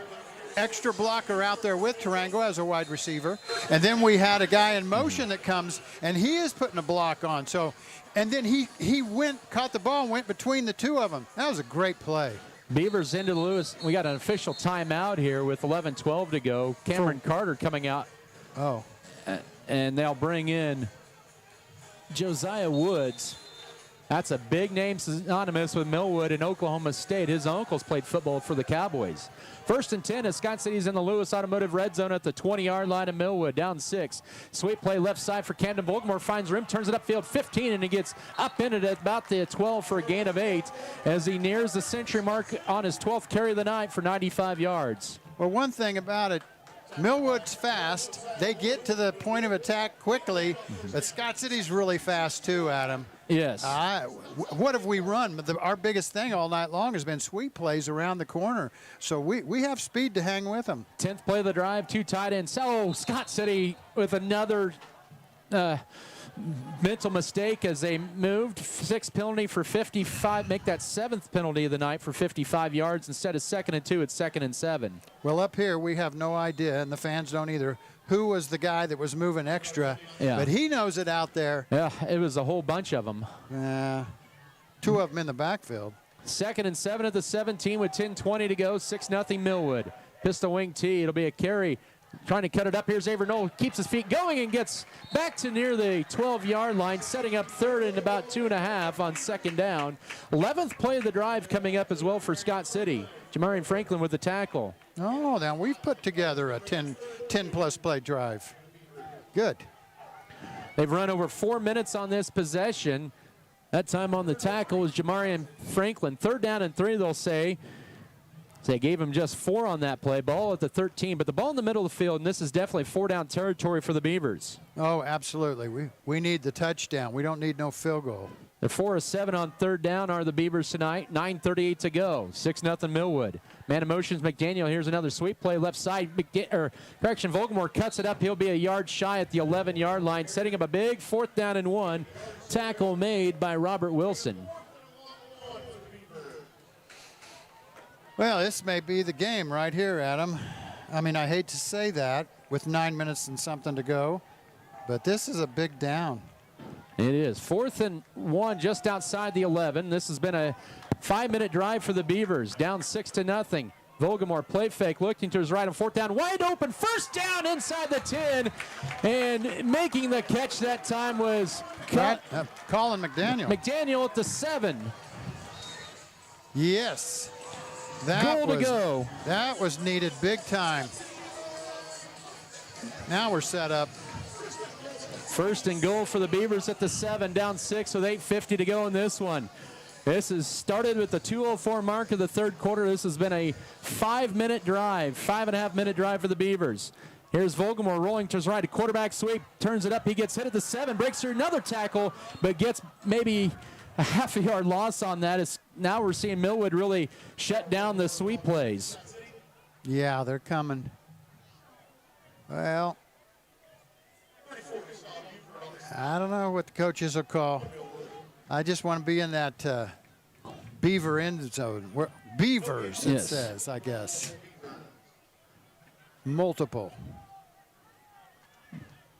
extra blocker out there with Tarango as a wide receiver, and then we had a guy in motion that comes, and he is putting a block on. So, and then he caught the ball and went between the two of them. That was a great play. Beavers into the Lewis. We got an official timeout here with 11:12 to go. Cameron Carter coming out. Oh. And they'll bring in Josiah Woods. That's a big name synonymous with Millwood and Oklahoma State. His uncles played football for the Cowboys. 1st and 10 as Scott City's in the Lewis Automotive red zone at the 20-yard line of Millwood. Down 6. Sweep play left side for Camden. Volgamore finds room, turns it upfield 15, and he gets up in it at about the 12 for a gain of 8 as he nears the century mark on his 12th carry of the night for 95 yards. Well, one thing about it, Millwood's fast. They get to the point of attack quickly, but Scott City's really fast too, Adam. Yes. What have we run? Our biggest thing all night long has been sweep plays around the corner. So we have speed to hang with them. 10th play of the drive, 2 tight ends. So Scott City with another mental mistake as they moved. 6th penalty for 55. Make that 7th penalty of the night for 55 yards. Instead of 2nd and 2, it's 2nd and 7. Well, up here we have no idea, and the fans don't either, who was the guy that was moving extra. Yeah. But he knows it out there. Yeah, it was a whole bunch of them. 2 of them in the backfield. 2nd and 7 at the 17 with 10:20 to go. 6-0 Millwood. Pistol wing tee. It'll be a carry. Trying to cut it up. Here's Avery Knoll. Keeps his feet going and gets back to near the 12-yard line, setting up 3rd and about 2.5 on 2nd down. 11th play of the drive coming up as well for Scott City. Jamarian Franklin with the tackle. Oh, now we've put together a 10-plus play drive. Good. They've run over 4 minutes on this possession. That time on the tackle was Jamarian Franklin. 3rd down and 3, they'll say. They gave him just 4 on that play. Ball at the 13, but the ball in the middle of the field, and this is definitely 4-down territory for the Beavers. Oh, absolutely. We need the touchdown. We don't need no field goal. They're 4 of 7 on 3rd down are the Beavers tonight. 9:38 to go. 6-0 Millwood. Man in motions, McDaniel. Here's another sweep play left side. Volgamore cuts it up. He'll be a yard shy at the 11-yard line, setting up a big 4th down and 1. Tackle made by Robert Wilson. Well, this may be the game right here, Adam. I mean, I hate to say that with 9 minutes and something to go, but this is a big down. It is. 4th and 1 just outside the 11. This has been a 5-minute drive for the Beavers. Down 6-0. Volgamore play fake, looking to his right on 4th down. Wide open, 1st down inside the 10. And making the catch that time was Colin McDaniel. McDaniel at the 7. Yes. Goal to go. That was needed big time. Now we're set up. 1st and goal for the Beavers at the 7, down 6 with 8:50 to go in this one. This has started with the 2:04 mark of the 3rd quarter. This has been a 5-minute drive, 5.5-minute drive for the Beavers. Here's Volgamore rolling to his right, a quarterback sweep, turns it up. He gets hit at the 7, breaks through another tackle, but gets maybe a half-a-yard loss on that. Now we're seeing Millwood really shut down the sweep plays. Yeah, they're coming. Well, I don't know what the coaches will call. I just want to be in that Beaver end zone. Beavers, it says, I guess. Multiple.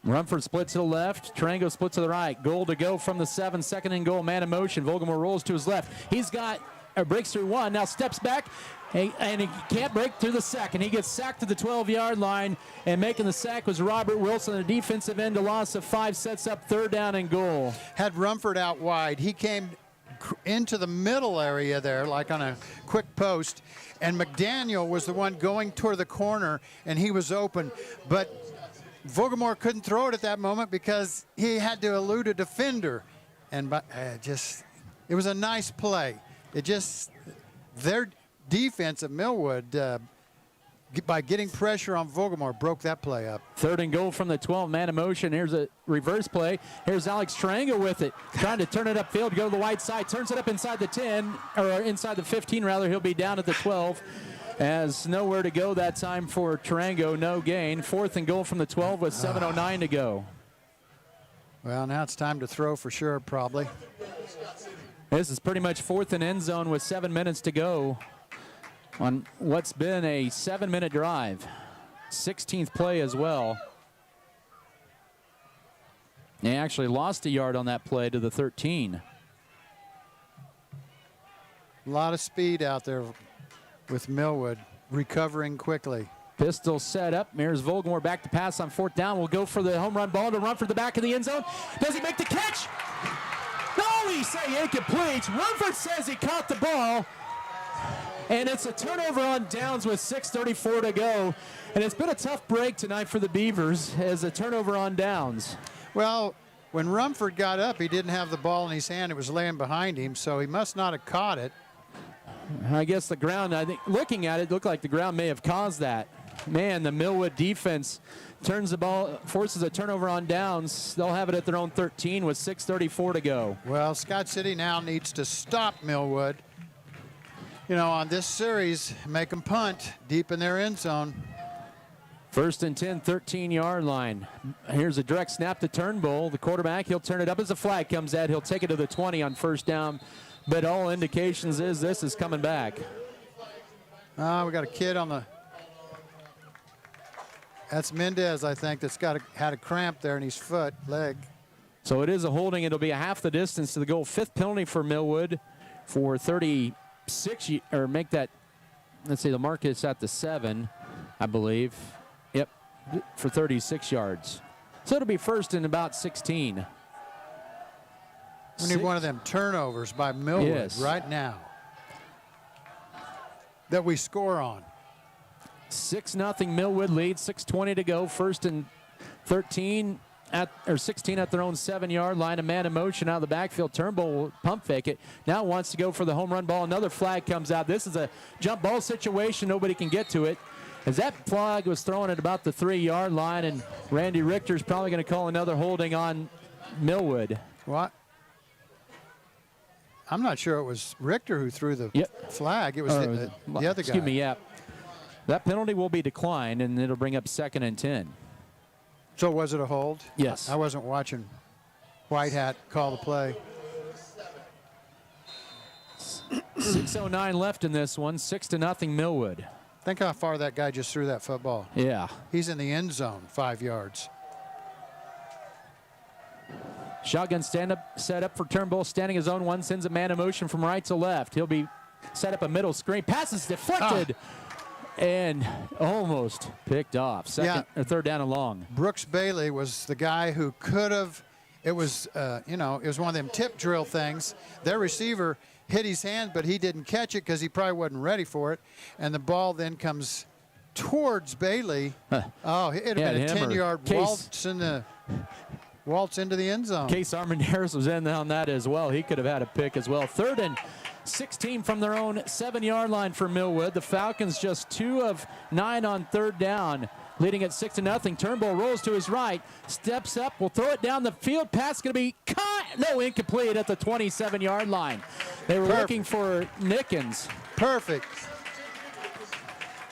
Rumford split to the left. Tarango split to the right. Goal to go from the 7. 2nd and goal. Man in motion. Volgamore rolls to his left. He's got breaks through 1. Now steps back. And he can't break through the 2nd. He gets sacked to the 12-yard line. And making the sack was Robert Wilson. The defensive end, a loss of 5, sets up 3rd down and goal. Had Rumford out wide. He came into the middle area there, like on a quick post. And McDaniel was the one going toward the corner, and he was open. But Volgamore couldn't throw it at that moment because he had to elude a defender. And it was a nice play. Their defense at Millwood by getting pressure on Vogelmore, broke that play up. 3rd and goal from the 12, man in motion. Here's a reverse play. Here's Alex Trango with it, trying to turn it upfield, go to the wide side, turns it up inside the 10, or inside the 15 rather. He'll be down at the 12. As nowhere to go that time for Tarango, no gain. 4th and goal from the 12 with 7:09 to go. Well, now it's time to throw for sure, probably. This is pretty much 4th and end zone with 7 minutes to go on what's been a 7-minute drive. 16th play as well. They actually lost a yard on that play to the 13. A lot of speed out there with Millwood, recovering quickly. Pistol set up. Here's Vogelmore back to pass on 4th down. We'll go for the home run ball to run for the back of the end zone. Does he make the catch? No, he say incomplete. Rumford says he caught the ball. And it's a turnover on downs with 6:34 to go. And it's been a tough break tonight for the Beavers as a turnover on downs. Well, when Rumford got up, he didn't have the ball in his hand. It was laying behind him, so he must not have caught it. I guess the ground, I think, looking at it, looked like the ground may have caused that. Man, the Millwood defense turns the ball, forces a turnover on downs. They'll have it at their own 13 with 6:34 to go. Well, Scott City now needs to stop Millwood. You know, on this series, make them punt deep in their end zone. 1st and 10, 13-yard line. Here's a direct snap to Turnbull. The quarterback, he'll turn it up as the flag comes out. He'll take it to the 20 on 1st down. But all indications is this is coming back. We got a kid on the... That's Mendez, I think, that's had a cramp there in his leg. So it is a holding. It'll be a half the distance to the goal. 5th penalty for Millwood for 36, or make that, let's see, the mark is at the 7, I believe. Yep, for 36 yards. So it'll be 1st and about 16. We need one of them turnovers by Millwood right now that we score on. 6-0 Millwood lead, 6:20 to go. 1st and 13 or 16 at their own 7-yard line. A man in motion out of the backfield. Turnbull will pump fake it. Now wants to go for the home run ball. Another flag comes out. This is a jump ball situation. Nobody can get to it. As that flag was thrown at about the 3-yard line, and Randy Richter's probably going to call another holding on Millwood. What? I'm not sure it was Richter who threw the flag. It was the other guy. Excuse me, yeah. That penalty will be declined, and it'll bring up 2nd and 10. So was it a hold? Yes. I wasn't watching White Hat call the play. 6:09 left in this one. 6-0 Millwood. Think how far that guy just threw that football. Yeah. He's in the end zone, 5 yards. Shotgun set up for Turnbull, standing his own one, sends a man in motion from right to left. He'll be set up a middle screen. Pass is deflected and almost picked off. 3rd down and long. Brooks Bailey was the guy who could have, it was one of them tip drill things. Their receiver hit his hand, but he didn't catch it because he probably wasn't ready for it. And the ball then comes towards Bailey. Oh, it'd have been a 10-yard waltz into the end zone. Case Armendariz was in on that as well. He could have had a pick as well. 3rd and 16 from their own 7-yard line for Millwood. The Falcons just 2 of 9 on 3rd down, leading at 6-0. Turnbull rolls to his right, steps up, will throw it down the field. Pass going to be caught. No, incomplete at the 27-yard line. They were looking for Nickens. Perfect.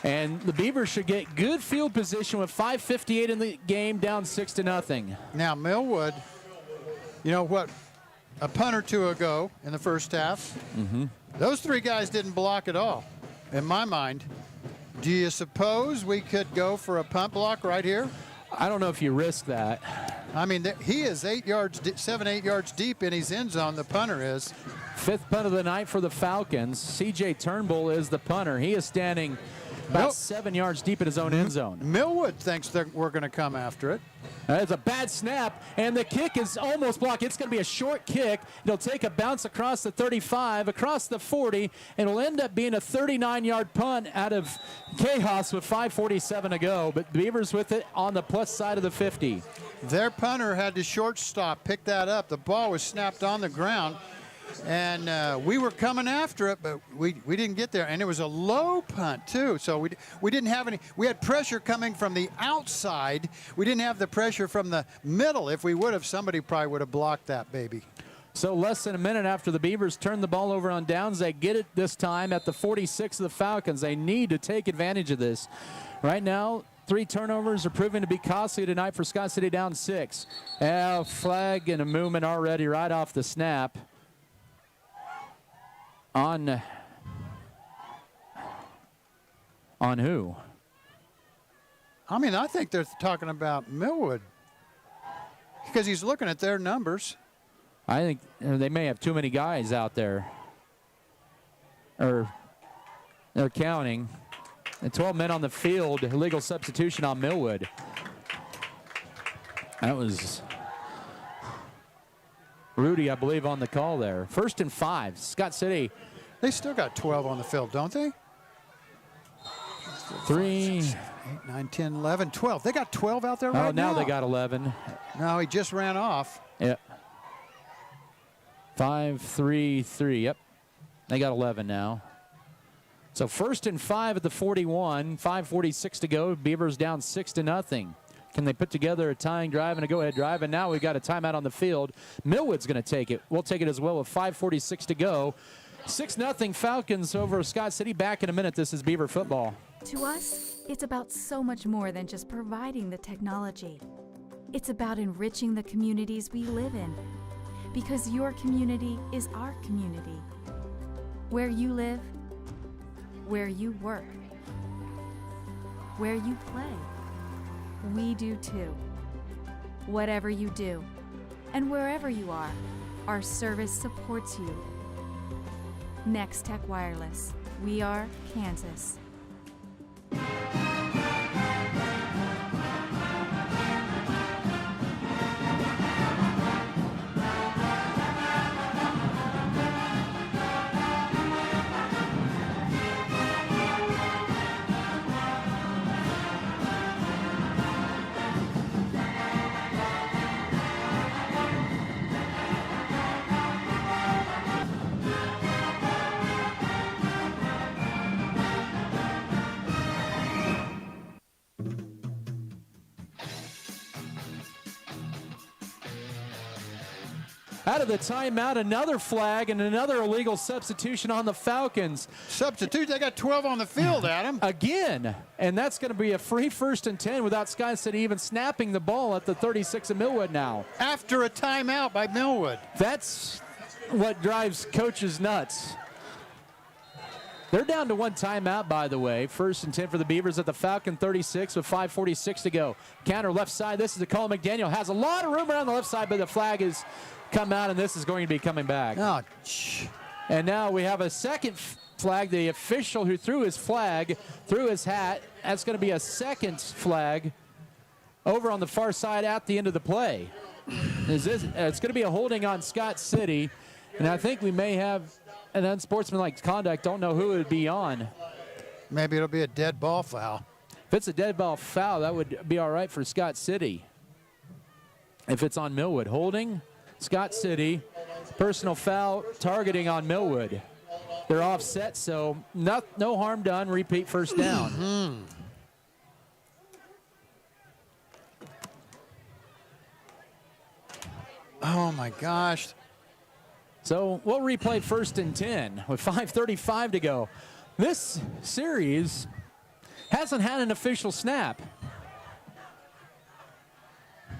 And the Beavers should get good field position with 5:58 in the game, down 6-0. Now Millwood, you know what? A punt or two ago in the first half, those 3 guys didn't block at all, in my mind. Do you suppose we could go for a punt block right here? I don't know if you risk that. I mean, he is 8 yards, 7-8 yards deep in his end zone. The punter is. 5th punt of the night for the Falcons. C.J. Turnbull is the punter. He is standing about 7 yards deep in his own end zone. Millwood thinks that we're going to come after it. It's a bad snap, and the kick is almost blocked. It's going to be a short kick. It'll take a bounce across the 35, across the 40, and it'll end up being a 39-yard punt out of Cajas with 5:47 to go. But the Beavers with it on the plus side of the 50. Their punter had to shortstop pick that up. The ball was snapped on the ground. And we were coming after it, but we didn't get there. And it was a low punt, too. So we didn't have any. We had pressure coming from the outside. We didn't have the pressure from the middle. If we would have, somebody probably would have blocked that baby. So less than a minute after the Beavers turn the ball over on downs, they get it this time at the 46 of the Falcons. They need to take advantage of this. Right now, 3 turnovers are proving to be costly tonight for Scott City, down 6. Flag and a movement already right off the snap. On who? I mean, I think they're talking about Millwood because he's looking at their numbers. I think they may have too many guys out there. Or they're counting. And 12 men on the field, illegal substitution on Millwood. That was Rudy, I believe, on the call there. 1st and 5. Scott City. They still got 12 on the field, don't they? 3, 6, 7, 8, 9, 10, 11, 12. They got 12 out there right now. Oh, now they got 11. No, he just ran off. Yep. 5, 3, 3. Yep. They got 11 now. So 1st and 5 at the 41. 5:46 to go. Beavers down 6-0. Can they put together a tying drive and a go-ahead drive? And now we've got a timeout on the field. Millwood's going to take it. We'll take it as well with 5:46 to go. 6-0 Falcons over Scott City. Back in a minute. This is Beaver football. To us, it's about so much more than just providing the technology. It's about enriching the communities we live in. Because your community is our community. Where you live, where you work, where you play. We do too. Whatever you do, and wherever you are, our service supports you. Next Tech Wireless. We are Kansas. Out of the timeout, another flag and another illegal substitution on the Falcons. Substitute, they got 12 on the field, Adam. Again, and that's going to be a free 1st and 10 without Scott City even snapping the ball at the 36 of Millwood now. After a timeout by Millwood. That's what drives coaches nuts. They're down to 1 timeout, by the way. 1st and 10 for the Beavers at the Falcon 36 with 5:46 to go. Counter left side. This is the call. McDaniel has a lot of room around the left side, but the flag is come out, and this is going to be coming back. Oh, and now we have a second flag. The official who threw his flag, threw his hat. That's going to be a second flag over on the far side at the end of the play. It's going to be a holding on Scott City, and I think we may have an unsportsmanlike conduct. Don't know who it would be on. Maybe it'll be a dead ball foul. If it's a dead ball foul, that would be all right for Scott City. If it's on Millwood, holding Scott City, personal foul, targeting on Millwood. They're offset, so no harm done. Repeat 1st down. Oh, my gosh. So we'll replay 1st and 10 with 5:35 to go. This series hasn't had an official snap.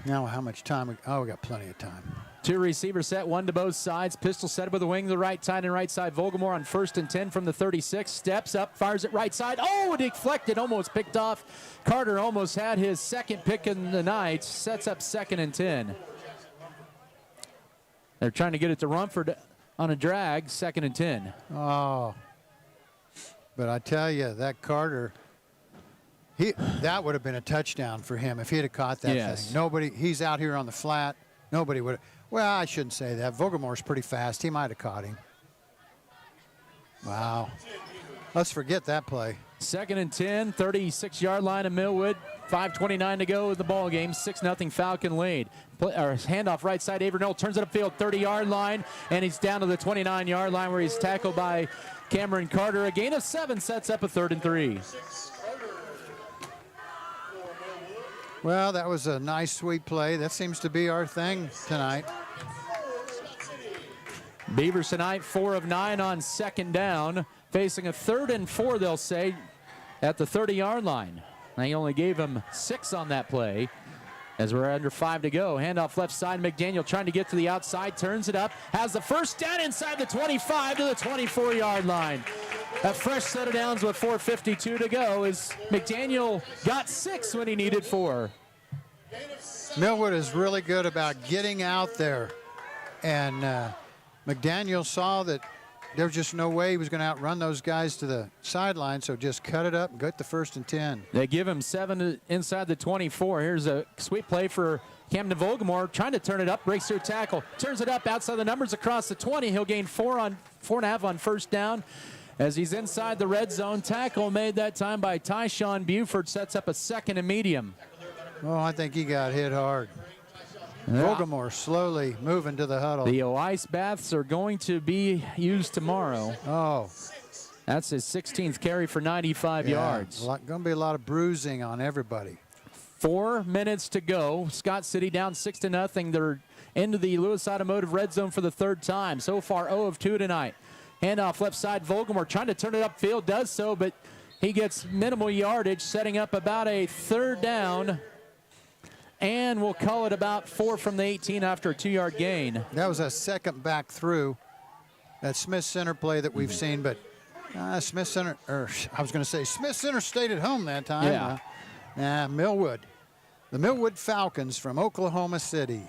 Now how much time? We got plenty of time. 2 receivers set, 1 to both sides. Pistol set with a wing to the right side and right side. Vogelmore on 1st and 10 from the 36. Steps up, fires it right side. Oh, deflected, almost picked off. Carter almost had his second pick in the night. Sets up 2nd and 10. They're trying to get it to Rumford on a drag, 2nd and 10. Oh. But I tell you, that Carter, that would have been a touchdown for him if he'd have caught that thing. He's out here on the flat. Nobody would have. Well, I shouldn't say that. Vogelmore's pretty fast. He might have caught him. Wow. Let's forget that play. 2nd and 10, 36-yard line of Millwood. 5:29 to go in the ball game. 6-0 Falcon lead. Handoff right side. Avernell turns it upfield, 30-yard line, and he's down to the 29-yard line where he's tackled by Cameron Carter. A gain of 7 sets up a 3rd and 3. Well, that was a nice, sweet play. That seems to be our thing tonight. Beavers tonight 4 of 9 on 2nd down, facing a 3rd and 4, they'll say, at the 30-yard line. They only gave him 6 on that play as we're under 5 to go. Handoff left side. McDaniel trying to get to the outside, turns it up, has the first down inside the 25 to the 24-yard line. A fresh set of downs with 4:52 to go as McDaniel got 6 when he needed 4. Millwood is really good about getting out there, and McDaniel saw that there was just no way he was going to outrun those guys to the sideline, so just cut it up and got the 1st and 10. They give him 7 inside the 24. Here's a sweet play for Camden Volgamore, trying to turn it up, breaks through tackle, turns it up outside the numbers across the 20. He'll gain 4.5 on 1st down as he's inside the red zone. Tackle made that time by Tyshawn Buford, sets up a 2nd and medium. Oh, I think he got hit hard. Volgamore slowly moving to the huddle. The ice baths are going to be used tomorrow. Oh. That's his 16th carry for 95 yards. Going to be a lot of bruising on everybody. 4 minutes to go. Scott City down 6-0. They're into the Lewis Automotive red zone for the 3rd time. So far 0 of 2 tonight. Handoff left side. Volgamore trying to turn it upfield, does so, but he gets minimal yardage, setting up about a 3rd down. And we'll call it about 4 from the 18 after a 2-yard gain. That was a second back through that Smith Center play that we've seen, but Smith Center, or I was going to say Smith Center stayed at home that time. Yeah. Millwood. The Millwood Falcons from Oklahoma City.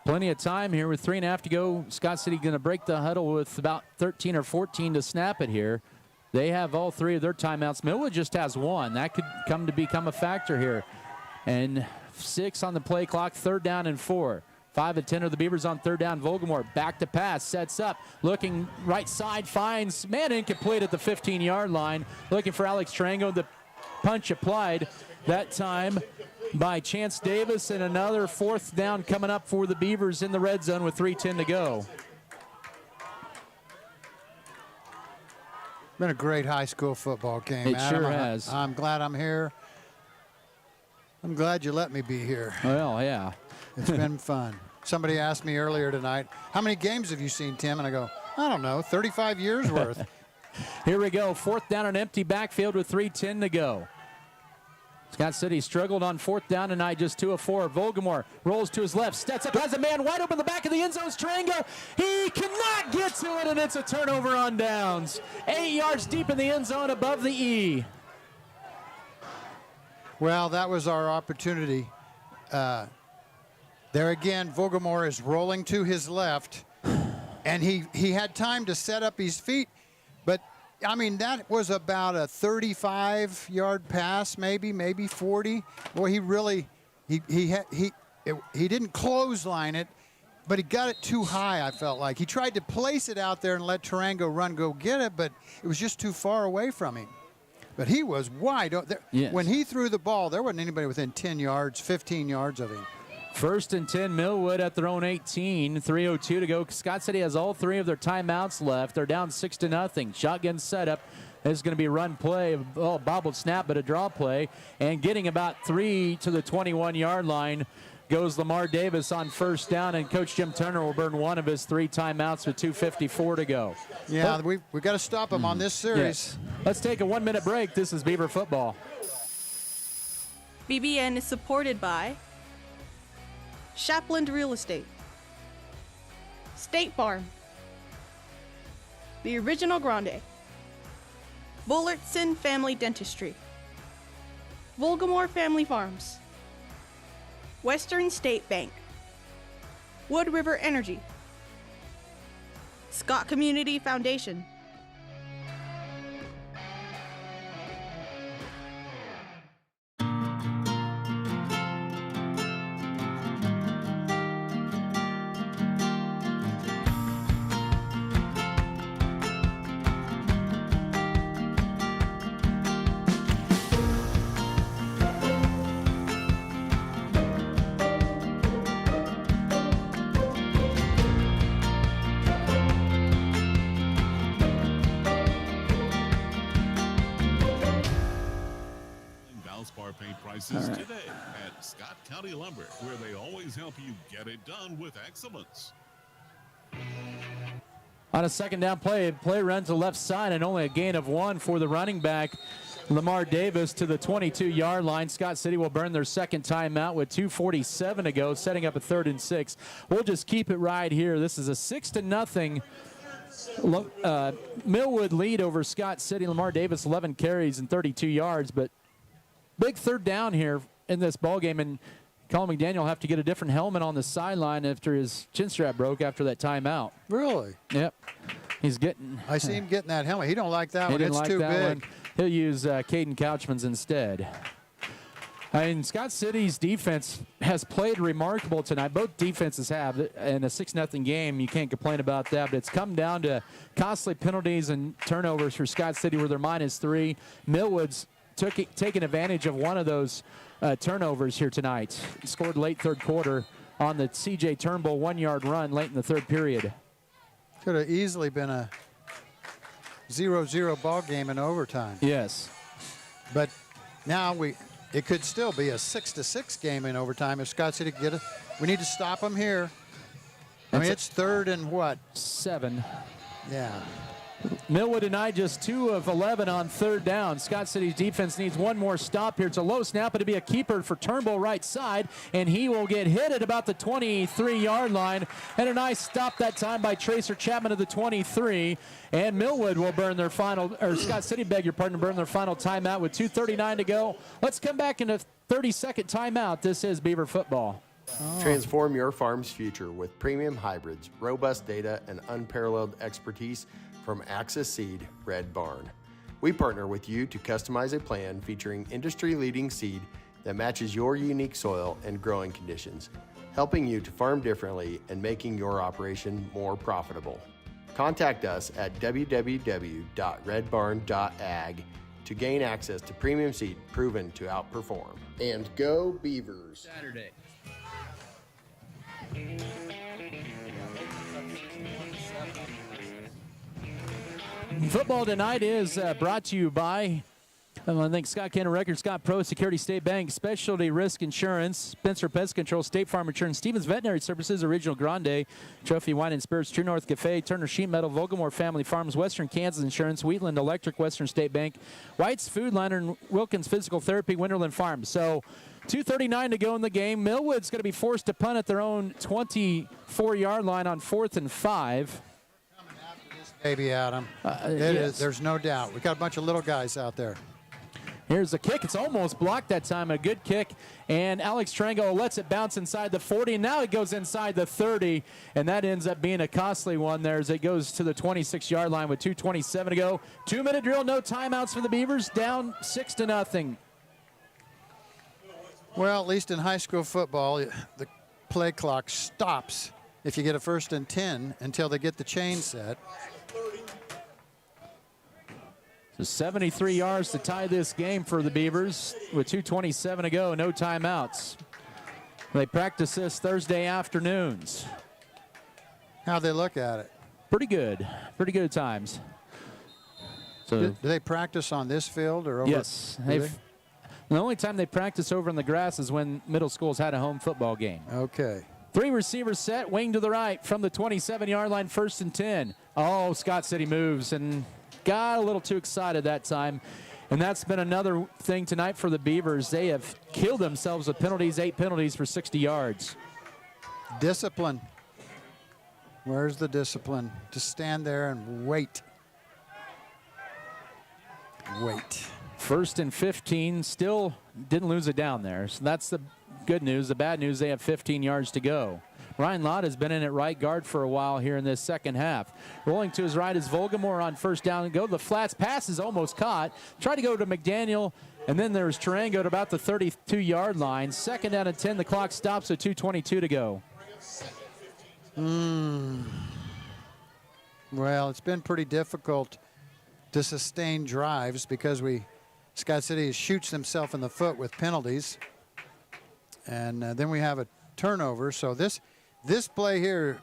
Plenty of time here with 3.5 to go. Scott City going to break the huddle with about 13 or 14 to snap it here. They have all 3 of their timeouts. Millwood just has 1. That could come to become a factor here. And 6 on the play clock, 3rd down and 4. 5 of 10 are the Beavers on 3rd down. Volgamore back to pass, sets up, looking right side, finds man incomplete at the 15-yard line. Looking for Alex Trango. The punch applied that time by Chance Davis, and another 4th down coming up for the Beavers in the red zone with 3:10 to go. Been a great high school football game, Adam. Sure has. I'm glad I'm here. I'm glad you let me be here. Well, yeah. It's been fun. Somebody asked me earlier tonight, how many games have you seen, Tim? And I go, I don't know, 35 years worth. Here we go, 4th down, an empty backfield with 3:10 to go. Scott City struggled on 4th down tonight, just 2 of 4. Volgamore rolls to his left, steps up, has a man wide open in the back of the end zone. Trango, he cannot get to it, and it's a turnover on downs. 8 yards deep in the end zone above the E. Well, that was our opportunity. There again, Volgamore is rolling to his left, and he had time to set up his feet, but I mean, that was about a 35-yard pass, maybe 40. Boy, he really, he didn't clothesline it, but he got it too high, I felt like. He tried to place it out there and let Tarango run go get it, but it was just too far away from him. But he was wide. Yes. When he threw the ball, there wasn't anybody within 10 yards, 15 yards of him. 1st and 10, Millwood at their own 18. 3:02 to go. Scott City has all 3 of their timeouts left. They're down 6-0. Shotgun setup. This is going to be a run play, bobbled snap, but a draw play. And getting about 3 to the 21-yard line goes Lamar Davis on 1st down, and Coach Jim Turner will burn 1 of his 3 timeouts with 2:54 to go. Yeah, we've got to stop him on this series. Yes. Let's take a 1-minute break. This is Beaver football. BBN is supported by Shapland Real Estate, State Farm, The Original Grande, Bullertson Family Dentistry, Volgamore Family Farms, Western State Bank, Wood River Energy, Scott Community Foundation. at Scott County Lumber, where they always help you get it done with excellence. On a second down play run to left side and only a gain of 1 for the running back, Lamar Davis, to the 22-yard line. Scott City will burn their second timeout with 2:47 to go, setting up a 3rd and 6. We'll just keep it right here. This is a 6-0 Millwood lead over Scott City. Lamar Davis, 11 carries and 32 yards, but big 3rd down here in this ball game, and Colin McDaniel will have to get a different helmet on the sideline after his chin strap broke after that timeout. Really? Yep. He's getting. I see him getting that helmet. He don't like that one. It's It's like too that big. one. He'll use Caden Couchman's instead. And Scott City's defense has played remarkable tonight. Both defenses have. In a 6-0 game, you can't complain about that. But it's come down to costly penalties and turnovers for Scott City, where they're -3. Millwood's taking advantage of one of those turnovers here tonight. Scored late 3rd quarter on the C.J. Turnbull 1-yard run late in the 3rd period. Could have easily been a 0-0 ball game in overtime. Yes. But now it could still be a 6-6 game in overtime if Scott City could get it. We need to stop them here. I mean, it's 3rd and what? 7. Yeah. Millwood tonight just 2 of 11 on 3rd down. Scott City's defense needs one more stop here. It's a low snap, but it'll be a keeper for Turnbull right side, and he will get hit at about the 23-yard line. And a nice stop that time by Tracer Chapman of the 23. And Millwood will burn their final, or Scott City, beg your pardon, burn their final timeout with 2:39 to go. Let's come back in a 30-second timeout. This is Beaver football. Transform your farm's future with premium hybrids, robust data, and unparalleled expertise from Axis Seed Red Barn. We partner with you to customize a plan featuring industry-leading seed that matches your unique soil and growing conditions, helping you to farm differently and making your operation more profitable. Contact us at www.redbarn.ag to gain access to premium seed proven to outperform. And go Beavers! Saturday. Football tonight is brought to you by, I think, Scott Cannon Records, Scott Pro, Security State Bank, Specialty Risk Insurance, Spencer Pest Control, State Farm Insurance, Stevens Veterinary Services, Original Grande, Trophy Wine and Spirits, True North Cafe, Turner Sheet Metal, Vogelmore Family Farms, Western Kansas Insurance, Wheatland Electric, Western State Bank, White's Food Liner, and Wilkins Physical Therapy, Winterland Farms. So 2:39 to go in the game. Millwood's going to be forced to punt at their own 24-yard line on 4th and 5. Baby Adam. Yes. There's no doubt. We got a bunch of little guys out there. Here's the kick. It's almost blocked that time. A good kick. And Alex Trango lets it bounce inside the 40. And now it goes inside the 30. And that ends up being a costly one there as it goes to the 26-yard line with 2:27 to go. 2-minute drill, no timeouts for the Beavers. Down 6-0. Well, at least in high school football, the play clock stops if you get a 1st and 10 until they get the chain set. So 73 yards to tie this game for the Beavers with 2:27 to go, no timeouts. They practice this Thursday afternoons. How'd they look at it? Pretty good at times. So Do they practice on this field or over? yes, the only time they practice over in the grass is when middle schools had a home football game. Okay. 3 receivers set, wing to the right from the 27-yard line, 1st and 10. Oh, Scott City moves and got a little too excited that time. And that's been another thing tonight for the Beavers. They have killed themselves with penalties, 8 penalties for 60 yards. Discipline. Where's the discipline? To stand there and wait. Wait. 1st and 15, still didn't lose it down there. So that's the good news. The bad news, they have 15 yards to go. Ryan Lott has been in at right guard for a while here in this second half. Rolling to his right is Vogelmore on 1st down and go. The flats pass is almost caught. Try to go to McDaniel, and then there's Tarango at about the 32-yard line. 2nd down and 10. The clock stops at 2:22 to go. Well, it's been pretty difficult to sustain drives because Scott City shoots themselves in the foot with penalties. And then we have a turnover. So this play here,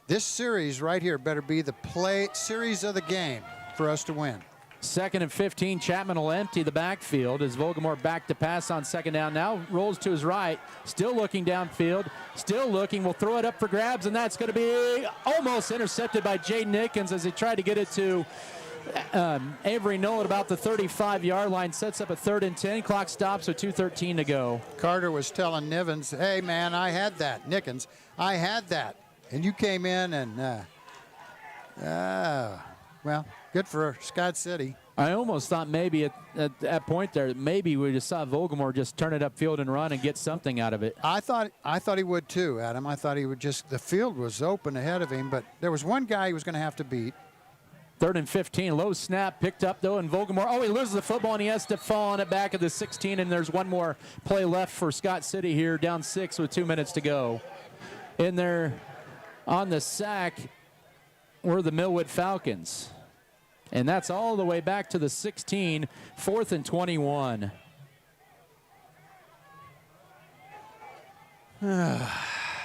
this series right here better be the series of the game for us to win. 2nd and 15. Chapman will empty the backfield as Volgamore back to pass on 2nd down. Now rolls to his right, still looking downfield, still looking. Will throw it up for grabs, and that's going to be almost intercepted by Jay Nickens as he tried to get it to Avery Knoll at about the 35-yard line. Sets up a 3rd and 10. Clock stops with 2:13 to go. Carter was telling Nivens, hey, man, I had that. Nickens, I had that. And you came in and, well, good for Scott City. I almost thought maybe at that point there, maybe we just saw Volgamore just turn it upfield and run and get something out of it. I thought he would too, Adam. I thought he would just, the field was open ahead of him, but there was one guy he was going to have to beat. 3rd and 15, low snap, picked up though, and Volgamore, he loses the football and he has to fall on it back at the 16, and there's one more play left for Scott City here, down 6 with 2 minutes to go. In there on the sack were the Millwood Falcons. And that's all the way back to the 16, 4th and 21.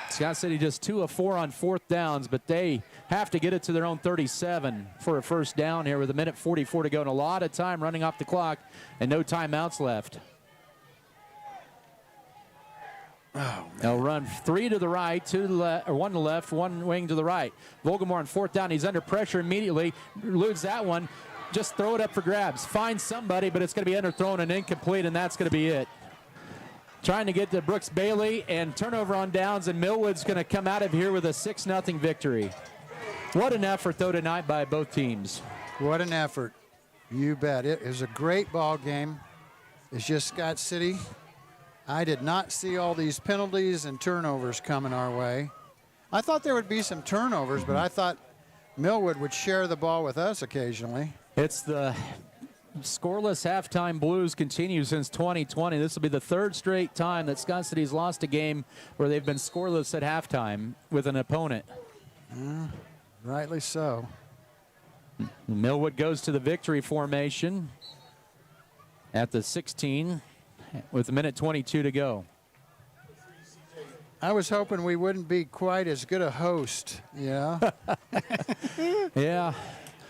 Scott City just 2 of 4 on 4th downs, but they have to get it to their own 37 for a first down here with 1:44 to go and a lot of time running off the clock and no timeouts left. They'll run 3 to the right, 2 to the left, or 1 to the left, 1 wing to the right. Volgamore on 4th down. He's under pressure immediately. Eludes that one. Just throw it up for grabs. Find somebody, but it's going to be underthrown and incomplete, and that's going to be it. Trying to get to Brooks Bailey, and turnover on downs, and Millwood's going to come out of here with a 6-0 victory. What an effort, though, tonight by both teams. What an effort. You bet. It was a great ball game. It's just Scott City. I did not see all these penalties and turnovers coming our way. I thought there would be some turnovers, but I thought Millwood would share the ball with us occasionally. It's the scoreless halftime blues continue since 2020. This will be the 3rd straight time that Scott City's lost a game where they've been scoreless at halftime with an opponent. Rightly so. Millwood goes to the victory formation at the 16 with 1:22 to go. I was hoping we wouldn't be quite as good a host, yeah. Yeah.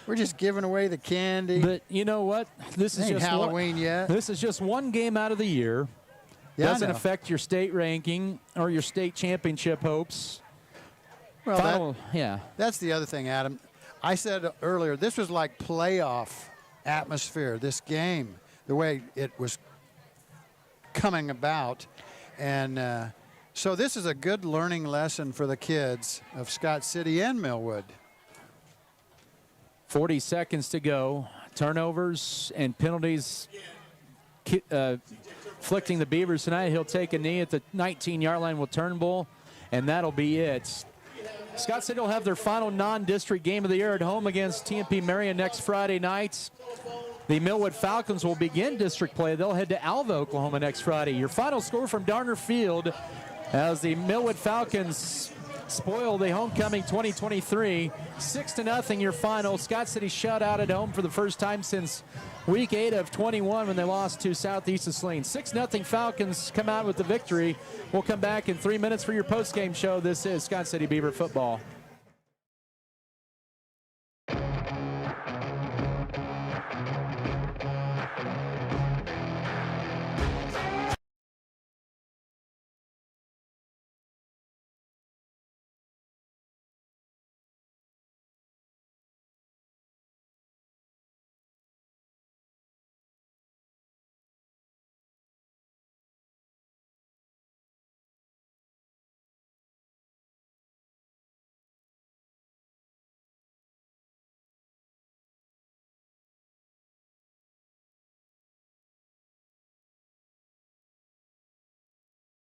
We're just giving away the candy. But you know what? This is ain't just Halloween yet. This is just one game out of the year. Yeah, Doesn't affect your state ranking or your state championship hopes. Well, yeah. That's the other thing, Adam. I said earlier, this was like playoff atmosphere, this game, the way it was coming about. And so this is a good learning lesson for the kids of Scott City and Millwood. 40 seconds to go. Turnovers and penalties afflicting the Beavers tonight. He'll take a knee at the 19-yard line with Turnbull, and that'll be it. Scott City will have their final non-district game of the year at home against TMP Marion next Friday night. The Millwood Falcons will begin district play. They'll head to Alva, Oklahoma next Friday. Your final score from Darner Field as the Millwood Falcons spoil the homecoming 2023. 6-0 your final. Scott City shut out at home for the first time since week 8 of 21 when they lost to Southeast of Saline. 6-0 Falcons come out with the victory. We'll come back in 3 minutes for your post-game show. This is Scott City Beaver football.